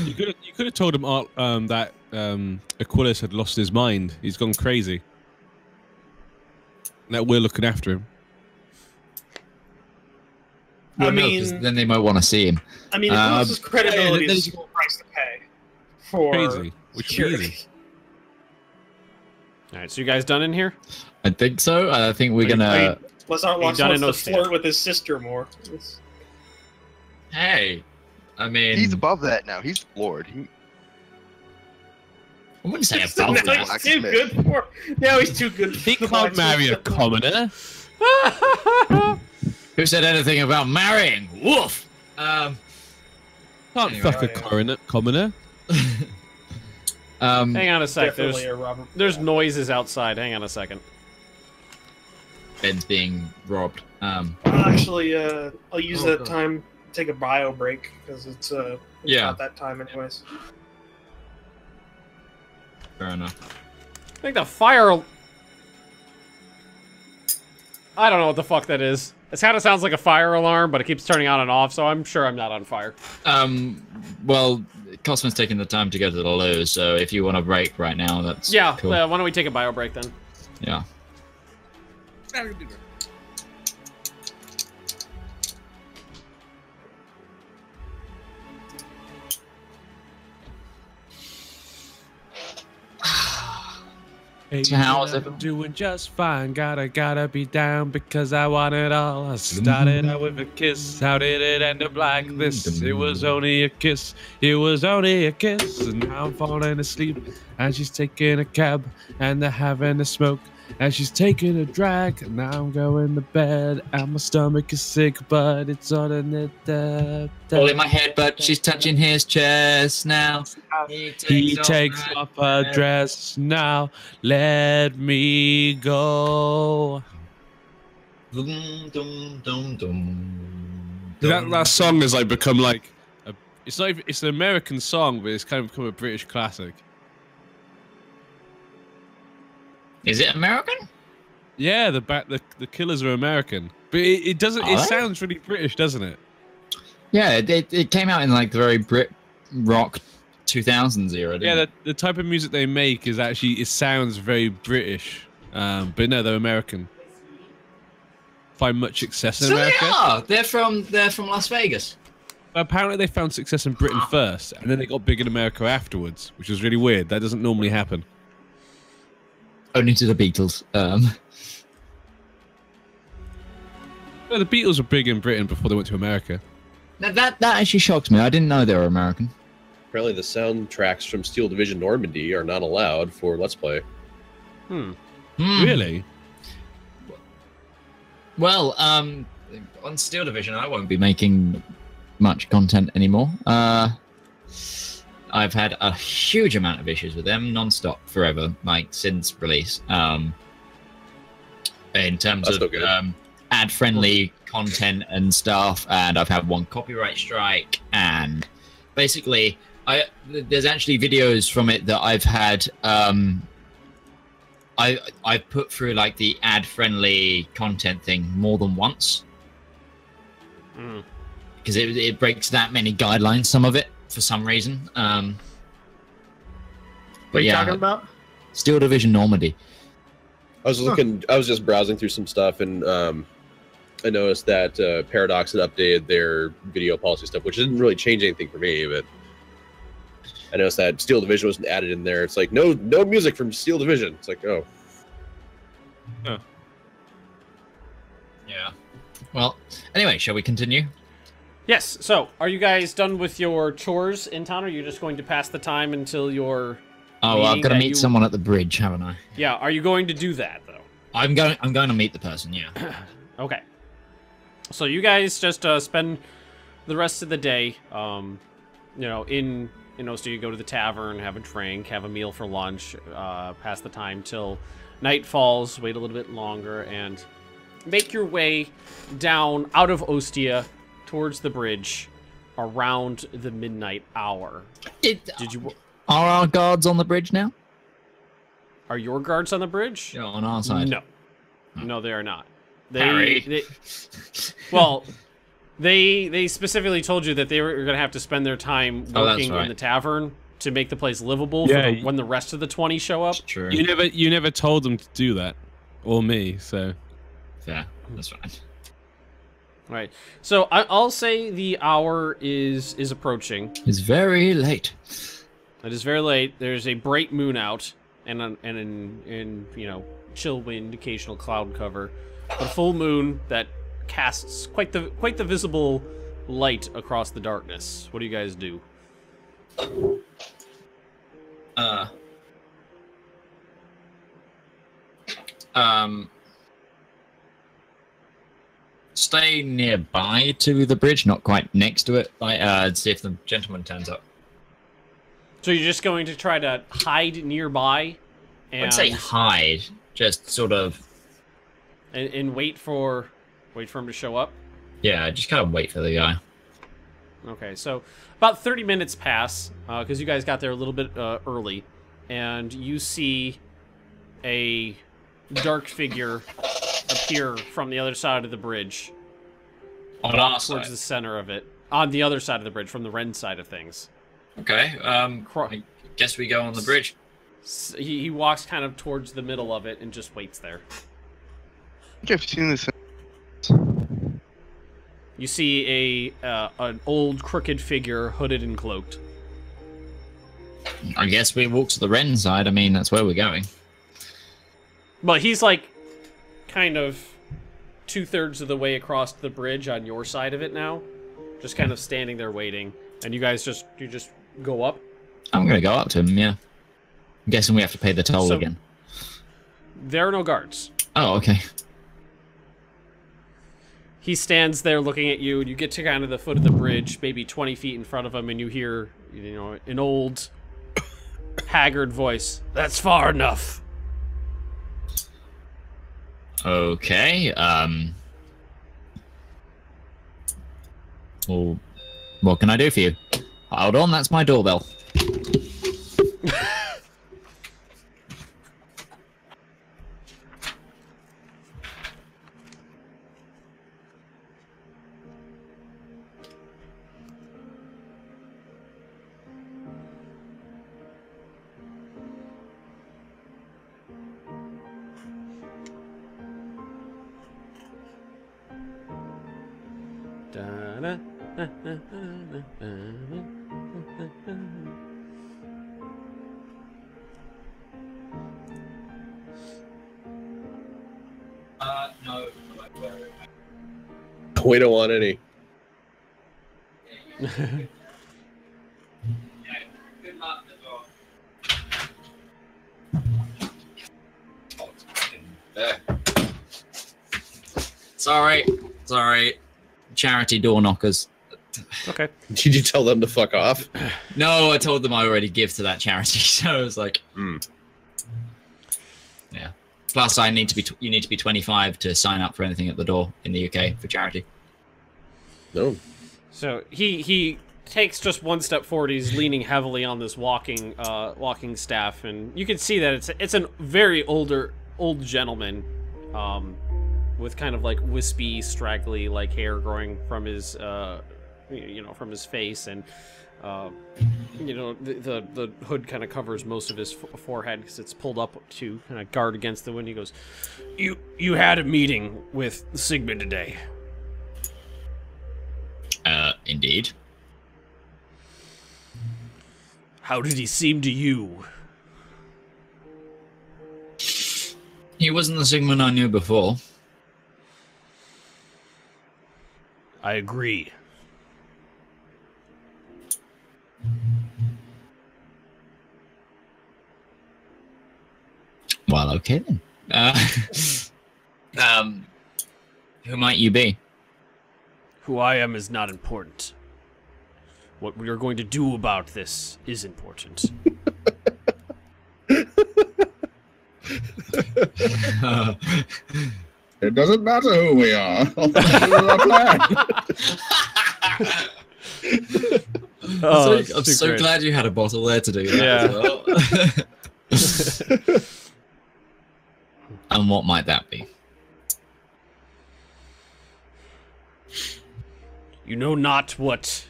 You could have told him that Aquilus had lost his mind. He's gone crazy. That we're looking after him. Well, I mean, no, then they might want to see him. I mean, Aquilus' credibility is a small price to pay for Crazy. security. All right, so you guys done in here? I think so. I think we're gonna. Lazar wants to flirt with his sister more. Hey, I mean, He's above that now. He's Lord. I wouldn't say above Now that. he's too good for. Now he's too good. He for can't marry a commoner. Who said anything about marrying? Woof. Can't Anyway, fuck a commoner. Hang on a sec. Definitely a Robert. There's noises outside. Hang on a second. Ben's being robbed. Actually, I'll use that time to take a bio break because it's Yeah. not that time anyways. Fair enough. I think the fire. I don't know what the fuck that is. It kind of sounds like a fire alarm, but it keeps turning on and off, so I'm sure I'm not on fire. Well, Cosmo's taking the time to go to the loo, so if you want to break right now, that's Yeah, cool. why don't we take a bio break then? Yeah. Hey, So how is I'm it? doing just fine. Gotta be down because I want it all. I started out with a kiss. How did it end up like this? It was only a kiss. It was only a kiss. And now I'm falling asleep. And she's taking a cab. And they're having a smoke. And she's taking a drag. And now I'm going to bed. And my stomach is sick, but it's all in it. All in my head, but she's touching his chest now. He takes off her dress now. Let me go. Dum, dum, dum, dum. That song has like become like it's not even, it's an American song, but it's kind of become a British classic. Is it American? Yeah, the Killers are American, but it doesn't. It sounds really British, doesn't it? Yeah, it came out in like the very Brit rock 2000s era. Didn't Yeah, it? the type of music they make is actually it sounds very British, but no, they're American. Find much success in So America. they are. They're from Las Vegas. Apparently, they found success in Britain first, and then they got big in America afterwards, which was really weird. That doesn't normally happen. Only to the Beatles. No, the Beatles were big in Britain before they went to America. That actually shocks me. I didn't know they were American. Apparently, the soundtracks from Steel Division Normandy are not allowed for Let's Play. Really? Well, on Steel Division, I won't be making much content anymore. I've had a huge amount of issues with them, non-stop, forever, like since release. In terms That's of no good. ad-friendly content and stuff, and I've had one copyright strike, and basically, there's actually videos from it that I've had. I've put through like the ad-friendly content thing more than once because it breaks that many guidelines. Some of it for some reason. What are you talking about? Steel Division Normandy. I was looking. I was just browsing through some stuff, and I noticed that Paradox had updated their video policy stuff, which didn't really change anything for me. But I noticed that Steel Division wasn't added in there. It's like no music from Steel Division. It's like oh. Huh. Yeah. Well, anyway, shall we continue? Yes. So, are you guys done with your chores in town, or are you just going to pass the time until your? Oh, well, I've got to meet someone at the bridge, haven't I? Yeah. Are you going to do that though? I'm going to meet the person. Yeah. Okay. So you guys just spend the rest of the day, you know, in Ostia. You go to the tavern, have a drink, have a meal for lunch, pass the time till night falls, wait a little bit longer, and make your way down out of Ostia towards the bridge around the midnight hour. Are our guards on the bridge now? Are your guards on the bridge? Yeah, on our side. No. No, they are not. Harry. They specifically told you that they were going to have to spend their time working in the tavern to make the place livable for when the rest of the 20 show up. True. You never told them to do that, or me. So yeah, that's fine. Right. So I'll say the hour is approaching. It's very late. It is very late. There's a bright moon out, and you know, chill wind, occasional cloud cover, but a full moon that casts quite the visible light across the darkness. What do you guys do? Stay nearby to the bridge, not quite next to it. See if the gentleman turns up. So you're just going to try to hide nearby? I'd say hide, just sort of, and wait for him to show up. Yeah, just kind of wait for the guy. Okay, so about 30 minutes pass, because you guys got there a little bit early, and you see a dark figure appear from the other side of the bridge. On our towards side? The center of it. On the other side of the bridge, from the Ren side of things. Okay, I guess we go on the bridge. He walks kind of towards the middle of it and just waits there. I think I've seen this. You see an old crooked figure, hooded and cloaked. I guess we walk to the Ren side. I mean, that's where we're going. But he's like kind of 2/3 of the way across the bridge on your side of it now, just kind of standing there waiting. And you guys just go up. I'm gonna go up to him. Yeah. I'm guessing we have to pay the toll again. There are no guards. Oh, okay. He stands there looking at you, and you get to kind of the foot of the bridge, maybe 20 feet in front of him, and you hear, you know, an old, haggard voice. That's far enough. Okay, well, what can I do for you? Hold on, that's my doorbell. No. We don't want any. Good luck. It's alright. It's alright. Charity door knockers. Okay. Did you tell them to fuck off? No, I told them I already give to that charity, so I was like, Yeah. Plus, you need to be 25 to sign up for anything at the door in the UK for charity. No. So he takes just one step forward. He's leaning heavily on this walking staff, and you can see that it's a very old gentleman, with kind of like wispy, straggly like hair growing from his from his face, and the hood kind of covers most of his forehead because it's pulled up to kind of guard against the wind. He goes, "You had a meeting with Sigmund today." Indeed. How did he seem to you? He wasn't the Sigmund I knew before. I agree. Well, okay then. Who might you be? Who I am is not important. What we are going to do about this is important. It doesn't matter who we are. This is our plan. I'm so glad you had a bottle there to do that as well. And what might that be? You know not what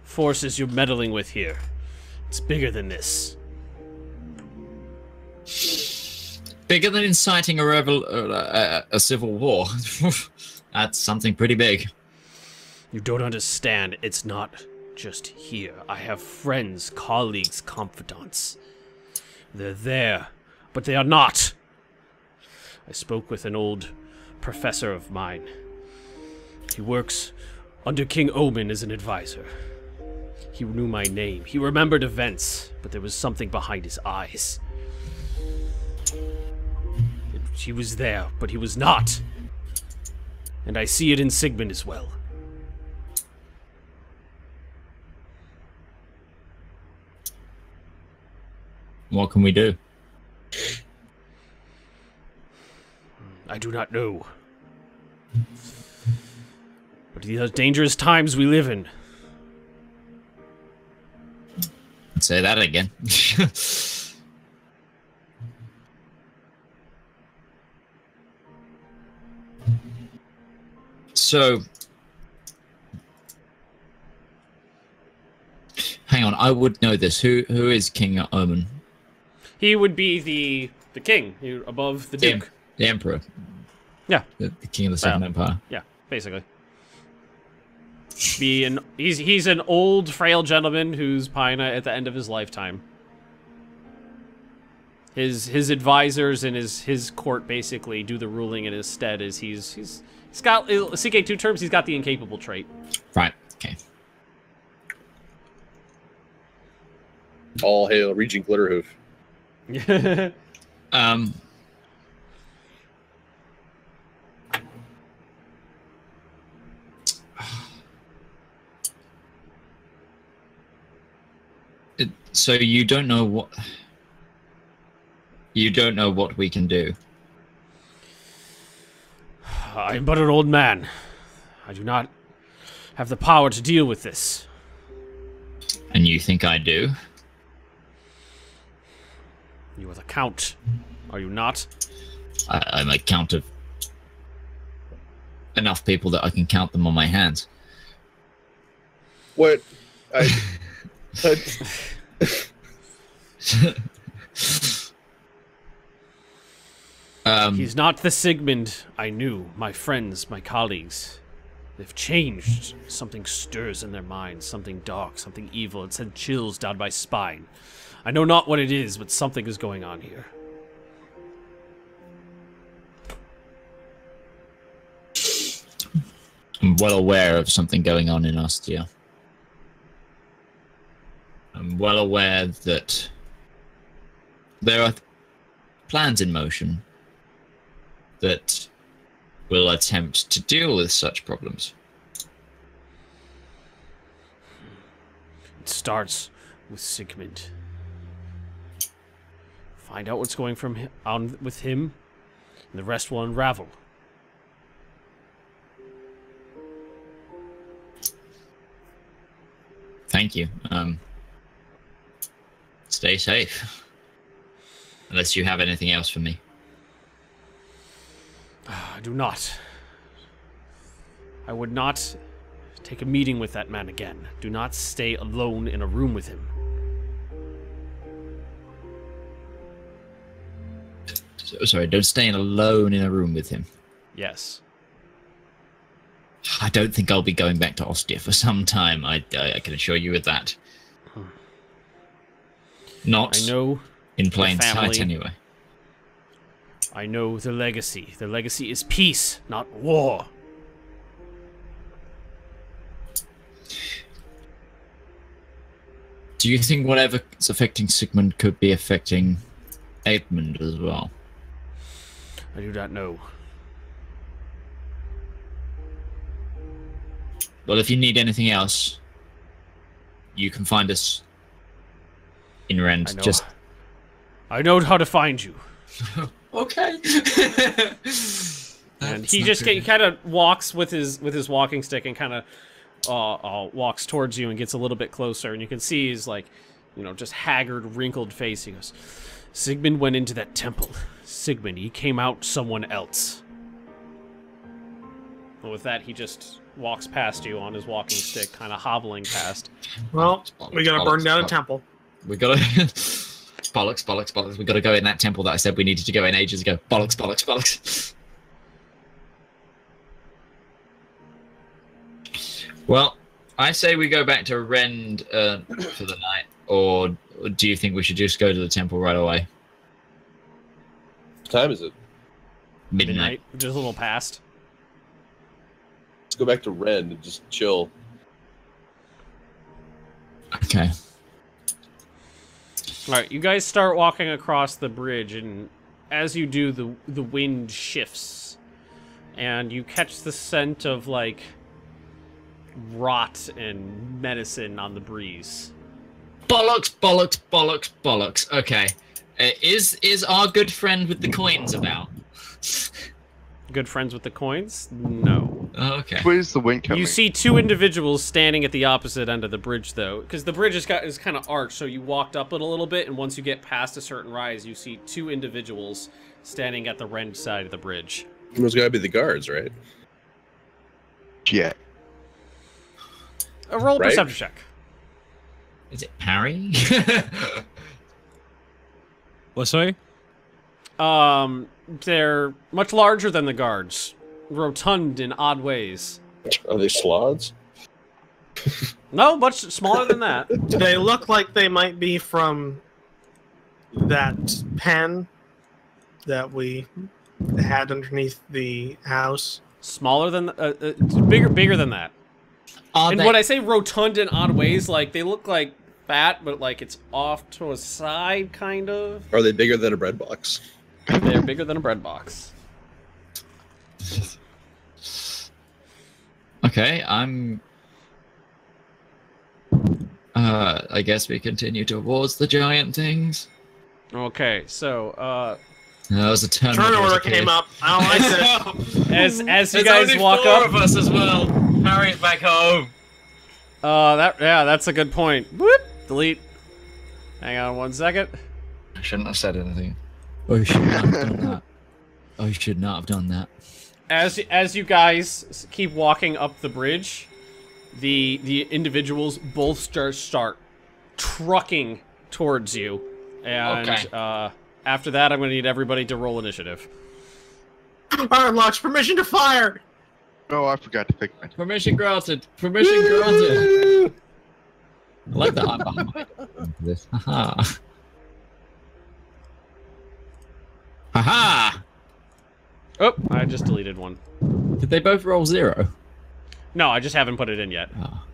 forces you're meddling with here. It's bigger than this. Bigger than inciting a civil war. That's something pretty big. You don't understand. It's not just here. I have friends, colleagues, confidants. They're there, but they are not. I spoke with an old professor of mine. He works under King Omen as an advisor. He knew my name. He remembered events, but there was something behind his eyes. He was there, but he was not. And I see it in Sigmund as well. What can we do? I do not know. But these are dangerous times we live in. Say that again. So, hang on, I would know this. Who is King Omen? He would be the king above the duke. The emperor. Yeah. The king of the Second Empire. Yeah, basically. He's an old, frail gentleman who's kind of at the end of his lifetime. His advisors and his court basically do the ruling in his stead. As he's got CK2 terms. He's got the incapable trait. Right. Okay. All hail Regent Glitterhoof. So you don't know what we can do. I am but an old man. I do not have the power to deal with this. And you think I do? You are the count, are you not? I'm a count of enough people that I can count them on my hands. What? He's not the Sigmund I knew. My friends, my colleagues, they've changed. Something stirs in their minds, something dark, something evil. It sent chills down my spine. I know not what it is, but something is going on here. I'm well aware of something going on in Ostia. I'm well aware that there are plans in motion that will attempt to deal with such problems. It starts with Sigmund. Find out what's going on with him, and the rest will unravel. Thank you. Stay safe. Unless you have anything else for me. I do not. I would not take a meeting with that man again. Do not stay alone in a room with him. Sorry, don't stay alone in a room with him. Yes. I don't think I'll be going back to Ostia for some time. I can assure you of that. Not I know in plain the family. sight, anyway. I know the legacy. The legacy is peace, not war. Do you think whatever is affecting Sigmund could be affecting Edmund as well? I do not know. Well, if you need anything else, you can find us in Rend. I know. I know how to find you. Okay. And he just kind of walks with his walking stick and kind of walks towards you and gets a little bit closer, and you can see his just haggard, wrinkled face. He goes, "Sigmund went into that temple. Sigmund, he came out someone else." And with that, he just walks past you on his walking stick, kind of hobbling past. Well, we gotta burn down a temple. We gotta bollocks. We gotta go in that temple that I said we needed to go in ages ago. Bollocks. Well, I say we go back to Rend for the night, or do you think we should just go to the temple right away? What time is it? Midnight. Just a little past. Let's go back to Ren and just chill. Okay. Alright, you guys start walking across the bridge, and as you do, the wind shifts. And you catch the scent of, like, rot and medicine on the breeze. Bollocks. Okay. Is our good friend with the coins about? Good friends with the coins? No. Oh, okay. Where's the wind coming? You see two individuals standing at the opposite end of the bridge, though, because the bridge is kind of arched, so you walked up it a little bit, and once you get past a certain rise, you see two individuals standing at the Rend side of the bridge. Those gotta be the guards, right? Yeah. A roll Right? perception check. Is it Parry? What, sorry? They're much larger than the guards, rotund in odd ways. Are they sloths? No, much smaller than that. They look like they might be from that pen that we had underneath the house. Smaller than, bigger than that. And when I say rotund in odd ways, like they look like fat, but like it's off to a side, kind of. Are they bigger than a bread box? They're bigger than a bread box. Okay, I guess we continue towards the giant things. Okay, so That was a turn. Order came up. I don't like this. as you guys walk up, of us as well. Harry it back home. that's a good point. Whoop, delete. Hang on 1 second. I shouldn't have said anything. Oh, you should not have done that. Oh, you should not have done that. As you guys keep walking up the bridge, the individuals both start trucking towards you, and Okay. After that, I'm going to need everybody to roll initiative. Alright, Lux, permission to fire! Oh, I forgot to pick my... Permission granted. Permission granted. I like that I'm behind this. Haha. Haha! Oh, I just deleted one. Did they both roll 0? No, I just haven't put it in yet. Oh.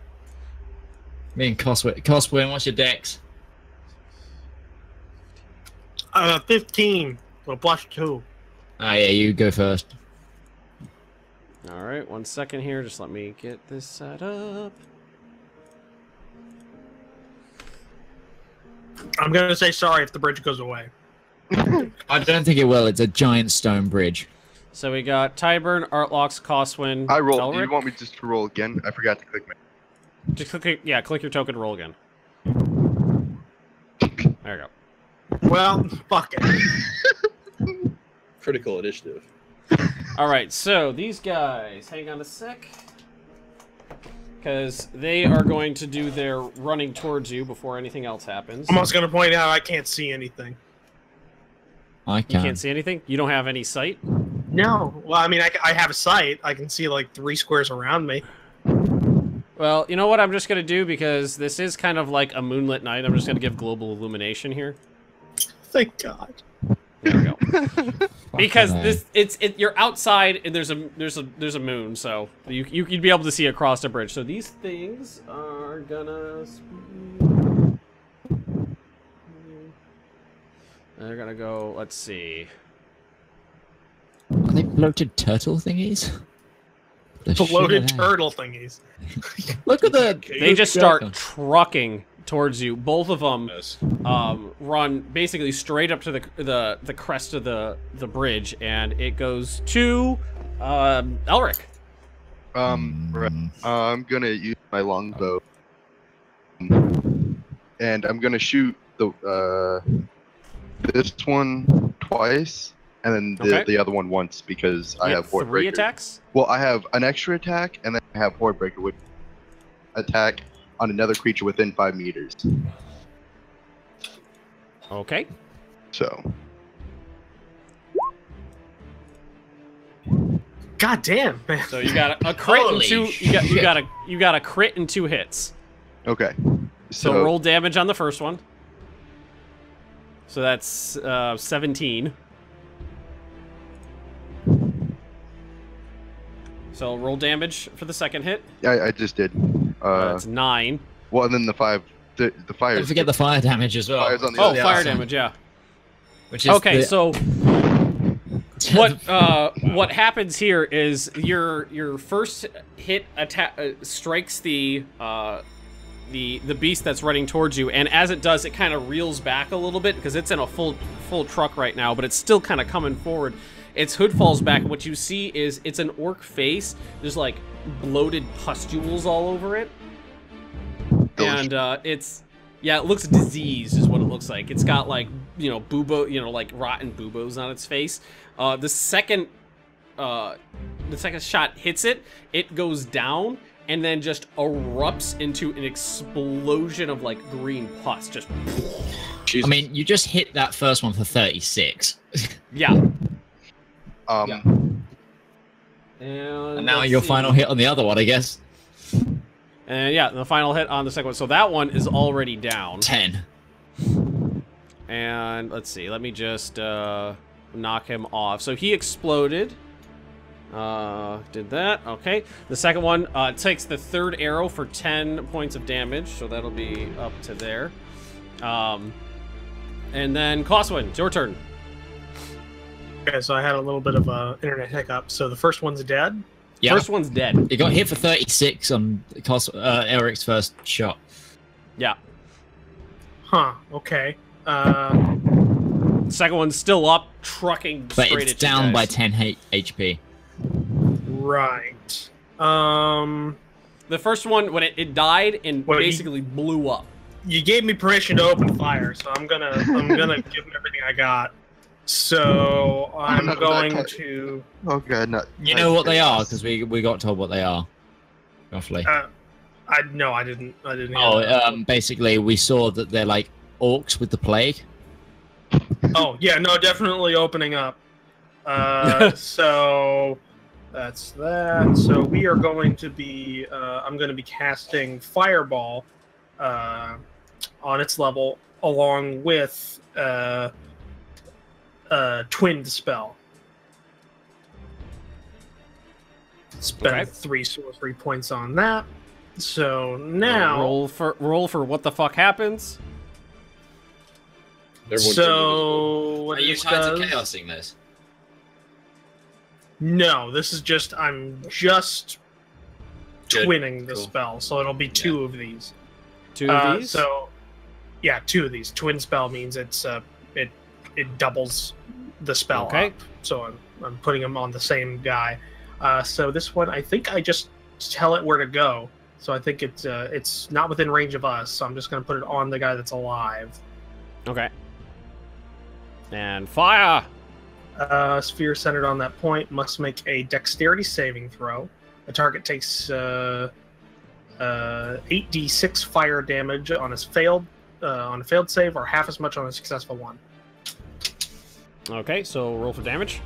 Me and Coswin, what's your dex? 15. Well, +2. Ah, yeah, you go first. All right, 1 second here. Just let me get this set up. I'm gonna say sorry if the bridge goes away. I don't think it will. It's a giant stone bridge. So we got Tyburn, Artlocks, Coswin, I rolled. Do Elric. you want me just to roll again? I forgot to click my. Just click your token to roll again. There you go. Well, fuck it. Critical initiative. All right, so these guys, hang on a sec, because they are going to do their running towards you before anything else happens. I'm also going to point out I can't see anything. I You can. can't see anything? You don't have any sight? No. Well, I mean, I have a sight. I can see like 3 squares around me. Well, you know what I'm just going to do, because this is kind of like a moonlit night. I'm just going to give global illumination here. Thank God. There we go. Because Fucking you're outside and there's a moon, so you'd be able to see across the bridge. So these things are gonna they're gonna go. Let's see. Are they bloated turtle thingies? The shit Bloated are they? turtle thingies. Look at the. They just start trucking towards you. Both of them Yes. run basically straight up to the crest of the bridge, and it goes to Elric. Right. I'm gonna use my longbow, and I'm gonna shoot the this one twice, and then the other one once because I You have get Horde 3 Breaker. attacks. Well, I have an extra attack, and then I have Horde Breaker, which attack on another creature within 5 meters. Okay. So God damn, man. So you got a crit and Holy 2. You got a crit and 2 hits. okay. So roll damage on the first one. So that's 17. So roll damage for the second hit. I just did. That's 9. Well, and then the 5. The fire. Don't forget the fire damage as well. Fire's on the Oh, other fire side. damage, yeah. Which is Okay, the- so what happens here is your first hit attack strikes the beast that's running towards you, and as it does, it kind of reels back a little bit because it's in a full truck right now, but it's still kind of coming forward. Its hood falls back, and what you see is it's an orc face. There's like bloated pustules all over it, and it looks diseased, is what it looks like. It's got like like rotten buboes on its face. The second shot hits it, it goes down and then just erupts into an explosion of like green pus. Just I mean, you just hit that first one for 36. yeah. And now let's your see. final hit on the other one, I guess. And yeah, the final hit on the second one. So that one is already down. 10. And let's see. Let me just knock him off. So he exploded. Did that. Okay. The second one takes the third arrow for 10 points of damage. So that'll be up to there. And then Coswin, it's your turn. Okay, so I had a little bit of a internet hiccup. So the first one's dead. Yeah. First one's dead. It got hit for 36 on Eric's first shot. Yeah. Huh. Okay. The second one's still up, trucking But straight it's at you down by guys. 10 HP. Right. The first one, when it died and Well, basically blew up. You gave me permission to open fire, so I'm gonna give him everything I got. So I'm no, going that- to. Oh god, not. You know what they are, because we got told what they are. Roughly. I didn't. I didn't. Hear Oh, that. basically, we saw that they're like orcs with the plague. Oh yeah, no, definitely opening up. So that's that. So we are going to be. I'm going to be casting Fireball on its level, along with Twin Dispel. Spend Okay. 3 sorcery points on that. So now. roll for what the fuck happens. Everyone's So what Are you this tied to does? chaosing this? No, this is just I'm just Good. twinning the Cool. spell, so it'll be 2 of these. 2 of these. So yeah, 2 of these. Twin spell means it it doubles the spell Okay. up. So I'm putting him on the same guy. So this one, I think I just tell it where to go. So I think it's not within range of us. So I'm just going to put it on the guy that's alive. Okay. And fire! Sphere centered on that point must make a dexterity saving throw. The target takes 8d6 fire damage on a failed save, or half as much on a successful one. Okay, so roll for damage.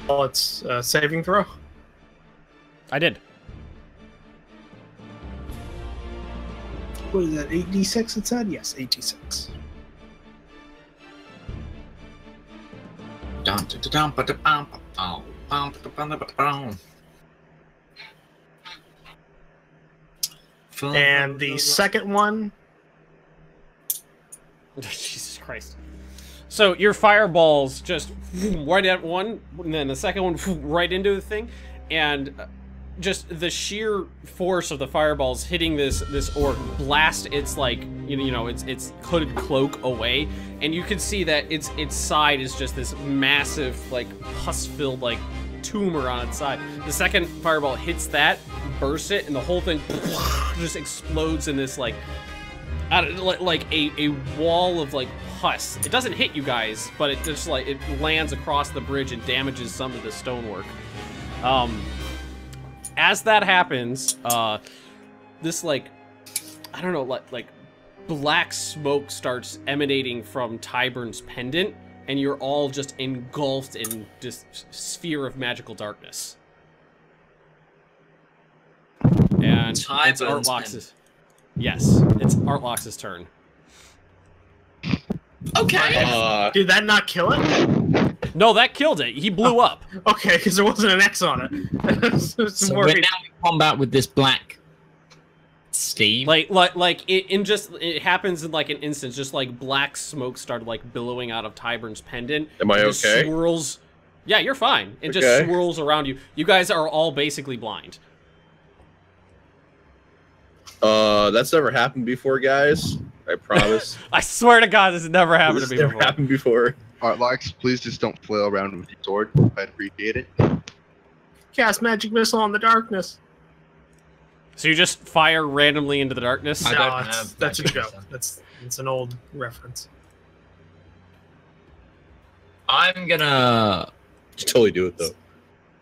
Well, it's saving throw. I did. What is that? 8d6 it said? Yes, 8d6. And the second one, Jesus Christ. So your fireballs just right at one, and then the second one right into the thing, and just the sheer force of the fireballs hitting this orc blast its its hooded cloak away, and you can see that its side is just this massive pus-filled tumor on its side. The second fireball hits that, bursts it, and the whole thing just explodes in this a wall of pus. It doesn't hit you guys, but it just it lands across the bridge and damages some of the stonework. As that happens, this I don't know, black smoke starts emanating from Tyburn's pendant, and you're all just engulfed in this sphere of magical darkness. And it's Artlox's. Yes, it's Artlox's turn. okay. Did that not kill it? No, that killed it. He blew up. Okay, because there wasn't an X on it. So we're now in combat with this black steam. It happens in an instant. Just black smoke started billowing out of Tyburn's pendant. Am I okay? Swirls. Yeah, you're fine. It just swirls around you. You guys are all basically blind. That's never happened before, guys. I promise. I swear to God, this has never happened to me never before. happened before. Artlox, please just don't flail around with your sword. I'd appreciate it. Cast magic missile on the darkness. So you just fire randomly into the darkness? No, that's a joke. It's an old reference. I'm gonna Totally do it though.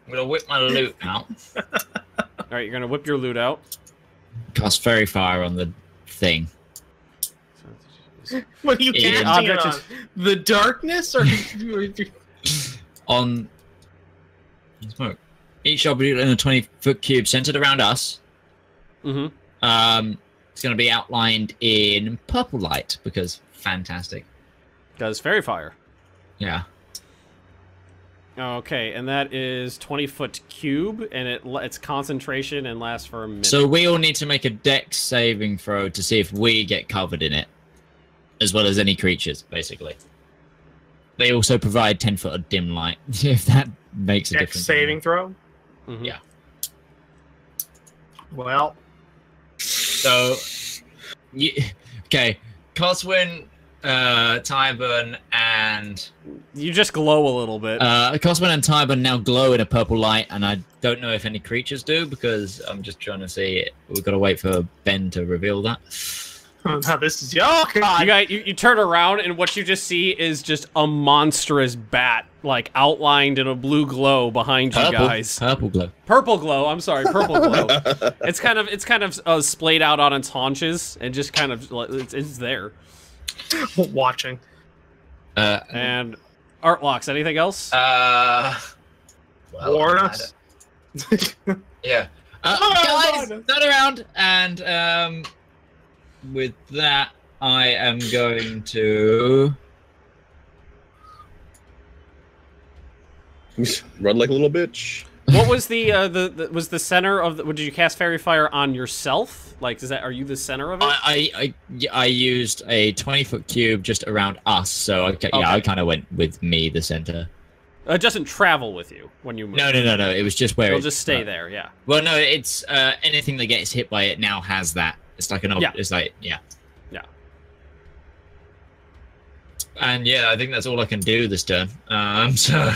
I'm gonna whip my loot out. Alright, you're gonna whip your loot out. Cast fairy fire on the thing. What are you Yeah. casting it on? The darkness, or On smoke. Each object in a 20-foot cube centered around us. Mm-hmm. It's going to be outlined in purple light because fantastic. Does fairy fire. Yeah. Okay, and that is 20-foot cube, and it's concentration and lasts for a minute. So we all need to make a dex saving throw to see if we get covered in it, as well as any creatures, basically. They also provide 10-foot of dim light, if that makes a dex difference. saving throw? Mm-hmm. Yeah. Well, so okay, Coswin, Tyburn, and you just glow a little bit. Coswin and Tyburn now glow in a purple light, and I don't know if any creatures do because I'm just trying to see it. We've got to wait for Ben to reveal that. now this is oh god. You turn around, and what you just see is just a monstrous bat, outlined in a blue glow behind you guys. Purple glow. Purple glow. I'm sorry, purple glow. It's kind of splayed out on its haunches, and just kind of it's there. Watching. And Artlox, anything else? Warn us. Yeah. Guys, turn around, and with that, I am going to Run like a little bitch. What was was the center of the? Did you cast fairy fire on yourself? Are you the center of it? I used a 20-foot cube just around us, so I kind of went with me, the center. It doesn't travel with you when you move. No. It was just where it'll just stay there. Yeah. Well, no, it's anything that gets hit by it now has that. It's like an. Yeah. It's like yeah. Yeah. And yeah, I think that's all I can do this turn. So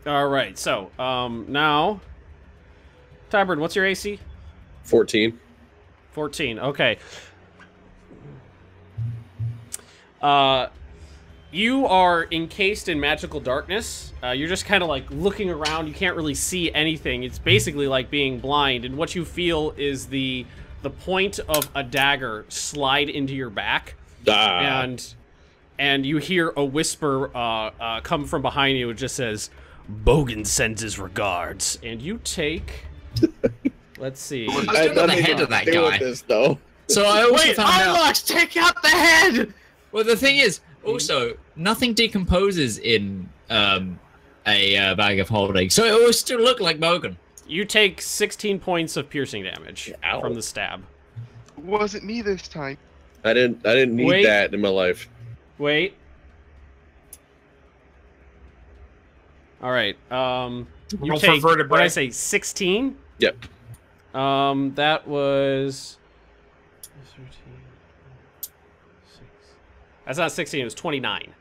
All right, so now, Tybern, what's your AC? 14. 14. Okay. You are encased in magical darkness. You're just kind of like looking around. You can't really see anything. It's basically like being blind. And what you feel is the point of a dagger slide into your back, and you hear a whisper come from behind you. It just says, "Bogan sends his regards." And you take. Let's see. I was still on the head of that guy. This, though. So I also found out. Unlocks, take out the head. Well, the thing is, also nothing decomposes in a bag of holding, so it will still look like Bogan. You take 16 points of piercing damage from the stab. Wasn't me this time. I didn't need that in my life. Wait. All right. You Roll take. for vertebrae. What did I say? 16. Yep. That was. 13, 6. That's not 16. It was 29.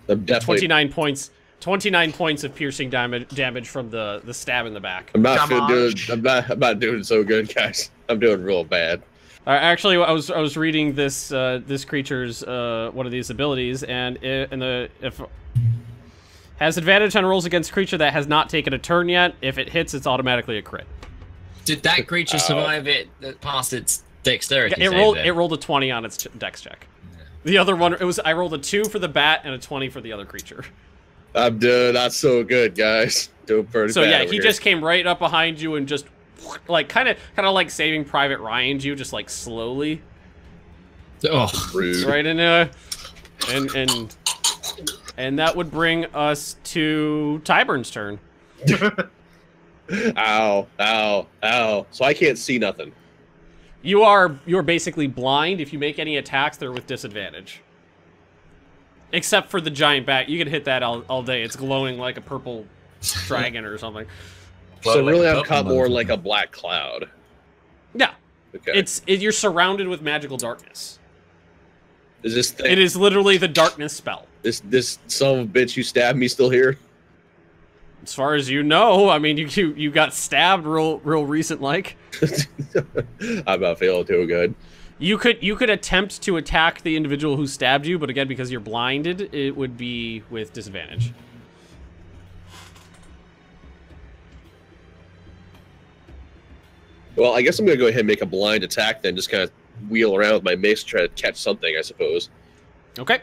I'm definitely 29 points. 29 points of piercing damage from the stab in the back. I'm not doing so good, guys. I'm doing real bad. Actually, I was reading this this creature's one of these abilities, and if has advantage on rolls against creature that has not taken a turn yet. If it hits, it's automatically a crit. Did that creature survive it past its dexterity? It rolled a 20 on its dex check. The other one, I rolled a 2 for the bat and a 20 for the other creature. I'm doing not so good, guys. Doing pretty bad. So yeah, over he here. just came right up behind you and just like kind of like Saving Private Ryan, you just like slowly. Oh, rude. Right into and that would bring us to Tyburn's turn. Ow, ow, ow. So I can't see nothing. You're basically blind. If you make any attacks, they're with disadvantage. Except for the giant bat. You can hit that all day. It's glowing like a purple dragon or something. So really I'm caught more like a black cloud. Yeah. Okay. You're surrounded with magical darkness. Is this thing, It is literally the darkness spell. this son of a bitch you stabbed me still here? As far as you know, I mean, you got stabbed real recent like. I'm not feeling too good. You could attempt to attack the individual who stabbed you, but again, because you're blinded, it would be with disadvantage. Well, I guess I'm gonna go ahead and make a blind attack then, just kind of wheel around with my mace to try to catch something, I suppose. Okay.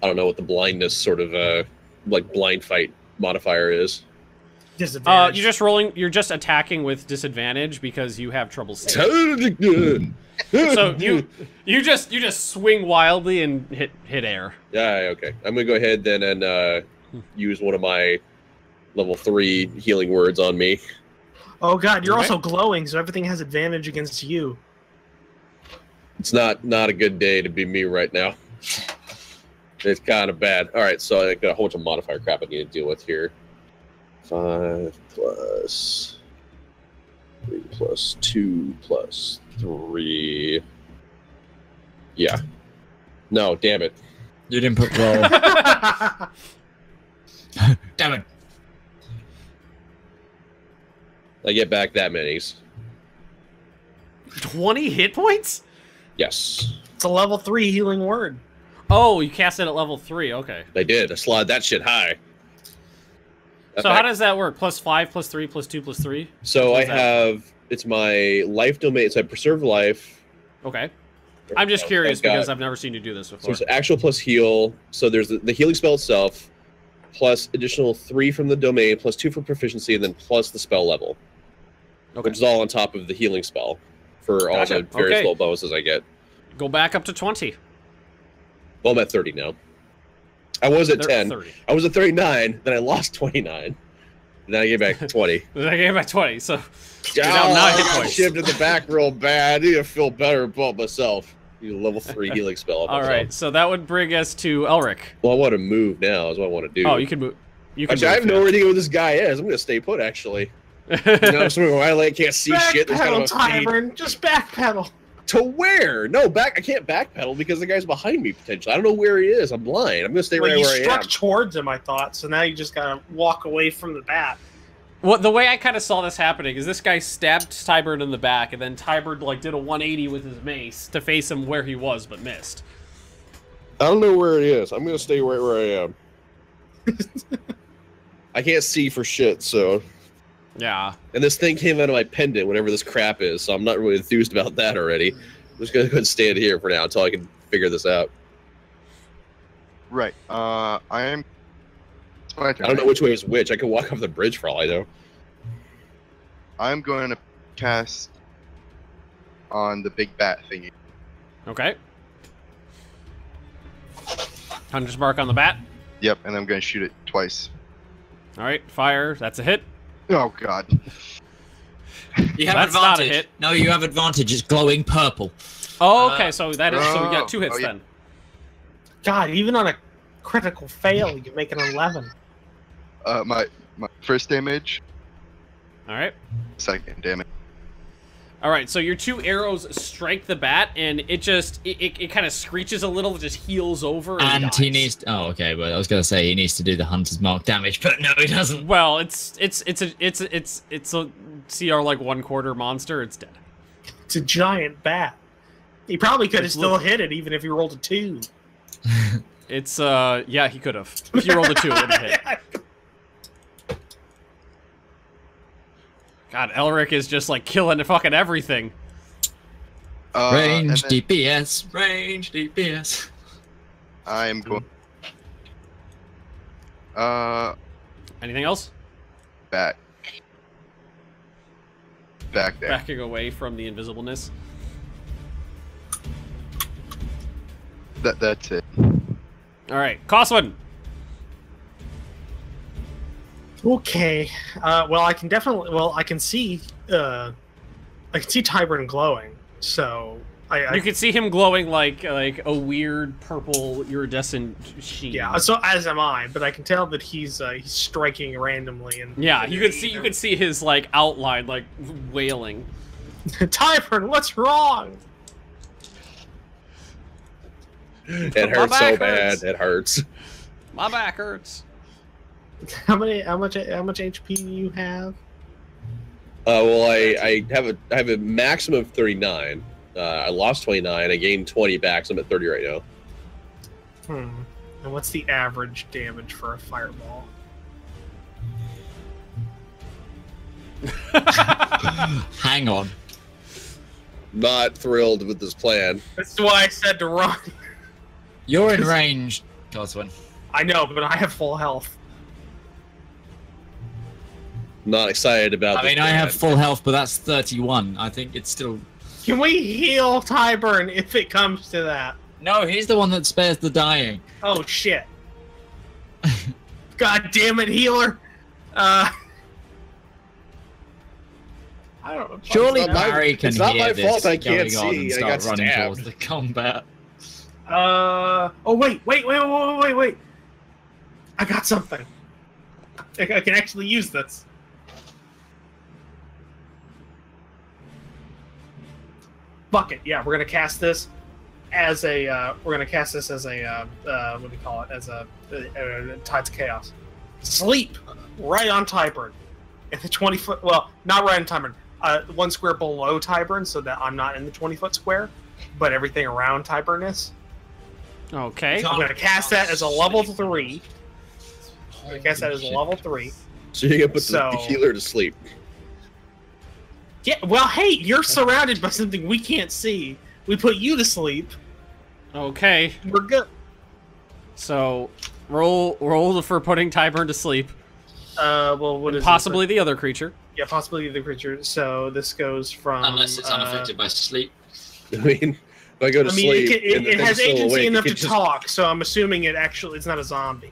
I don't know what the blindness sort of like blind fight modifier is. Disadvantage. You're just attacking with disadvantage because you have trouble seeing. So you just swing wildly and hit air. Yeah, okay. I'm gonna go ahead then and use one of my level 3 healing words on me. Oh god, you're also glowing, so everything has advantage against you. It's not a good day to be me right now. It's kind of bad. All right, so I got a whole bunch of modifier crap I need to deal with here. 5 plus 3 plus 2 plus 3. Yeah. No, damn it. you didn't put roll. Damn it. I get back that many's. 20 hit points? Yes. It's a level 3 healing word. Oh, you cast it at level 3. Okay. I did. I slid that shit high. So how does that work? +5, +3, +2, +3? So I have, it's my life domain, so I preserve life. Okay. I'm just curious because I've never seen you do this So before. it's actual plus heal. So there's the healing spell itself, plus additional 3 from the domain, plus 2 for proficiency, and then plus the spell level. Okay. Which is all on top of the healing spell for all the various little bonuses I get. Go back up to 20. Well, I'm at 30 now. I was at 10. 30. I was at 39, then I lost 29. Then I get back to 20. Then I gave back 20, so you're down 9 hit points. Shift in the back real bad. I need to feel better about myself. Need a level 3 healing spell. All right, so that would bring us to Elric. Well, I want to move now is what I want to do. Oh, you can move. You can Actually, I have move, no idea where this guy is. I'm going to stay put, actually. No, so I can't see shit. There's kind of Backpedal, a fade. Tybern. Just backpedal. To where? No, I can't backpedal because the guy's behind me potentially. I don't know where he is. I'm blind. I'm gonna stay right You where I am. struck towards him, I thought. So now you just gotta walk away from the bat. Well, the way I kind of saw this happening is this guy stabbed Tybern in the back, and then Tybern like did a 180 with his mace to face him where he was, but missed. I don't know where he is. I'm gonna stay right where I am. I can't see for shit, so. Yeah. And this thing came out of my pendant, whatever this crap is, so I'm not really enthused about that already. I'm just gonna go ahead and stand here for now until I can figure this out. Right. I am. It's my turn. I don't know which way is which. I can walk off the bridge for all I know. I'm going to cast on the big bat thingy. Okay. Hunter's mark on the bat. Yep, and I'm going to shoot it twice. All right, fire. That's a hit. Oh God. You have That's not a advantage. hit. No, you have advantage. It's glowing purple. Oh, okay. So that is. So we got 2 hits yeah. then. God, even on a critical fail, you make an 11. My first damage, All right. second damage. All right. So your 2 arrows strike the bat, and it just it kind of screeches a little, just heals over, And dies. he needs. Oh, okay. But I was gonna say he needs to do the hunter's mark damage, but no, he doesn't. Well, it's a CR like 1/4 monster. It's dead. It's a giant bat. He probably could have It's still hit it, even if he rolled a 2. It's yeah, he could have. If you rolled a 2, it would have hit. God, Elric is just like killing fucking everything. Range and then DPS. Range DPS. I am going. Anything else? Back there. Backing away from the invisibleness. That's it. All right, Coswin. Okay. Well, I can definitely. Well, I can see. I can see Tybern glowing. So You can see him glowing like a weird purple iridescent sheen. yeah. So as am I, but I can tell that he's striking randomly. And Yeah, you can see his like outline like wailing. Tybern, what's wrong? It My hurts so back bad. hurts. It hurts. My back hurts. How much HP do you have? Well, I have a maximum of 39. I lost 29. I gained 20 back, so I'm at 30 right now. And what's the average damage for a fireball? Hang on. Not thrilled with this plan. That's why I said to run. You're in range, Coswin. I know, but I have full health. Not excited about I this mean, I plan. have full health, but that's 31. I think it's still. Can we heal Tybern if it comes to that? No, he's the one that spares the dying. Oh shit! God damn it, healer! I don't know. Surely It's not my- Barry can it's not hear my this fault I can't going on see. and I start got running stabbed. towards the combat. Oh wait! I got something. I can actually use this. Fuck it. Yeah, we're gonna cast this as a. What do we call it? As a Tides of Chaos. Sleep right on Tybern. In the 20-foot. Well, not right on Tybern. 1 square below Tybern, so that I'm not in the 20-foot square, but everything around Tybern is. Okay. I'm gonna cast that as a level 3. I'm gonna cast that as a level 3. So you're gonna put So- the healer to sleep. Yeah, well, hey, you're surrounded by something we can't see. We put you to sleep. Okay. We're good. So roll for putting Tybern to sleep. Well, what is it? Possibly the other creature. Yeah, possibly the creature. So this goes from. Unless it's unaffected by sleep. I mean, if I go to I mean, sleep, it, and the it thing's has still agency awake, enough it to could just- talk, so I'm assuming it's not a zombie.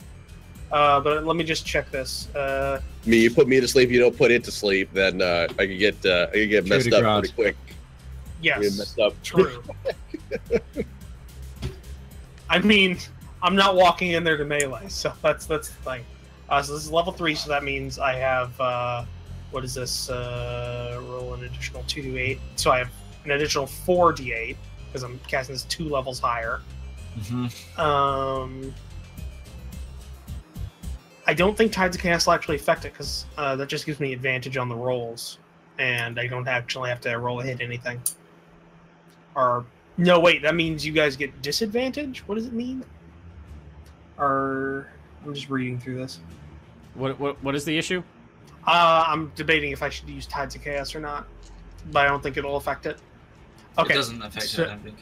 But let me just check this. I mean, you put me to sleep, you don't put it to sleep, then I could get messed to up God. pretty quick. Get Yes, messed up. true. I mean, I'm not walking in there to melee, so that's the thing. So this is level 3, so that means I have what is this? Roll an additional 2d8. So I have an additional 4d8 because I'm casting this 2 levels higher. I don't think Tides of Chaos will actually affect it because that just gives me advantage on the rolls, and I don't actually have to roll a hit anything. Or no, wait, that means you guys get disadvantage. What does it mean? Or I'm just reading through this. What is the issue? I'm debating if I should use Tides of Chaos or not, but I don't think it'll affect it. Okay, It doesn't affect it, I don't think.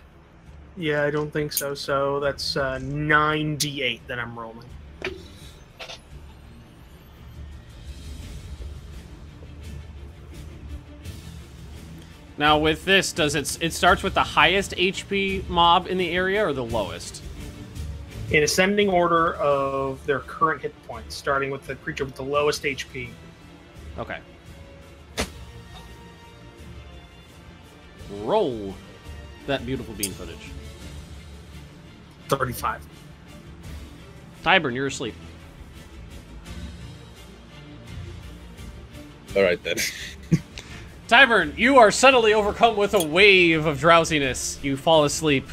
Yeah, I don't think so. So that's 9d8 that I'm rolling. Now with this, does it starts with the highest HP mob in the area or the lowest? In ascending order of their current hit points, starting with the creature with the lowest HP. Okay. Roll that beautiful bean footage. 35. Tyburn, you're asleep. All right then. Tyburn, you are suddenly overcome with a wave of drowsiness. You fall asleep.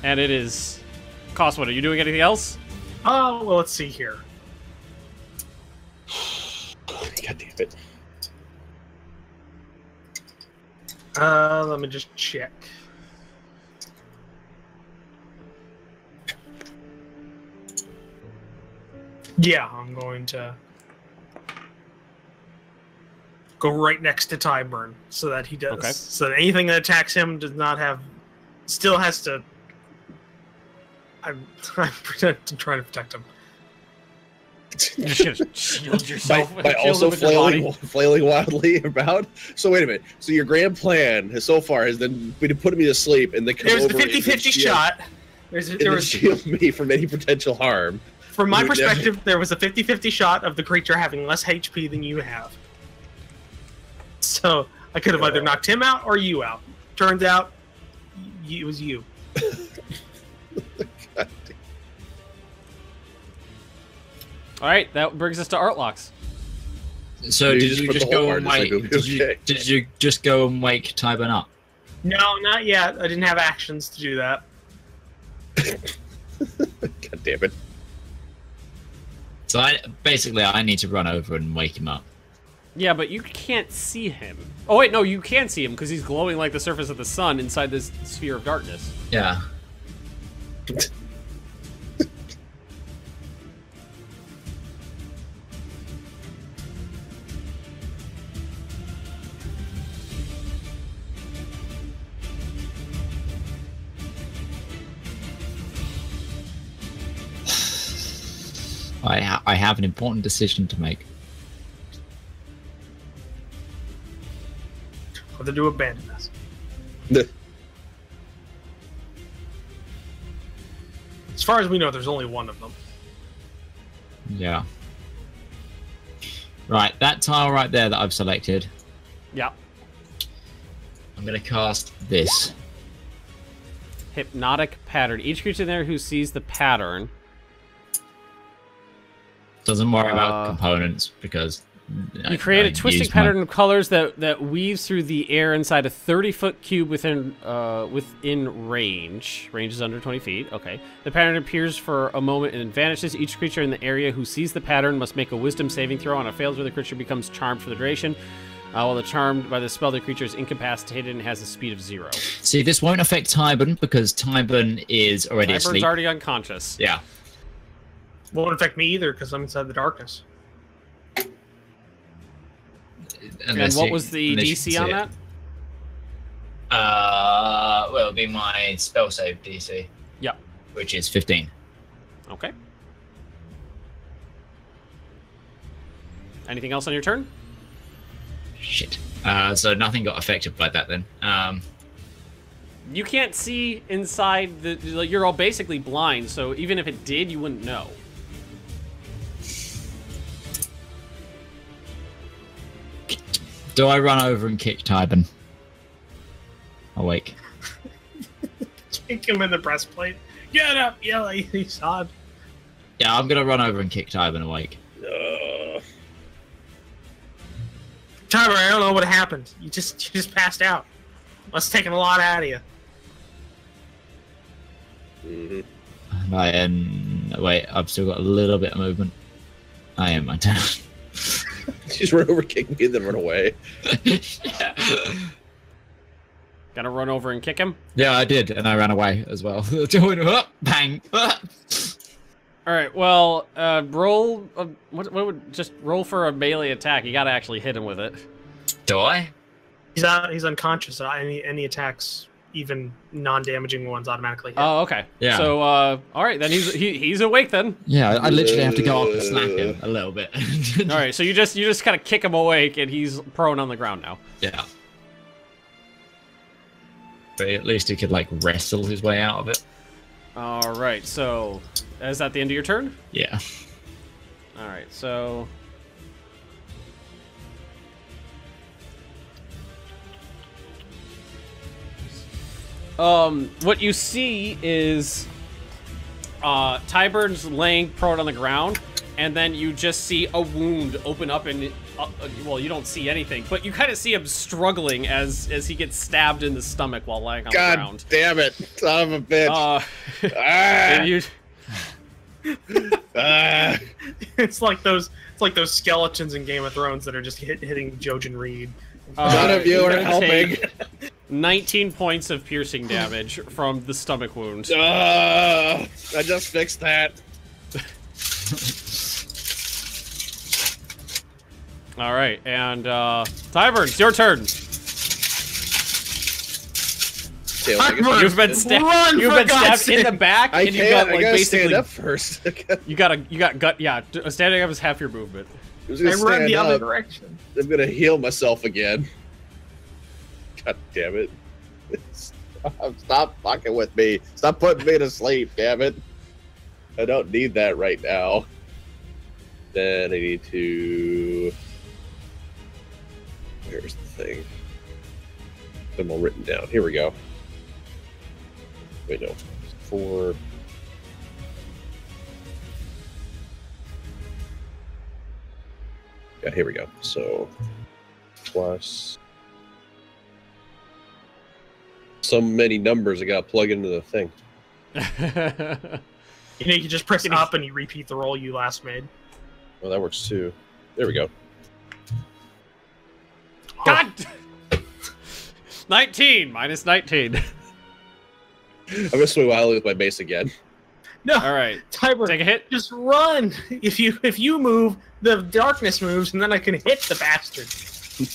And it is... Coswood, are you doing anything else? Oh, well, let's see here. God damn it. Let me just check. Yeah, I'm going to go right next to Tyburn so that he does. Okay. So that anything that attacks him does not have, still has to. I'm trying to protect him. You're just gonna shield yourself. By also flailing wildly about. So wait a minute. So your grand plan has so far has been to put me to sleep and then come There's over the 50-50 shot. There was shield me from any potential harm. From my perspective, there was a 50-50 shot of the creature having less HP than you have. So I could have either knocked him out or you out. Turns out, it was you. All right, that brings us to Artlocks. So did you just go and like, wake? okay. Did you just go and wake Tyburn up? No, not yet. I didn't have actions to do that. God damn it. So I need to run over and wake him up. Yeah, but you can't see him. Oh wait, no, you can see him because he's glowing like the surface of the sun inside this sphere of darkness. Yeah. I have an important decision to make. Whether to abandon us. As far as we know, there's only one of them. Yeah. Right, that tile right there that I've selected. Yeah. I'm gonna cast this. Hypnotic pattern. Each creature there who sees the pattern. Doesn't worry about components because you create a twisting pattern of colors that weaves through the air inside a 30-foot cube within range. Range is under 20 feet. Okay. The pattern appears for a moment and then vanishes. Each creature in the area who sees the pattern must make a wisdom saving throw. On a failed where the creature becomes charmed for the duration. While the charmed by the spell, the creature is incapacitated and has a speed of 0. See, this won't affect Tyburn because Tyburn is already asleep. Tyburn's already unconscious. Yeah. Won't affect me either because I'm inside the darkness. And what was the DC on that? Well, it'll be my spell save DC. Yeah. Which is 15. Okay. Anything else on your turn? Shit. So nothing got affected by that then. You can't see inside the... You're all basically blind, so even if it did, you wouldn't know. Do I run over and kick Tyburn? Awake. Kick him in the breastplate. Get up, you lazy sod. Yeah, I'm gonna run over and kick Tyburn awake. Tyber, I don't know what happened. You just passed out. Must have taken a lot out of you. Wait, I've still got a little bit of movement. I am my turn. Just run over, kick me, and then run away. Yeah. Gotta run over and kick him? Yeah, I did, and I ran away as well. Bang! Alright, well, roll... what would... Just roll for a melee attack. You gotta actually hit him with it. Do I? He's unconscious. So any attacks, even non-damaging ones, automatically hit. Oh, okay. Yeah. So, alright, then he's awake then. Yeah, I literally have to go up and slap him a little bit. Alright, so you just kind of kick him awake, and he's prone on the ground now. Yeah. But at least he could, like, wrestle his way out of it. Alright, so... Is that the end of your turn? Yeah. Alright, so... What you see is... Tyburn's laying prone on the ground, and then you just see a wound open up and... well, you don't see anything, but you kind of see him struggling as he gets stabbed in the stomach while lying on the ground. God damn it, son of a bitch! And you... It's like those skeletons in Game of Thrones that are just hitting Jojen Reed. None of you are helping. 19 points of piercing damage from the stomach wound. I just fixed that. All right, and Tybern, it's your turn. You've been stabbed in the back, and you got like basically stand up first. you got gut. Yeah, standing up is half your movement. I run the other direction. I'm gonna heal myself again. God damn it! Stop fucking with me. Stop putting me to sleep. Damn it! I don't need that right now. Then I need to. Where's the thing? Them all written down. Here we go. Wait, no. 4. Yeah, here we go. So, plus so many numbers I gotta plug into the thing. You can just press up and you repeat the roll you last made. Well, that works too. There we go. God! 19 minus 19. I'm gonna swing wildly with my base again. No, all right. Tiber, take a hit. Just run. If you move, the darkness moves, and then I can hit the bastard.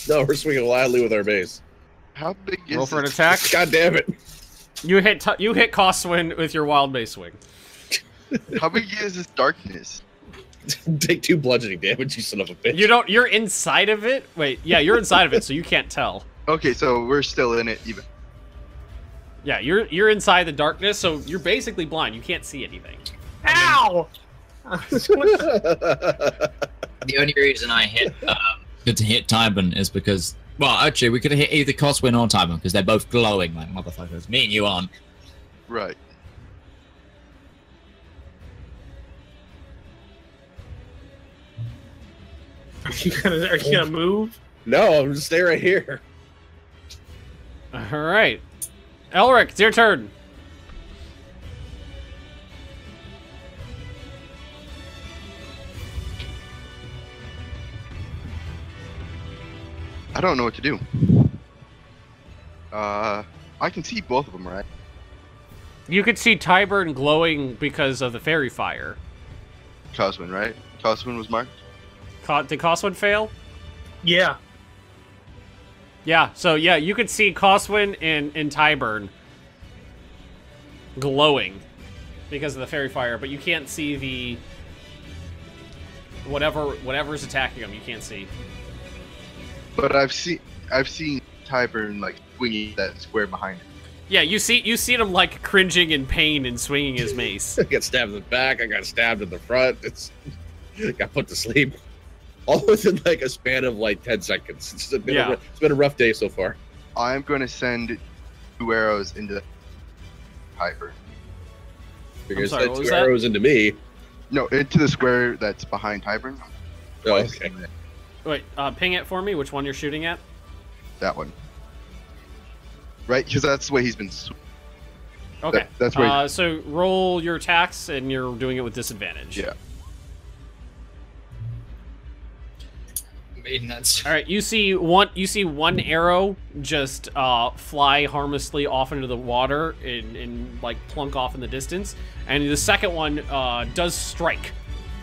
No, we're swinging wildly with our base. How big is Roll for an it? attack. God damn it! You hit Coswin with your wild base swing. How big is this darkness? Take 2 bludgeoning damage, you son of a bitch. You're inside of it. Wait, yeah, you're inside of it, so you can't tell. Okay, so we're still in it even. Yeah, you're inside the darkness, so you're basically blind. You can't see anything. Ow! The only reason I hit to hit Tybern is because, well, actually, we could have hit either Coswin or Tybern because they're both glowing like motherfuckers. Me and you aren't. Right. Are you gonna move? No, I'm just staying right here. All right, Elric, it's your turn. I don't know what to do. I can see both of them, right? You could see Tybern glowing because of the fairy fire. Coswin, right? Coswin was marked? Did Coswin fail? Yeah. Yeah, so yeah, you could see Coswin and Tybern glowing because of the fairy fire, but you can't see the whatever's attacking them. You can't see. But I've seen Tybern like swinging that square behind him. Yeah, you see him like cringing in pain and swinging his mace. I got stabbed in the back. I got stabbed in the front. Got put to sleep. All within like a span of like 10 seconds. It's been a rough day so far. I'm going to send 2 arrows into the Tybern. You're going to sorry, send what 2 was that? arrows into me. No, into the square that's behind Tybern. Oh, okay. Wait, ping it for me. Which one you're shooting at? That one. Right, because that's the way he's been. Okay. That's where. So roll your attacks, and you're doing it with disadvantage. Yeah. I mean, that's... All right. You see one arrow just fly harmlessly off into the water and like plunk off in the distance, and the second one does strike.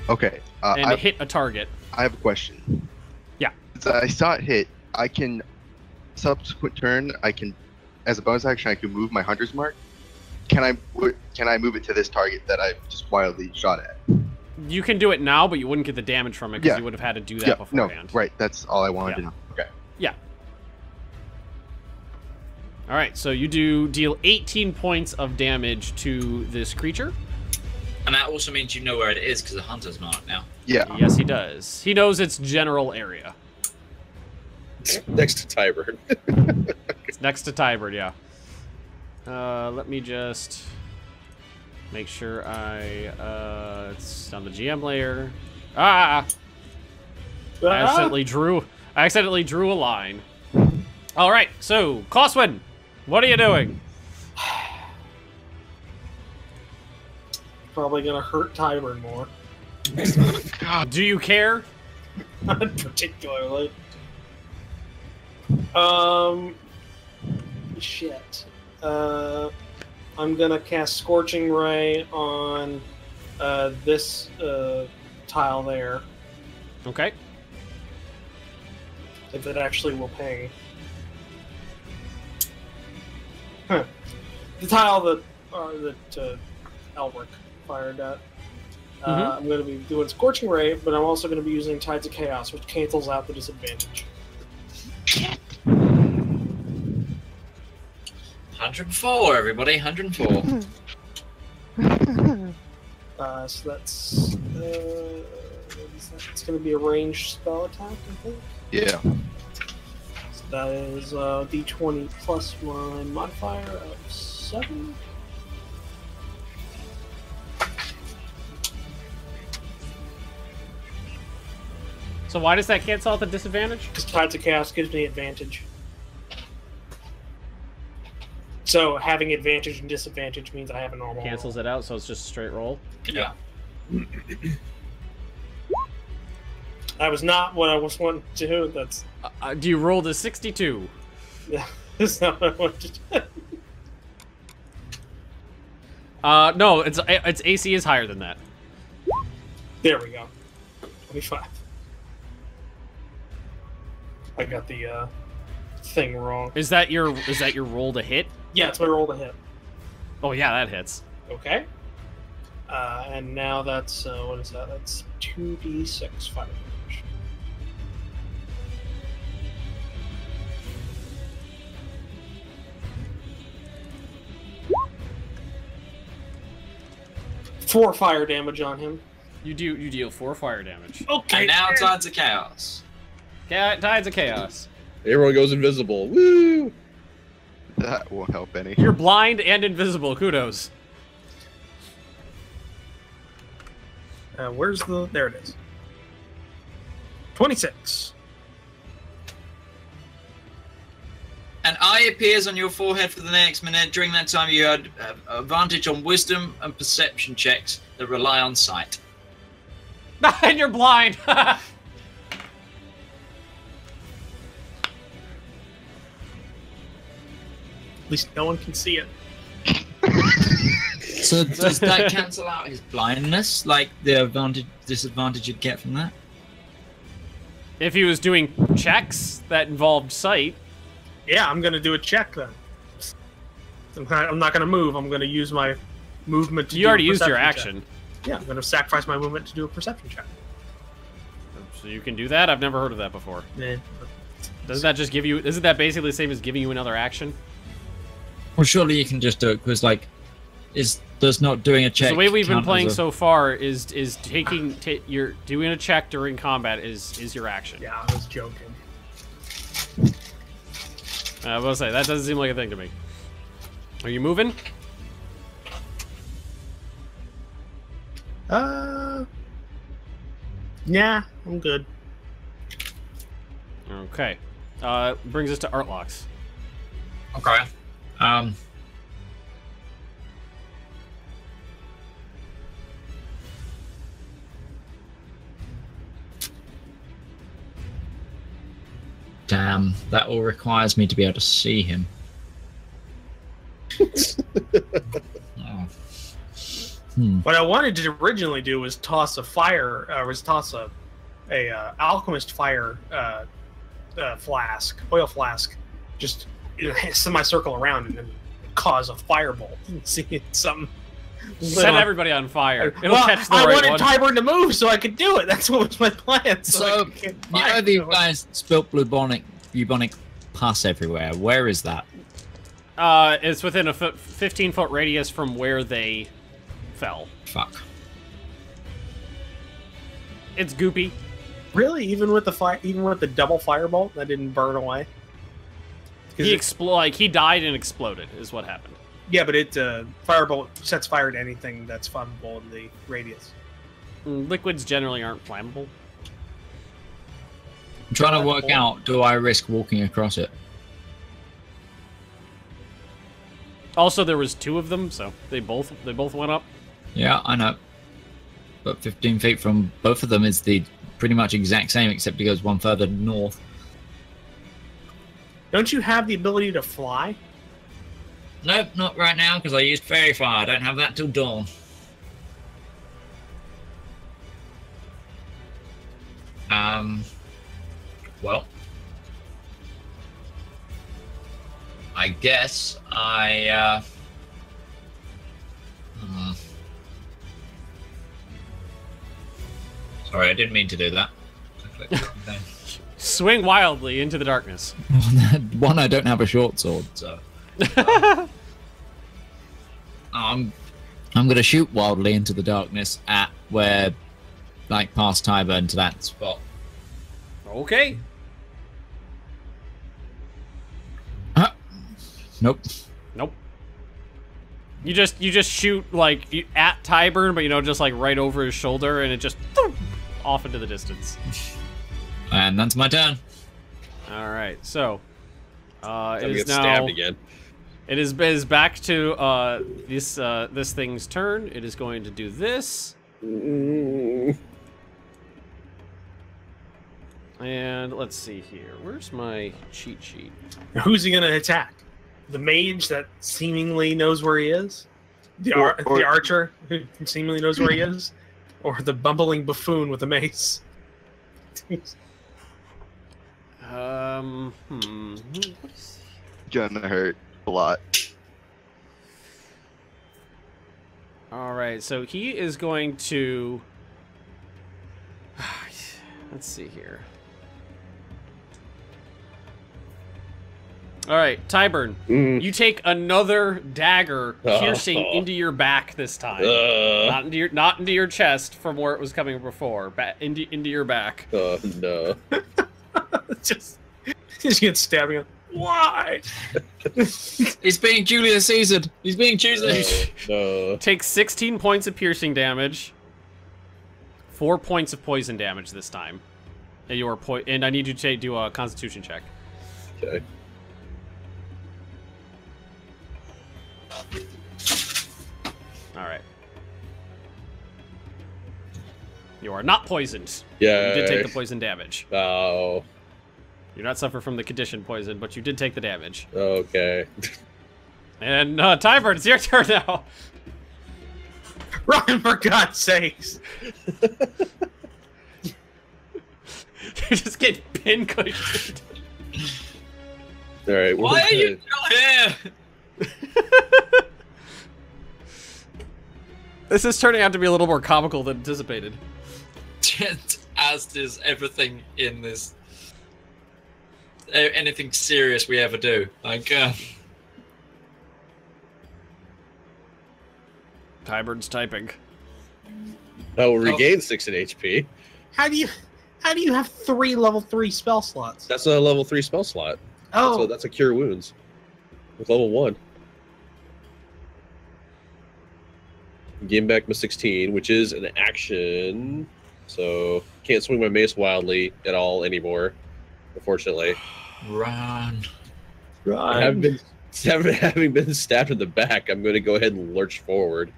Okay. And hit a target. I have a question. Yeah. Since I saw it hit, I can subsequent turn. I can, as a bonus action, I can move my hunter's mark. Can I move it to this target that I just wildly shot at? You can do it now, but you wouldn't get the damage from it because you would have had to do that beforehand. No, right. That's all I wanted to know. Okay. Yeah. All right, so you deal 18 points of damage to this creature. And that also means you know where it is because the hunter's marked now. Yeah. Yes, he does. He knows its general area. Next to Tybert. It's next to Tybert, yeah. Let me just make sure it's on the GM layer. I accidentally drew a line. All right, so Coswin, what are you doing? Probably gonna hurt Tybern more. God. Do you care? Not particularly. Shit. I'm gonna cast Scorching Ray on this tile there. Okay. If it actually will ping. Huh. The tile that Elric fired at. I'm going to be doing Scorching Ray, but I'm also going to be using Tides of Chaos, which cancels out the disadvantage. 104, everybody, 104. So that's it's going to be a ranged spell attack, I think. Yeah. So that is D20 plus my modifier of 7. So why does that cancel out the disadvantage? Because Tides of Chaos gives me advantage. So having advantage and disadvantage means I have a normal Cancels it out, so it's just a straight roll. Yeah. That was not what I was wanting to do. That's Do you roll the 62? yeah. That's not what I wanted to do. No, its AC is higher than that. There we go. 25. I got the thing wrong. Is that your roll to hit? Yeah, it's my roll to hit. Oh yeah, that hits. Okay. And now that's what is that? That's 2d6 fire damage. Four fire damage on him. You deal 4 fire damage. Okay. And now Tides of Chaos. Tides of Chaos. Everyone goes invisible. Woo! That won't help any. You're blind and invisible. Kudos. Where's the? There it is. 26. An eye appears on your forehead for the next minute. During that time, you had advantage on wisdom and perception checks that rely on sight. And you're blind. At least no one can see it. So does that cancel out his blindness? Like the disadvantage you'd get from that? If he was doing checks that involved sight. Yeah, I'm gonna do a check then. I'm not gonna move. I'm gonna use my movement to You do already a used your perception action. check. Yeah, I'm gonna sacrifice my movement to do a perception check. So you can do that? I've never heard of that before. Eh. Doesn't that just give you... Isn't that basically the same as giving you another action? Well, surely you can just do it because, like, does not doing a check. The way we've been count playing as a- so far is you're doing a check during combat is your action. Yeah, I was joking. I will say that doesn't seem like a thing to me. Are you moving? Yeah, I'm good. Okay. Brings us to Artlocks. Okay. Damn, that all requires me to be able to see him. Oh. What I wanted to originally do was toss a fire, alchemist fire flask, oil flask, just semicircle around and then cause a firebolt. See something. Set everybody on fire. It'll Well, catch the I right wanted one. Tyburn to move so I could do it. That's what was my plan. So, you know these guys spilt bubonic pus everywhere. Where is that? It's within a 15-foot radius from where they fell. Fuck. It's goopy. Really, even with the double firebolt, that didn't burn away. He died and exploded, is what happened. Yeah, but firebolt sets fire to anything that's flammable in the radius. Liquids generally aren't flammable. I'm trying to work out, do I risk walking across it? Also, there was 2 of them, so they both went up. Yeah, I know. But 15 feet from both of them is the pretty much exact same, except it goes one further north. Don't you have the ability to fly? Nope, not right now, because I used Fairy Fire. I don't have that till dawn. Well, I guess sorry, I didn't mean to do that. Swing wildly into the darkness. One, I don't have a short sword, so I'm gonna shoot wildly into the darkness at where, like, past Tyburn to that spot. Okay. Nope. Nope. You just shoot like at Tyburn, but just like right over his shoulder, and it just off into the distance. And that's my turn. All right, so it is get now stabbed again. It is back to this thing's turn. It is going to do this. And let's see here. Where's my cheat sheet? Who's he going to attack? The mage that seemingly knows where he is? The archer who seemingly knows where he is? Or the bumbling buffoon with a mace? Gonna hurt a lot. All right, so he is going to... Let's see here. All right, Tyburn, you take another dagger piercing into your back this time. Not into your chest from where it was coming before. Into your back. Oh no! just get stabbing him. Why? He's being Julius Caesared. He's being chosen. No. Take 16 points of piercing damage. 4 points of poison damage this time. And I need you to do a Constitution check. Okay. All right. You are not poisoned. Yeah. You did take the poison damage. Oh. You do not suffer from the condition poison, but you did take the damage. Okay. And Tyburn, it's your turn now. Run, for God's sakes! You just get pin cushioned. All right. Why are you still here? This is turning out to be a little more comical than anticipated. As is everything in this. Anything serious we ever do. Like, Tyburn's typing. I will regain 6 in HP. How do you have 3 level 3 spell slots? That's a level 3 spell slot. Oh, That's a cure wounds. With level 1. Gain back my 16, which is an action. So can't swing my mace wildly at all anymore. unfortunately. Run. Having been stabbed in the back, I'm going to go ahead and lurch forward.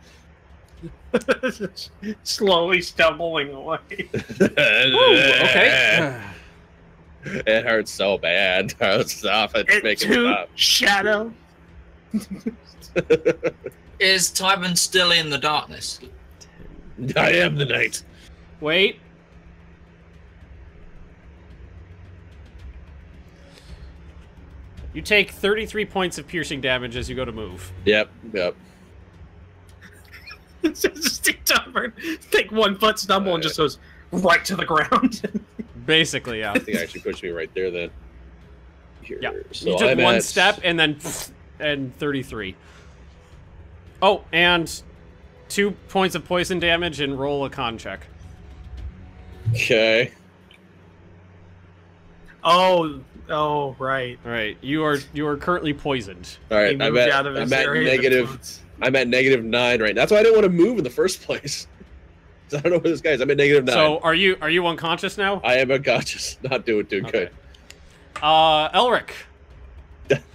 Slowly stumbling away. Okay. It hurts so bad. Stop it. Make it stop. Shadow. Is Tybern still in the darkness? I am the knight. Wait. You take 33 points of piercing damage as you go to move. Yep. Just take 1 foot stumble and just goes right to the ground. Basically, yeah. I think I actually pushed me right there then. Here. Yeah. So You took I'm one at- step and then and 33. Oh, and 2 points of poison damage and roll a con check. Okay. Oh, right. All right, you are currently poisoned. All right. He moved out of his area I'm at -9 right now. That's why I didn't want to move in the first place. I don't know where this guy is. I'm at -9. So are you unconscious now? I am unconscious. Not doing too good. Elric,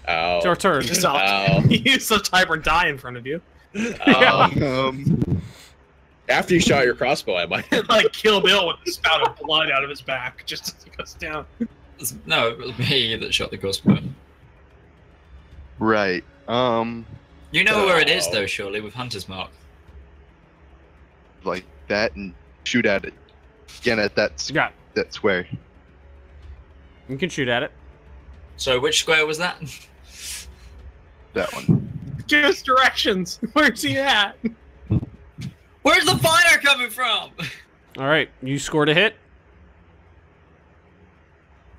Ow. it's your turn. Just Ow. you saw Tybern die in front of you. After you shot your crossbow, I might. Like Kill Bill with a spout of blood out of his back just as he goes down. No, it was me that shot the crossbow. Right. You know where it is, though, surely, with Hunter's Mark. Like that, and shoot at it. Again, at that Yeah, that square. you can shoot at it. So, which square was that? That one. Give us directions. Where's he at? Where's the fire coming from? All right, you scored a hit.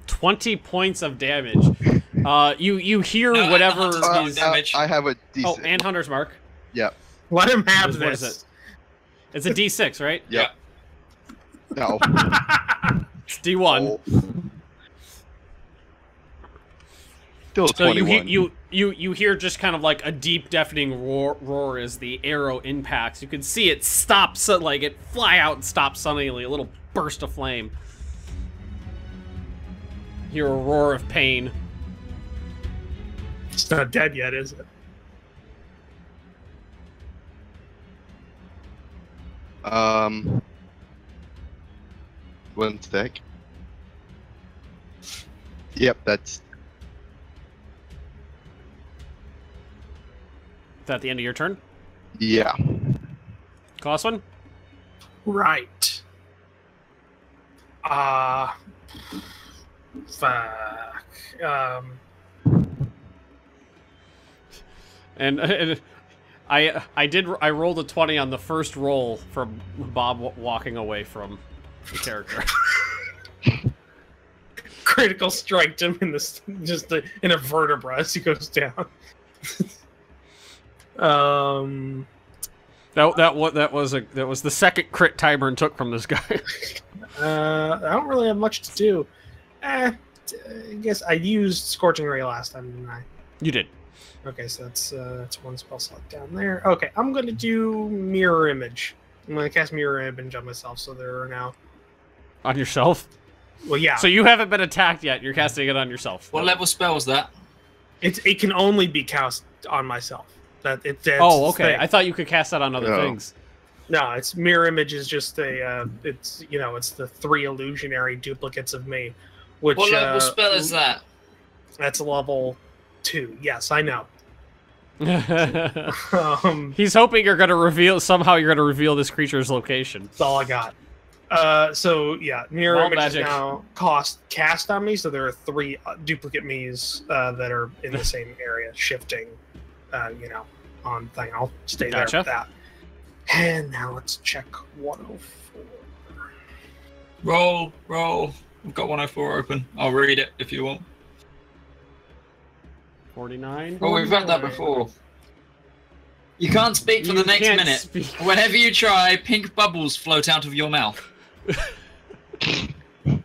20 points of damage. You hear whatever is. damage. I have a decent. Oh, and Hunter's Mark. Yeah. Let him have What is this. it? It's a D6, right? Yeah. No. It's D1. Oh. Still So 21. you hear just kind of like a deep, deafening roar as the arrow impacts. You can see it stop, so like it fly out and stop suddenly, a little burst of flame. Hear a roar of pain. It's not dead yet, is it? One sec. Yep, that's. Is that the end of your turn? Yeah. Clawswan? Right. Fuck. And I rolled a 20 on the first roll from Bob walking away from the character. Critical strike him in this, in a vertebra as he goes down. That was the second crit Tybern took from this guy. I don't really have much to do. I guess I used Scorching Ray last time, didn't I? You did. Okay, so that's one spell slot down there. Okay, I'm going to do Mirror Image. I'm going to cast Mirror Image on myself, so there are now... On yourself? Well, yeah. So you haven't been attacked yet. You're casting it on yourself. What level spell was that? It can only be cast on myself. That's Oh, okay. thing. I thought you could cast that on other things. No, it's Mirror Image is just a it's the 3 illusionary duplicates of me. Which What level spell is that? That's level 2. Yes, I know. He's hoping you're gonna reveal this creature's location. That's all I got. So yeah, Mirror Wild Image is magic. now cast on me, so there are 3 duplicate me's that are in the same area, shifting, on thing. I'll stay there Gotcha. with that. And now let's check 104. Roll. I've got 104 open. I'll read it if you want. 49. Oh, we've had that before. You can't speak for You the next can't minute. speak. Whenever you try, pink bubbles float out of your mouth.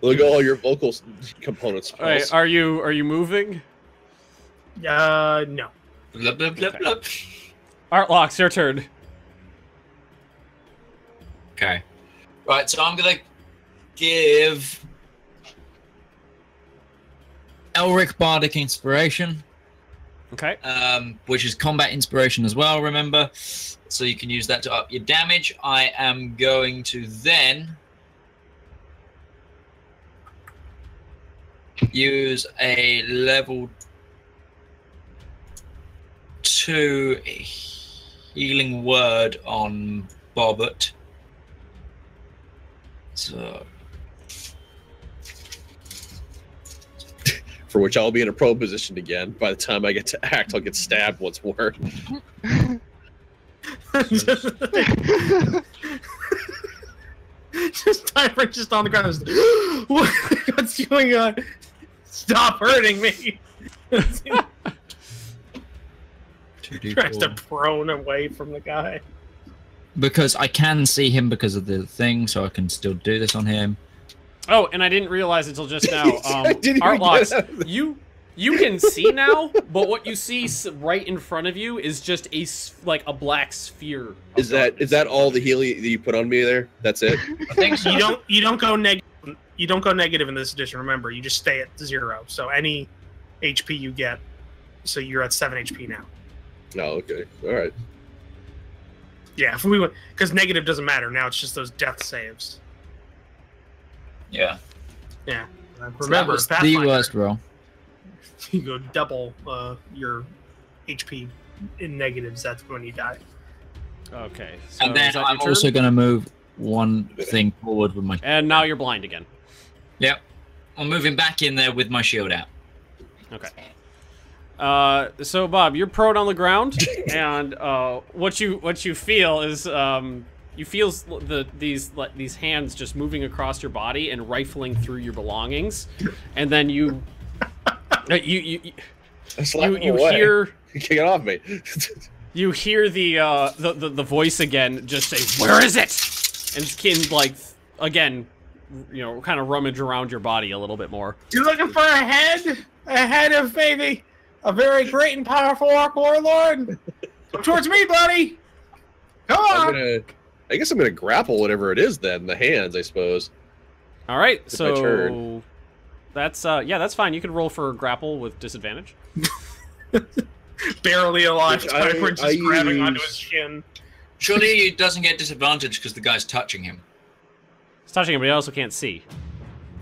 Look at all your vocal components. All right, are you moving? No. Blub, blub, blub, Okay. blub. Artlocks, your turn. Okay. Right, so I'm gonna give Elric Bardic Inspiration. Okay. Which is combat inspiration as well, remember? So you can use that to up your damage. I am going to then use a level 2 healing word on Bobbert. So... For which I'll be in a prone position again. By the time I get to act, I'll get stabbed once more. Just Tiber just on the ground. What's going on? Stop hurting me. Tries to prone away from the guy. Because I can see him because of the thing, so I can still do this on him. Oh, and I didn't realize until just now. Artlocks, you can see now, but what you see right in front of you is just a black sphere. Is that all the healing that you put on me there? That's it? I think so. You don't go negative. You don't go negative in this edition. Remember, you just stay at 0. So any HP you get, so you're at 7 HP now. Oh, okay. All right. Yeah, if we went, because negative doesn't matter now. It's just those death saves. Yeah. Yeah. So Remember, that was the worst roll. You go double your HP in negatives. That's when you die. Okay. So And then I'm also going to move one thing forward with my... And now you're blind again. Yep. I'm moving back in there with my shield out. Okay. So Bob, you're prone on the ground, and what you feel is you feel these hands just moving across your body and rifling through your belongings, and then you hear Kick it off me. you hear the voice again just say, "Where is it?" And can again, kind of rummage around your body a little bit more. You're looking for a head? A head of maybe a very great and powerful orc warlord? Come towards me, buddy! Come on! I guess I'm gonna grapple whatever it is then. The hands, I suppose. All right, It's my so turn. that's that's fine. You can roll for grapple with disadvantage. Barely alive. Which I Tiber just grabbing onto use- his shin. Surely he doesn't get disadvantage because the guy's touching him. It's touching him, but he also can't see.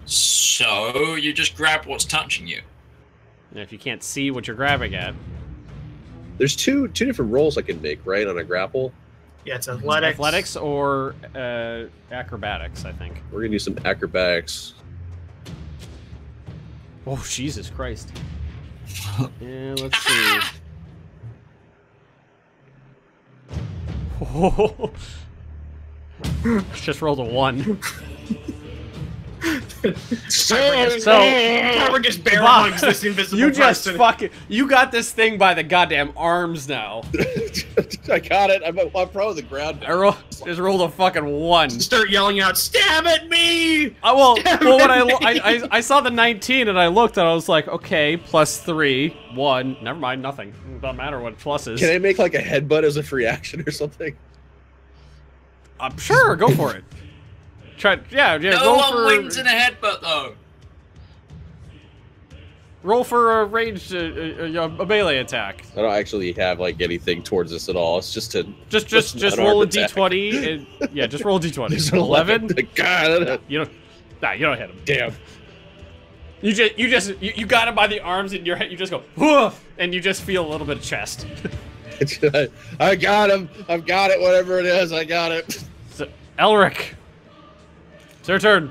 So you just grab what's touching you. And if you can't see what you're grabbing at, There's two different rolls I can make, right, on a grapple. Yeah, it's athletics. or acrobatics, I think. We're gonna do some acrobatics. Oh, Jesus Christ. Yeah, let's see. Oh. Just rolled a 1. Tiber just bear hugs this invisible You just person. you got this thing by the goddamn arms now. I got it. I'm pro the ground. Just rolled a fucking 1. Start yelling out, "Stab at me!" Well, Stab when at I saw the 19 and I looked and I was like, okay, +3, 1. Never mind, nothing. It doesn't matter what plus is. Can I make like a headbutt as a free action or something? I'm sure. Go for it. Yeah. No roll one for wins in a headbutt though. roll for a ranged a melee attack. I don't actually have like anything towards this at all. It's just to Just an roll a arm attack. d20. And, just roll a d20. There's 11. God, You don't. Nah, you don't hit him. damn. You got him by the arms and your head. You just go, woof, and you just feel a little bit of chest. I got him. I've got it. Whatever it is, I got it. So, Elric, it's your turn.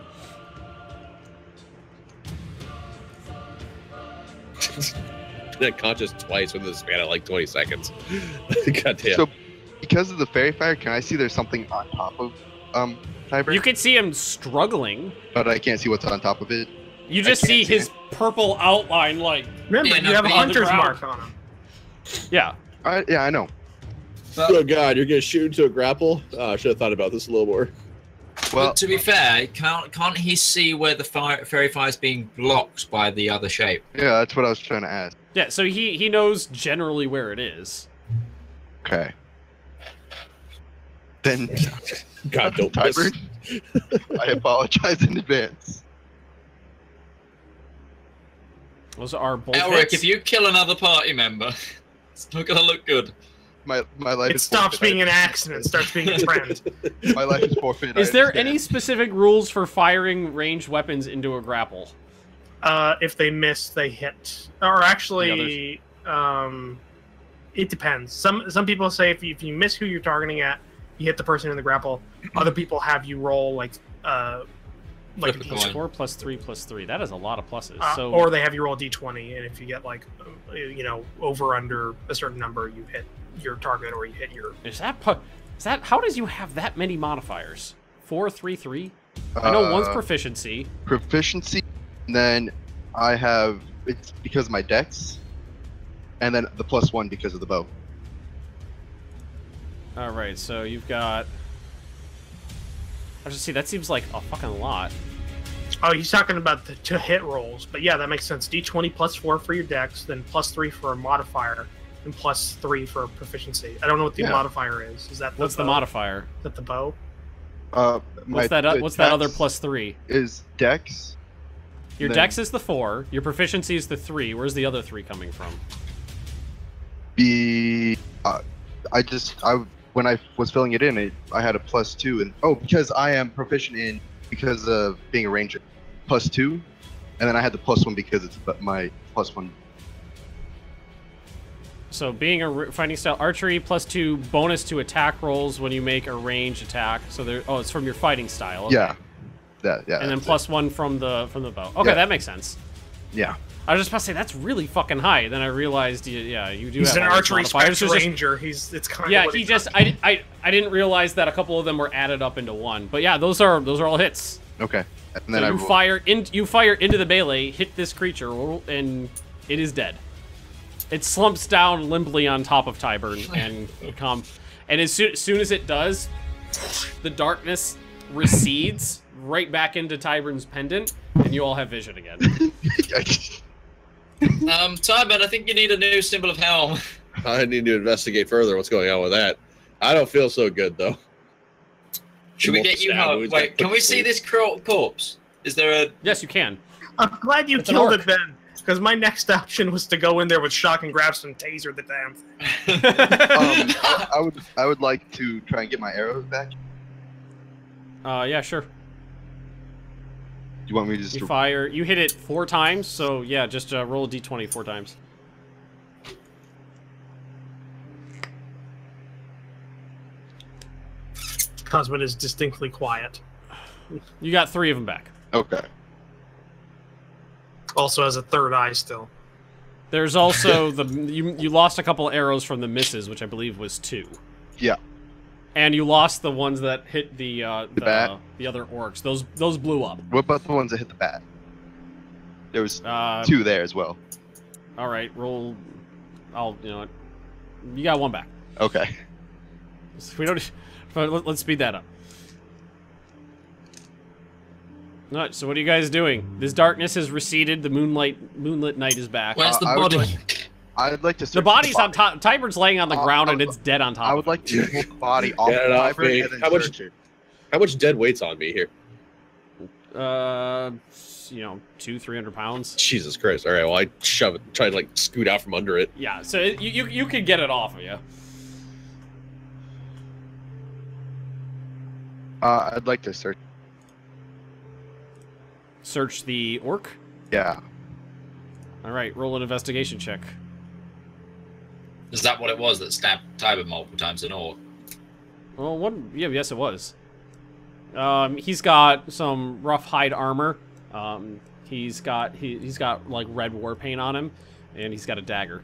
Been conscious twice within the span of like 20 seconds. God damn. So, because of the fairy fire, can I see there's something on top of Tiber? You can see him struggling. But I can't see what's on top of it. You just can't see see his purple outline, like, Remember, Yeah, you no, have a on the hunter's ground. mark on him. yeah. Yeah, I know. Oh god, you're gonna shoot into a grapple? Oh, I should have thought about this a little more. Well, But to be fair, can't he see where the fairy fire is being blocked by the other shape? yeah, that's what I was trying to ask. Yeah, so he knows generally where it is. Okay. Then, God, don't Tiber, miss. I apologize in advance. Those are both Elric, hits. if you kill another party member, it's not gonna look good. My life It is stops forfeit. being an accident, starts being a trend. My life is forfeit. Is I there understand. any specific rules for firing ranged weapons into a grapple? If they miss, they hit. Or actually, it depends. Some people say if you miss who you're targeting at, you hit the person in the grapple. Other people have you roll like a Flip a D20. coin. 4 plus 3 plus 3. That is a lot of pluses. So Or they have you roll a D20, and if you get like over under a certain number, you hit your target or you hit your. is that how does you have that many modifiers? 4, 3, 3. I know one's proficiency. Proficiency, and then I have it's because of my dex, and then the +1 because of the bow. All right, so you've got. I just see that seems like a fucking lot. Oh, he's talking about the to hit rolls, but yeah, that makes sense. D20 +4 for your dex, then +3 for a modifier, and +3 for proficiency. I don't know what the modifier is. Is that What's the modifier? Is that the bow? What's that? What's that other +3? Is dex. Your then- dex is the 4. Your proficiency is the 3. Where's the other 3 coming from? When I was filling it in, I had a +2, and because I am proficient in because of being a ranger, +2, and then I had the +1 because it's my +1. So being a fighting style archery +2 bonus to attack rolls when you make a ranged attack. So there. Oh, it's from your fighting style. Okay. Yeah, yeah. And then that's +1 from the bow. Okay, Yeah. that makes sense. it. Yeah. I was just about to say that's really fucking high. Then I realized, you do He's have an all these archery modifiers. specs It's just- ranger. It's kind Yeah, of what he he's just I didn't realize that a couple of them were added up into one. But yeah, those are all hits. Okay. And So then I you roll. fire into the melee, hit this creature, and it is dead. It slumps down limply on top of Tyburn and as soon as it does, the darkness recedes right back into Tyburn's pendant, and you all have vision again. Tybert, I think you need a new symbol of helm. I need to investigate further what's going on with that. I don't feel so good though. Should we get you help? Wait, can we see this corpse? Is there a... Yes, you can. I'm glad you It's an killed orc. it then, because my next option was to go in there with shock and grab some taser the damn thing. I would like to try and get my arrows back. Yeah, sure. Do you want me to just? You fire. You hit it 4 times, so yeah, just roll a d20 4 times. Cosmin is distinctly quiet. You got 3 of them back. Okay. Also has a third eye still. There's also you lost a couple arrows from the misses, which I believe was 2. Yeah. And you lost the ones that hit the bat? the other orcs. Those blew up. What about the ones that hit the bat? There was 2 there as well. All right, roll. You know what? You got 1 back. Okay. We don't. Let's speed that up. All right, so what are you guys doing? This darkness has receded. The moonlit night is back. Where's the I would body? I'd like to. The body's on top. Tyburn's laying on the ground, and it's dead on top. I would like to pull the body off Get it the off Tyburn me. and then How much- search it. How much dead weight's on me here? 200-300 pounds. Jesus Christ! All right, well I shove it, try to like scoot out from under it. Yeah, so you could get it off of you. I'd like to search. Search the orc. Yeah. All right, roll an investigation check. Is that what it was that stabbed Tybert multiple times in orc? Well, yes, it was. He's got some rough hide armor. He's got like red war paint on him, and he's got a dagger.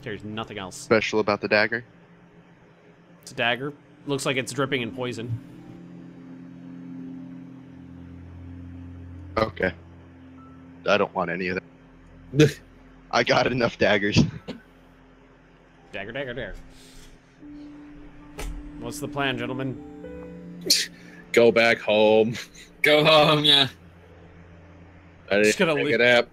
There's nothing else. Special about the dagger. It's a dagger. Looks like it's dripping in poison. Okay. I don't want any of that. I got enough daggers. Dagger. What's the plan, gentlemen? Go back home. Go home, yeah. I Just didn't gonna take a nap.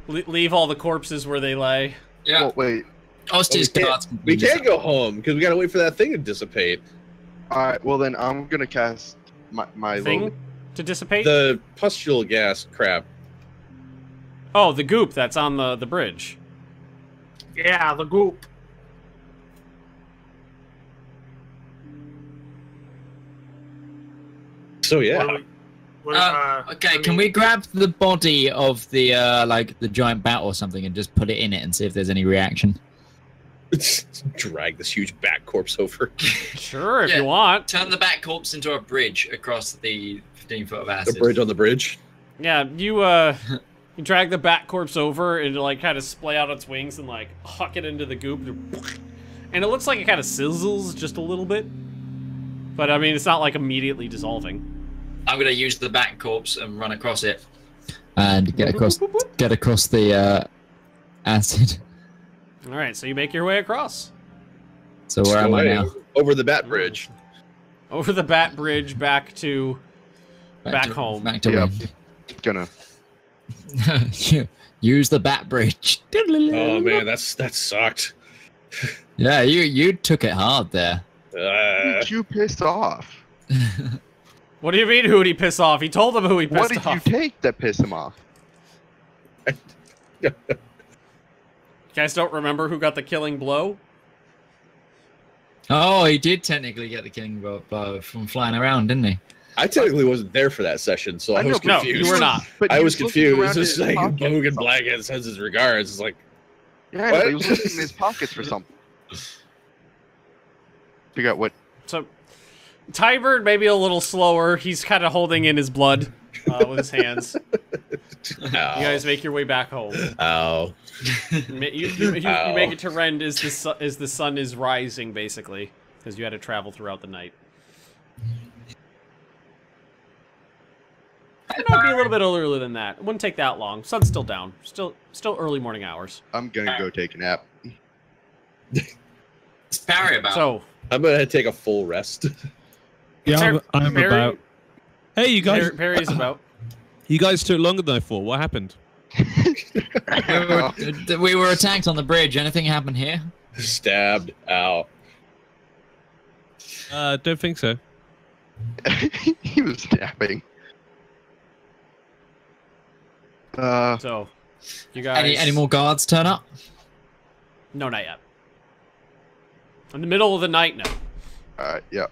Leave all the corpses where they lay. Yeah. Oh, wait. Osty's cards. We can't go home because we gotta wait for that thing to dissipate. All right. Well, then I'm gonna cast my Thing? little to dissipate? The pustule gas crap. Oh, the goop that's on the bridge. Yeah, the goop. So yeah. Okay, can we grab the body of the like the giant bat or something and just put it in it and see if there's any reaction? Drag this huge bat corpse over. Sure, if you want. Turn the bat corpse into a bridge across the 15-foot of acid. The bridge on the bridge. Yeah, you you drag the bat corpse over and like kind of splay out its wings and like huck it into the goop, and it looks like it kind of sizzles just a little bit. But I mean, it's not like immediately dissolving. I'm gonna use the bat corpse and run across it, and get across the acid. All right, so you make your way across. So where am I now? Over the bat bridge. Over the bat bridge, back home. Back to Yeah. Wind. Gonna. Use the bat bridge. Oh man, that sucked. Yeah, you took it hard there. Did you piss off? What do you mean, who did he piss off? He told them who he pissed What did off. you take that pissed him off? You guys don't remember who got the killing blow? Oh, he did technically get the killing blow from flying around, didn't he? I technically wasn't there for that session, so I was No, confused. you were not. But I he was looking confused. around It's in his like pockets Bogan for something. Blackhead sends his regards. It's like, Yeah, What? he was looking in his pockets for something. Figure out what. So, Tybird maybe a little slower. He's kind of holding in his blood with his hands. You guys make your way back home. ow. You make it to Rend as the sun is rising, basically, because you had to travel throughout the night. It might be a little bit earlier than that. It wouldn't take that long. Sun's still down. Still early morning hours. I'm gonna go take a nap. It's Barry about. So, I'm gonna take a full rest. Yeah, I'm Barry- about. Hey, you guys! Barry's about. You guys took longer than I thought. What happened? We were attacked on the bridge. Anything happened here? Stabbed. Ow. Don't think so. He was napping. So, you guys. Any more guards turn up? No, not yet. In the middle of the night, no. Yeah.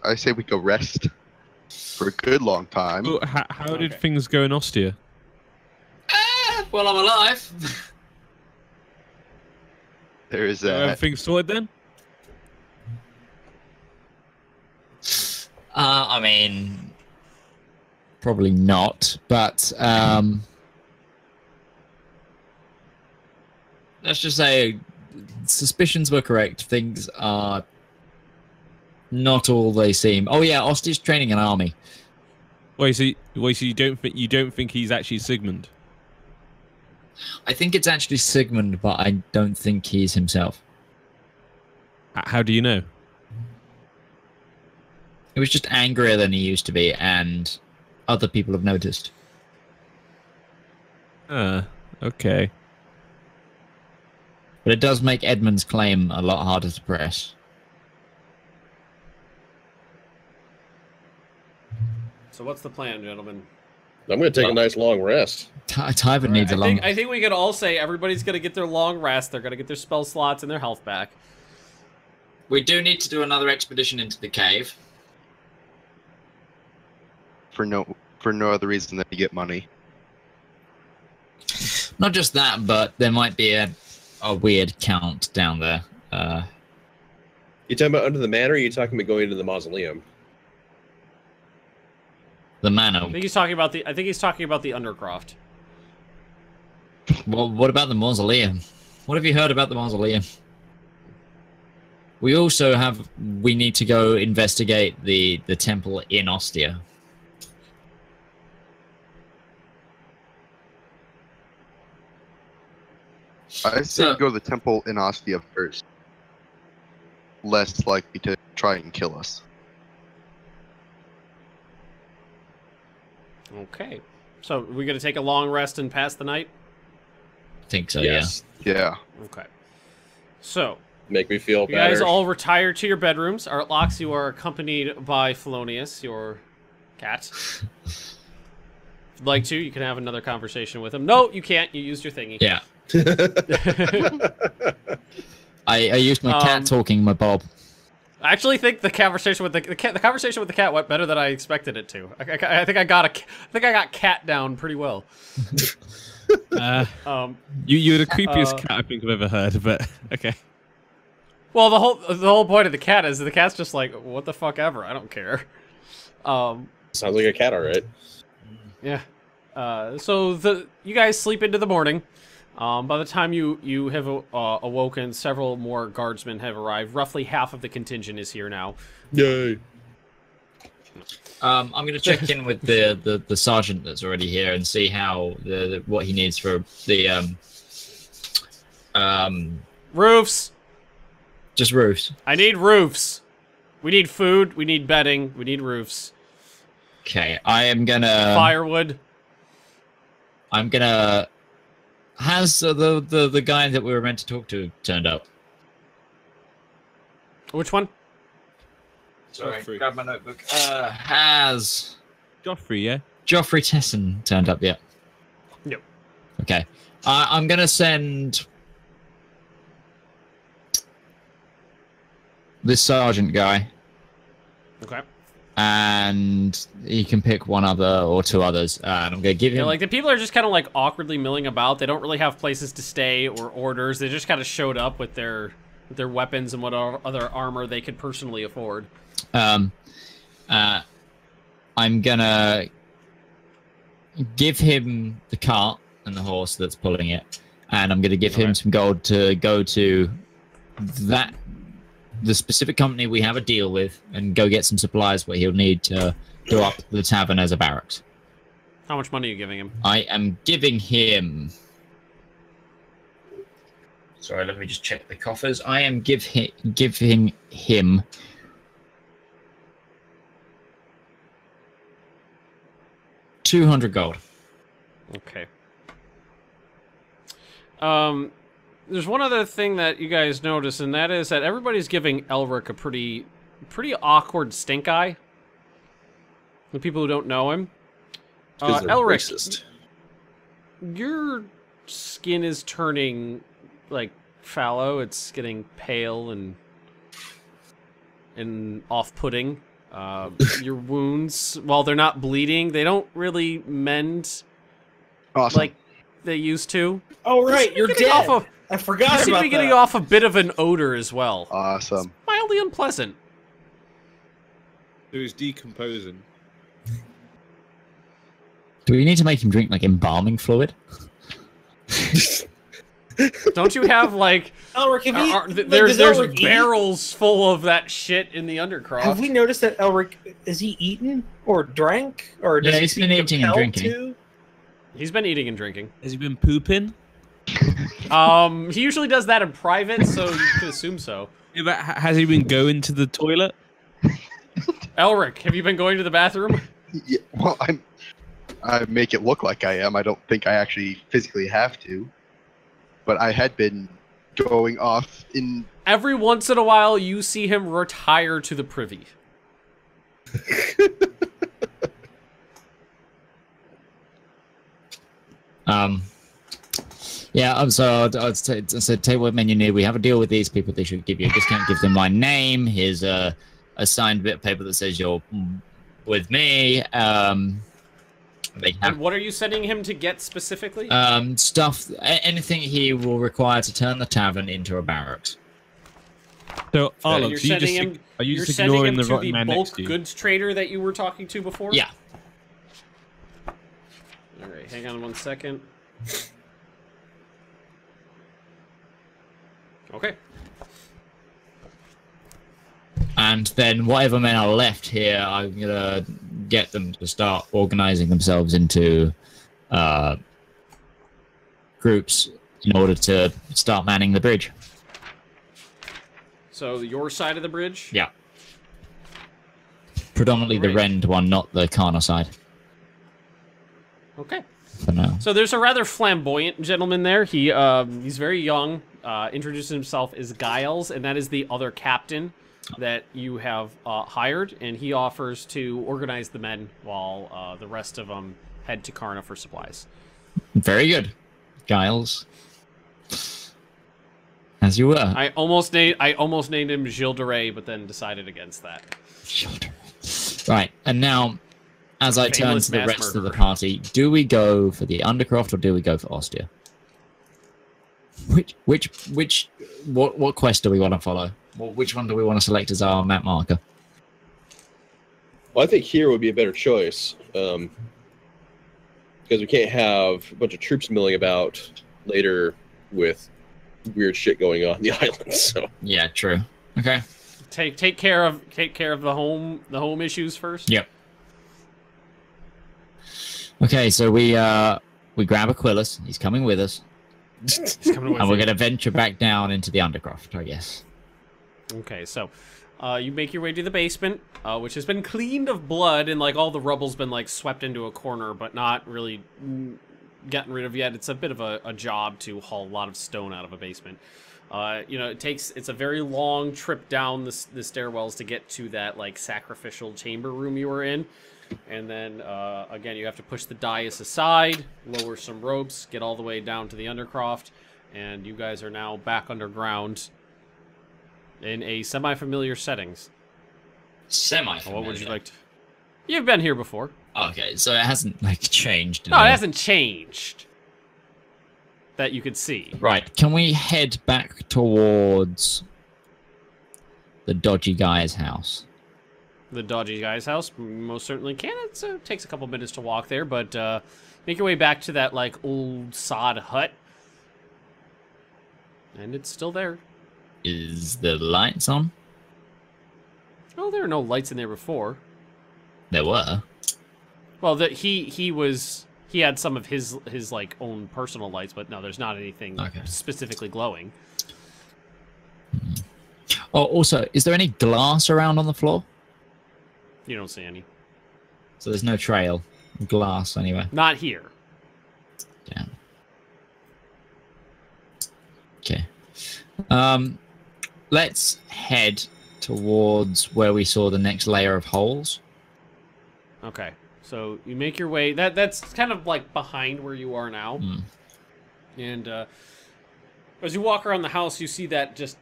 I say we go rest for a good long time. Oh, how did Okay. things go in Ostia? Well, I'm alive. There is that. Everything sorted then? I mean, probably not, but let's just say suspicions were correct. Things are not all they seem. Oh yeah, Ostia's training an army. Wait, so you don't think he's actually Sigmund? I think it's actually Sigmund, but I don't think he's himself. How do you know? He was just angrier than he used to be, and other people have noticed. Okay. But it does make Edmund's claim a lot harder to press. So what's the plan, gentlemen? I'm gonna take a nice long rest. Tybert needs a long... I think we could all say everybody's gonna get their long rest. They're gonna get their spell slots and their health back. We do need to do another expedition into the cave. For no other reason than to get money. Not just that, but there might be a weird count down there. You talking about under the manor, or are you talking about going into the mausoleum? The manor. I think he's talking about the Undercroft. Well, what about the mausoleum? What have you heard about the mausoleum? We also we need to go investigate the temple in Ostia. I say go to the temple in Ostia first. Less likely to try and kill us. Okay. So we're gonna take a long rest and pass the night? I think so, Yes. Yeah. Okay. So Make me feel you guys better. all retire to your bedrooms. Artlox, you are accompanied by Felonius, your Cat. If you'd like to, you can have another conversation with him. No, you can't. You used your thingy. Yeah. I used my cat talking my Bob. I actually think the conversation with the conversation with the cat went better than I expected it to. I think I got cat down pretty well. You're the creepiest cat I think I've ever heard, but okay. Well, the whole point of the cat is the cat's just like, what the fuck ever, I don't care. Sounds like a cat, all right. Yeah. So you guys sleep into the morning. By the time you have awoken, several more guardsmen have arrived. Roughly half of the contingent is here now. Yay. I'm going to check in with the sergeant that's already here and see how what he needs for the roofs. Just roofs. I need roofs. We need food. We need bedding. We need roofs. Okay, I am gonna firewood. I'm gonna. Has the guy that we were meant to talk to turned up? Which one? Sorry, Joffrey. grab my notebook. Has Joffrey, yeah? Joffrey Tesson turned up yet? Yep. Okay. I'm going to send this sergeant guy. Okay. And he can pick one other or two others. And I'm going to give him... Yeah, like, the people are just kind of, like, awkwardly milling about. They don't really have places to stay or orders. They just kind of showed up with their weapons and what other armor they could personally afford. I'm gonna give him the cart and the horse that's pulling it, and I'm gonna give him some gold to go to the specific company we have a deal with and go get some supplies where he'll need to do up the tavern as a barracks. How much money are you giving him? I am giving him... Sorry, let me just check the coffers. I am giving him 200 gold. Okay. There's one other thing that you guys notice, and that is that everybody's giving Elric a pretty awkward stink eye. The people who don't know him. Elric, racist. Your skin is turning like fallow. It's getting pale and off-putting. Your wounds, while they're not bleeding, they don't really mend like they used to. Oh right, you're dead. I forgot about that. You seem to be getting off a bit of an odor as well. Awesome. It's mildly unpleasant. It was decomposing. Do we need to make him drink like embalming fluid? Don't you have like Elric, there's barrels full of that shit in the undercroft? Have we noticed that Elric, is he eaten or drank, or does he's been eating and drinking. To? He's been eating and drinking. Has he been pooping? He usually does that in private, so you could assume so. Yeah, but has he been going to the toilet? Elric, have you been going to the bathroom? Yeah, well, I make it look like I am. I don't think I actually physically have to. But I had been going off in... Every once in a while, you see him retire to the privy. Yeah, so I'd say take what men you need. We have a deal with these people. They should give you a discount. Give them my name. Here's a signed bit of paper that says you're with me. And what are you sending him to get specifically? Stuff, anything he will require to turn the tavern into a barracks. So, you're sending him to the bulk to goods trader that you were talking to before? Yeah. All right, hang on 1 second. Okay. And then whatever men are left here, I'm gonna get them to start organizing themselves into groups in order to start manning the bridge. So your side of the bridge? Yeah. Predominantly the Rend one, not the Kana side. Okay. For now. So there's a rather flamboyant gentleman there. He's very young. Introduces himself as Giles, and that is the other captain that you have hired, and he offers to organize the men while the rest of them head to Karna for supplies. Very good, Giles. As you were. I almost named him Gilles de Rais, but then decided against that. Right, and now, as I turn to the rest of the party, do we go for the Undercroft or do we go for Ostia? What quest do we want to follow? Which one do we want to select as our map marker? Well, I think here would be a better choice, because we can't have a bunch of troops milling about later with weird shit going on in the island. So yeah, true. Okay. Take care of the home issues first. Yep. Okay, so we grab Aquilus. He's coming with us. And we're going to venture back down into the Undercroft, I guess. Okay, so you make your way to the basement, which has been cleaned of blood, and like all the rubble's been like swept into a corner, but not really gotten rid of yet. It's a bit of a job to haul a lot of stone out of a basement. You know, it's a very long trip down the stairwells to get to that like sacrificial chamber room you were in. And then, again, you have to push the dais aside, lower some ropes, get all the way down to the Undercroft, and you guys are now back underground in a semi-familiar settings. Semi-familiar? What would you like to... You've been here before. Okay, so it hasn't, like, changed. No, it hasn't changed. That you could see. Right, can we head back towards the dodgy guy's house? The dodgy guy's house? Most certainly can. It takes a couple minutes to walk there, but make your way back to that, like, old sod hut. And it's still there. Is the lights on? Oh, there are no lights in there before. There were. Well, he had some of his like own personal lights, but no, there's not anything specifically glowing. Oh, also, is there any glass around on the floor? You don't see any. So there's no trail of glass anywhere. Not here. Damn. Okay. Let's head towards where we saw the next layer of holes. Okay. So you make your way. That's kind of like behind where you are now. And as you walk around the house, you see that just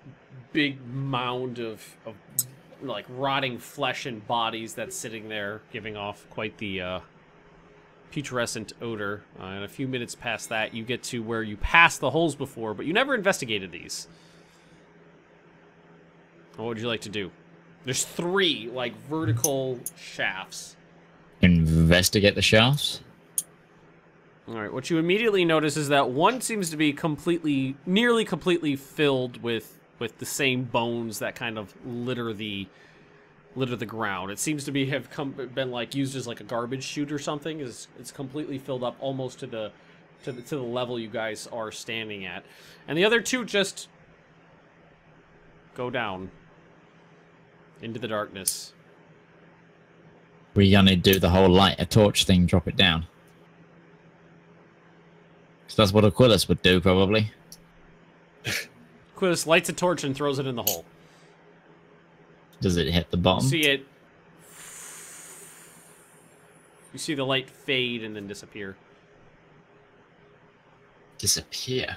big mound of like rotting flesh and bodies that's sitting there, giving off quite the putrescent odor. And a few minutes past that, you get to where you passed the holes before, but you never investigated these. What would you like to do? There's 3 like vertical shafts. Investigate the shafts. All right. What you immediately notice is that one seems to be nearly completely filled with the same bones that kind of litter the ground. It seems to been like used as like a garbage chute or something. It's completely filled up almost to the level you guys are standing at, and the other 2 just go down into the darkness. We're gonna do the whole light a torch thing, drop it down. So that's what Aquilus would do, probably. Aquilus lights a torch and throws it in the hole. Does it hit the bottom? You see the light fade and then disappear. Disappear?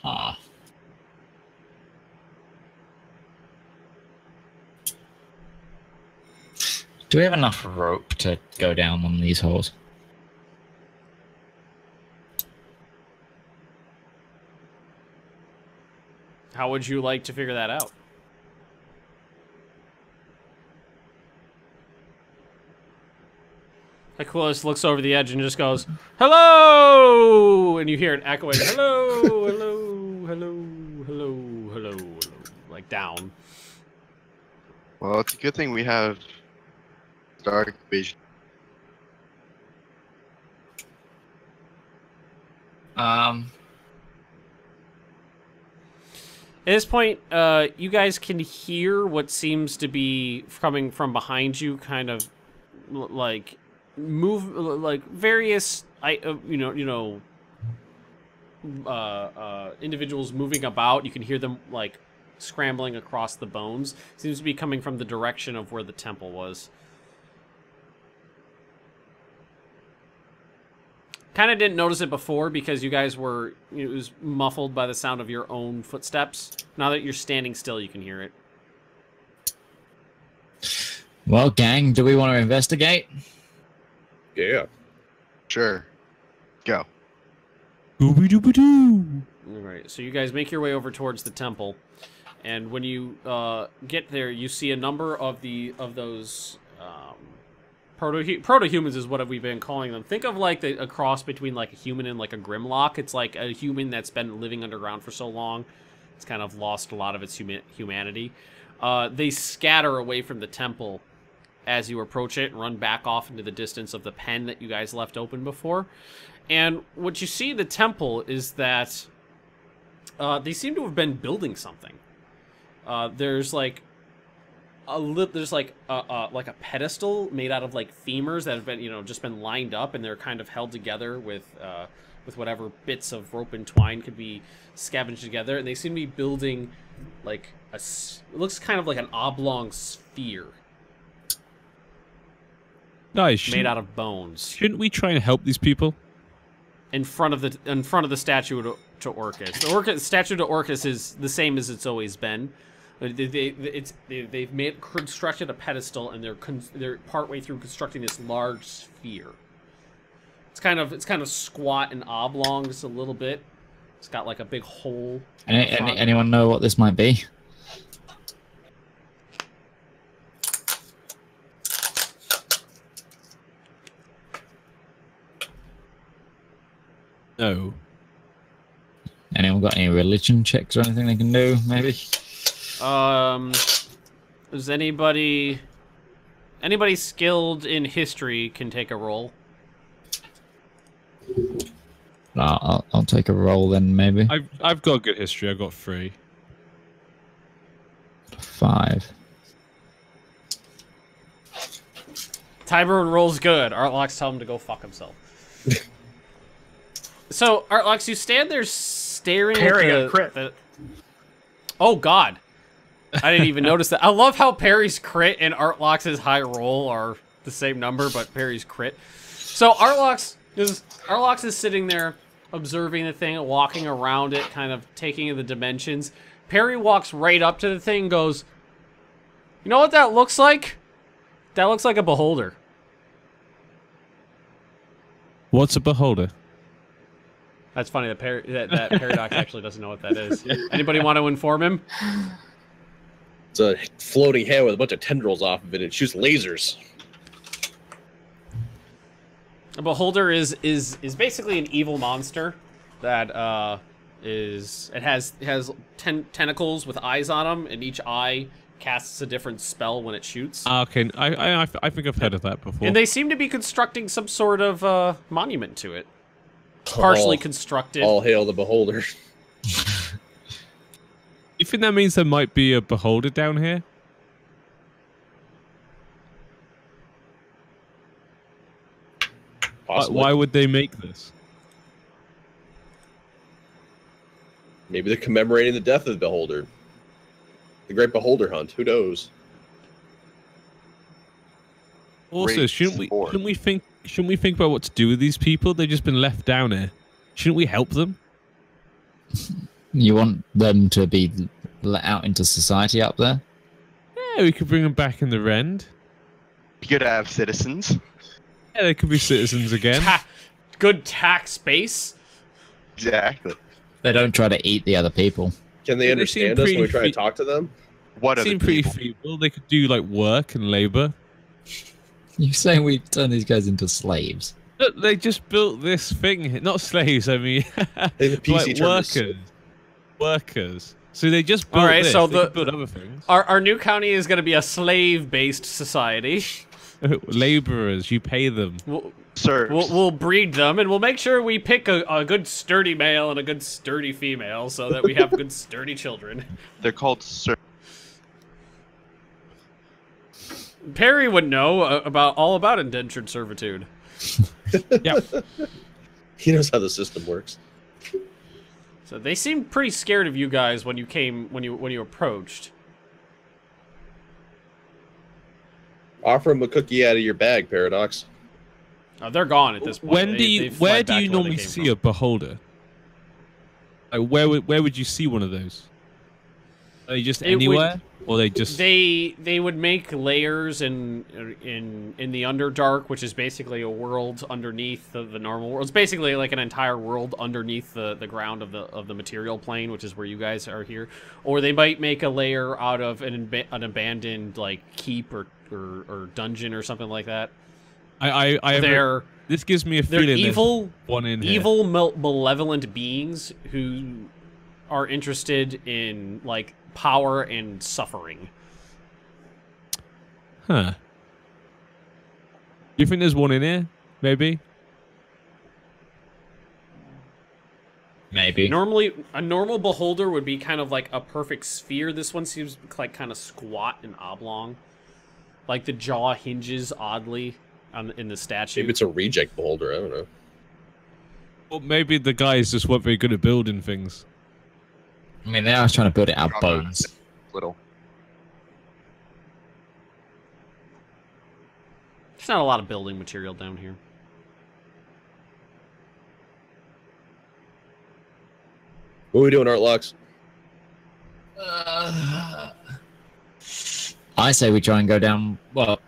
Huh. Do we have enough rope to go down one of these holes? How would you like to figure that out? Aquilus looks over the edge and just goes, "Hello!" And you hear it echoing, "Hello, hello, hello, hello, hello, hello," like down. Well, it's a good thing we have dark vision. At this point, you guys can hear what seems to be coming from behind you, kind of like move, like various, individuals moving about. You can hear them like scrambling across the bones. Seems to be coming from the direction of where the temple was. Kind of didn't notice it before because you guys were, it was muffled by the sound of your own footsteps. Now that you're standing still, you can hear it. Well, gang, do we want to investigate? Yeah. Sure. Go. Ooby-dooby-doo. Alright, so you guys make your way over towards the temple. And when you get there, you see a number of those proto-humans is what we've been calling them. Think of like a cross between like a human and like a Grimlock. It's like a human that's been living underground for so long. It's kind of lost a lot of its humanity. They scatter away from the temple as you approach it and run back off into the distance of the pen that you guys left open before. And what you see in the temple is that they seem to have been building something. There's like a pedestal made out of like femurs that have been, just been lined up, and they're kind of held together with whatever bits of rope and twine could be scavenged together, and they seem to be building like it looks kind of like an oblong sphere. Nice. Made out of bones. Shouldn't we try and help these people? In front of the statue to Orcus. The statue to Orcus is the same as it's always been. They've constructed a pedestal, and they're partway through constructing this large sphere. It's kind of squat and oblong just a little bit. It's got like a big hole. Anyone know what this might be? No. Anyone got any religion checks or anything they can do, maybe? Is anybody skilled in history can take a roll? I'll take a roll then, maybe. I've got good history. I've got 3. 5. Tybern rolls good. Artlox tell him to go fuck himself. So, Artlox, you stand there staring Perry at got crit. Oh, God. I didn't even notice that. I love how Perry's crit and Artlox's high roll are the same number, but Perry's crit. So, Artlox is sitting there observing the thing, walking around it, kind of taking in the dimensions. Perry walks right up to the thing and goes, "You know what that looks like? That looks like a beholder." What's a beholder? That's funny that Paradox actually doesn't know what that is. Anybody want to inform him? It's a floating head with a bunch of tendrils off of it. It shoots lasers. A beholder is basically an evil monster that has tentacles with eyes on them, and each eye casts a different spell when it shoots. Okay, I think I've heard of that before. And they seem to be constructing some sort of monument to it. Partially constructed. All hail the beholder. You think that means there might be a beholder down here? Possibly. Why would they make this? Maybe they're commemorating the death of the beholder. The great beholder hunt. Who knows? Also, Great shouldn't sport. we think about what to do with these people? They've just been left down here. Shouldn't we help them? You want them to be let out into society up there? Yeah, we could bring them back in the Rend. You could have citizens. Yeah, they could be citizens again. Good tax base. Exactly. They don't try to eat the other people. Can they They understand seem us when we pretty try to talk to them? What other Seem pretty people? feeble. They could do like work and labor. You saying we turn these guys into slaves? Look, they just built this thing. Not slaves, I mean, They have a PC like term. workers. So they just built Alright, this. so They could build other things. Our new county is going to be a slave-based society. Laborers, you pay them. We'll breed them, and we'll make sure we pick a good sturdy male and a good sturdy female so that we have good sturdy children. They're called serfs. Perry would know all about indentured servitude. Yeah. He knows how the system works. So they seemed pretty scared of you guys when you approached. Offer him a cookie out of your bag, Paradox. They're gone at this point. Where do you normally see a beholder? Like where would you see one of those? Are they just anywhere, or they just they would make layers in the Underdark, which is basically a world underneath the normal world. It's basically like an entire world underneath the ground of the material plane, which is where you guys are here. Or they might make a layer out of an abandoned like keep or dungeon or something like that. This gives me a feeling evil, one in here. evil, malevolent beings who are interested in like power and suffering. Huh. Do you think there's one in here? Maybe. Maybe. Normally, a normal beholder would be kind of like a perfect sphere. This one seems like kind of squat and oblong. Like the jaw hinges oddly in the statue. Maybe it's a reject beholder. I don't know. Or maybe the guys just weren't very good at building things. I mean, they are trying to build it out of bones. Little. There's not a lot of building material down here. What are we doing, Artlocks? I say we try and go down. Well,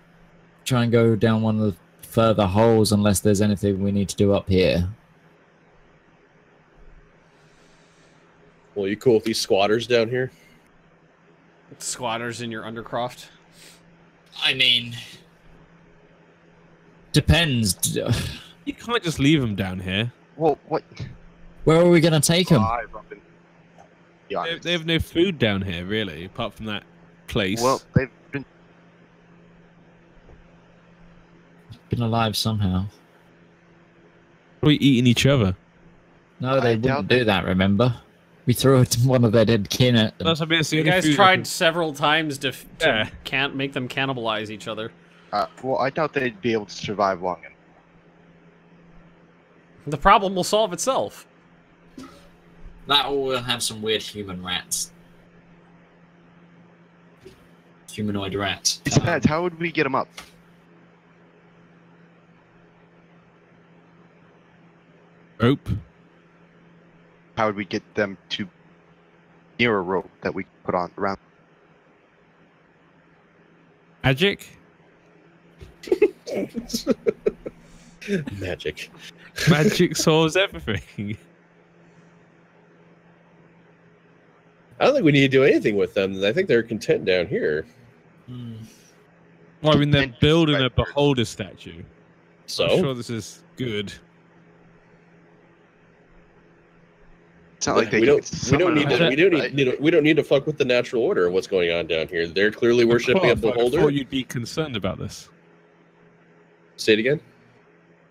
try and go down one of the further holes, unless there's anything we need to do up here. Well, you cool with these squatters down here? Squatters in your Undercroft? I mean, depends. You can't just leave them down here. Well, what? Where are we going to take them? They have no food down here, really, apart from that place. Well, they've been. Been alive somehow. Probably eating each other. No, they wouldn't do that, remember? We threw one of their dead kin at them. You guys tried several times to can't make them cannibalize each other. Well, I doubt they'd be able to survive long enough. The problem will solve itself. That or we'll have some weird human rats. Humanoid rats. Besides, how would we get them up? Rope. How would we get them to near a rope that we put on around? Magic? Magic. Magic solves everything. I don't think we need to do anything with them. I think they're content down here. Well, I mean, they're building a beholder statue. So? I'm sure this is good. It's not like we don't need to fuck with the natural order of what's going on down here. They're clearly worshipping a beholder. I thought you'd be concerned about this. Say it again.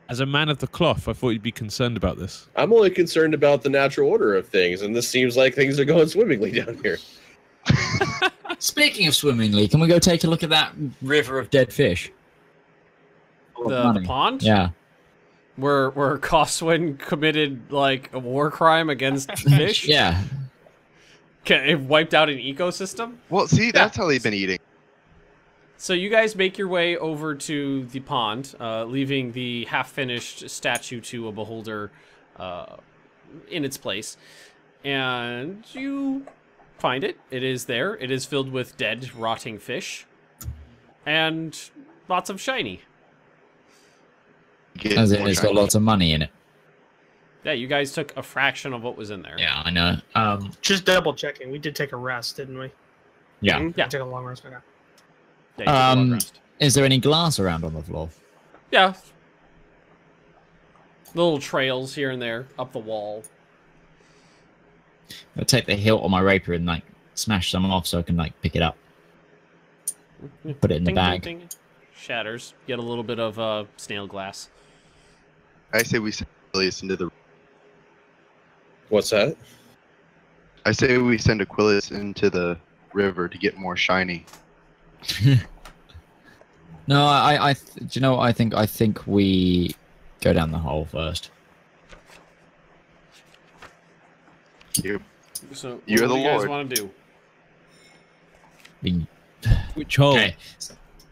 As a man of the cloth, I thought you'd be concerned about this. I'm only concerned about the natural order of things, and this seems like things are going swimmingly down here. Speaking of swimmingly, can we go take a look at that river of dead fish? The pond? Yeah. Where Coswin committed like a war crime against fish? Yeah. It wiped out an ecosystem? Well, see, that's how they've been eating. So you guys make your way over to the pond, leaving the half-finished statue to a beholder in its place. And you find it. It is there. It is filled with dead, rotting fish. And lots of shiny. As in, it's got lots of money in it. Yeah, you guys took a fraction of what was in there. Yeah, I know. Just double checking. We did take a rest, didn't we? Yeah. Yeah. We took a long rest. Okay. Yeah, you took a long rest. Is there any glass around on the floor? Yeah. Little trails here and there up the wall. I'll take the hilt on my rapier and like smash some off so I can like pick it up. Put it in the Ding, bag. ding, ding. Shatters. Get a little bit of snail glass. I say we send Aquilius into the. What's that? I say we send Aquilius into the river to get more shiny. No, do you know what I think we go down the hole first. You, So You're what the do you guys Lord. want to do? Which hole? Okay.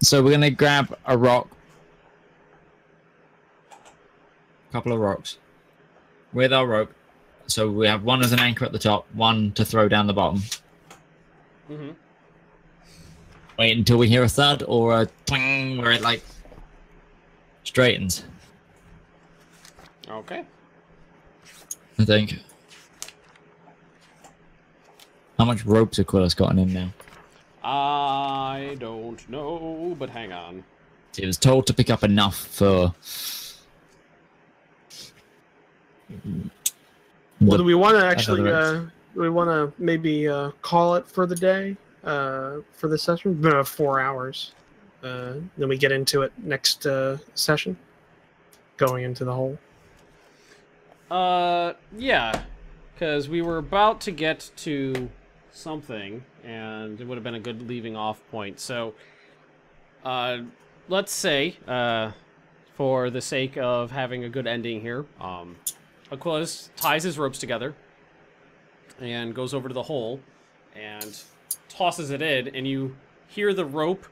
So we're gonna grab a rock. A couple of rocks. With our rope. So we have one as an anchor at the top, one to throw down the bottom. Mm-hmm. Wait until we hear a thud or a twang where it like straightens. Okay. I think. How much rope's Aquila's gotten in now? I don't know, but hang on. He was told to pick up enough for. Well, do we want to actually? Another Do we want to maybe call it for the day? For the session, we've been about 4 hours. Then we get into it next session. Going into the hole. Yeah, because we were about to get to something, and it would have been a good leaving off point. So, let's say, for the sake of having a good ending here, Aquilas ties his ropes together and goes over to the hole and tosses it in, and you hear the rope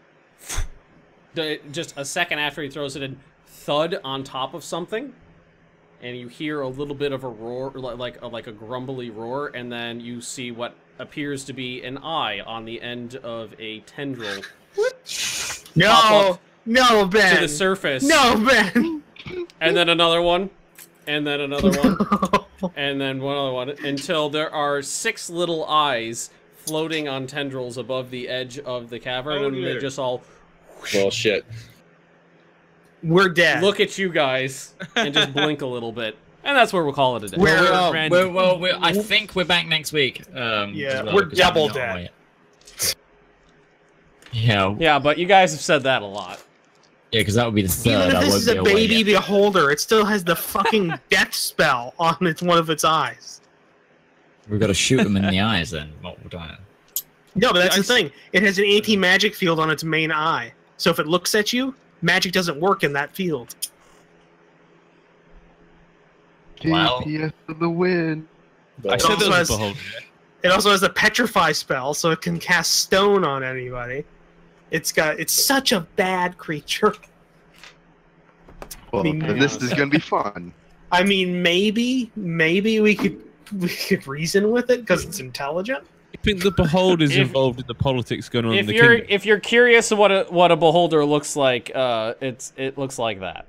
just a second after he throws it in thud on top of something. And you hear a little bit of a roar, like a grumbly roar, and then you see what appears to be an eye on the end of a tendril. No, no, Ben. To the surface. No, Ben. And then another one, and then another one, and then one other one, until there are 6 little eyes floating on tendrils above the edge of the cavern, and they just all Well, shit. We're dead. look at you guys and just blink a little bit. And that's where we'll call it a day. I think we're back next week. Yeah, as well, we're 'cause double not dead. yet. Yeah, Yeah, but you guys have said that a lot. yeah, because that would be the third. Even if I this won't is be a away baby yet. beholder, it still has the fucking death spell on one of its eyes. We've got to shoot them in the eyes then multiple times. No, but that's the thing. It has an anti-magic field on its main eye. So if it looks at you, magic doesn't work in that field. Wow. GPS of the wind. I said there was has- a beholder. It also has a petrify spell, so it can cast stone on anybody. It's such a bad creature. Well, mean, then this is gonna be fun. I mean, maybe we could reason with it because it's intelligent. I think the beholder's If- involved in the politics going on in If the you're kingdom. if you're curious of what a beholder looks like, it looks like that.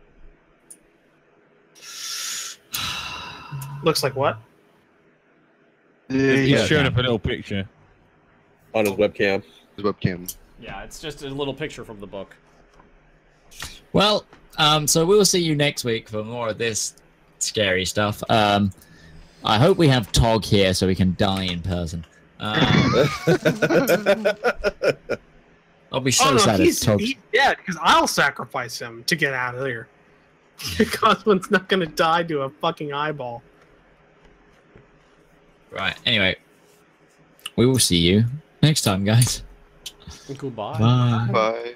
Looks like what? He's Yeah, showing up a little picture. On his webcam. his webcam. Yeah, it's just a little picture from the book. Well, so we will see you next week for more of this scary stuff. I hope we have Tog here so we can die in person. I'll be so sad if Tog's... he's dead because I'll sacrifice him to get out of there. Cosmo's not gonna die to a fucking eyeball. Right, anyway. We will see you next time, guys. Goodbye. Bye. Bye.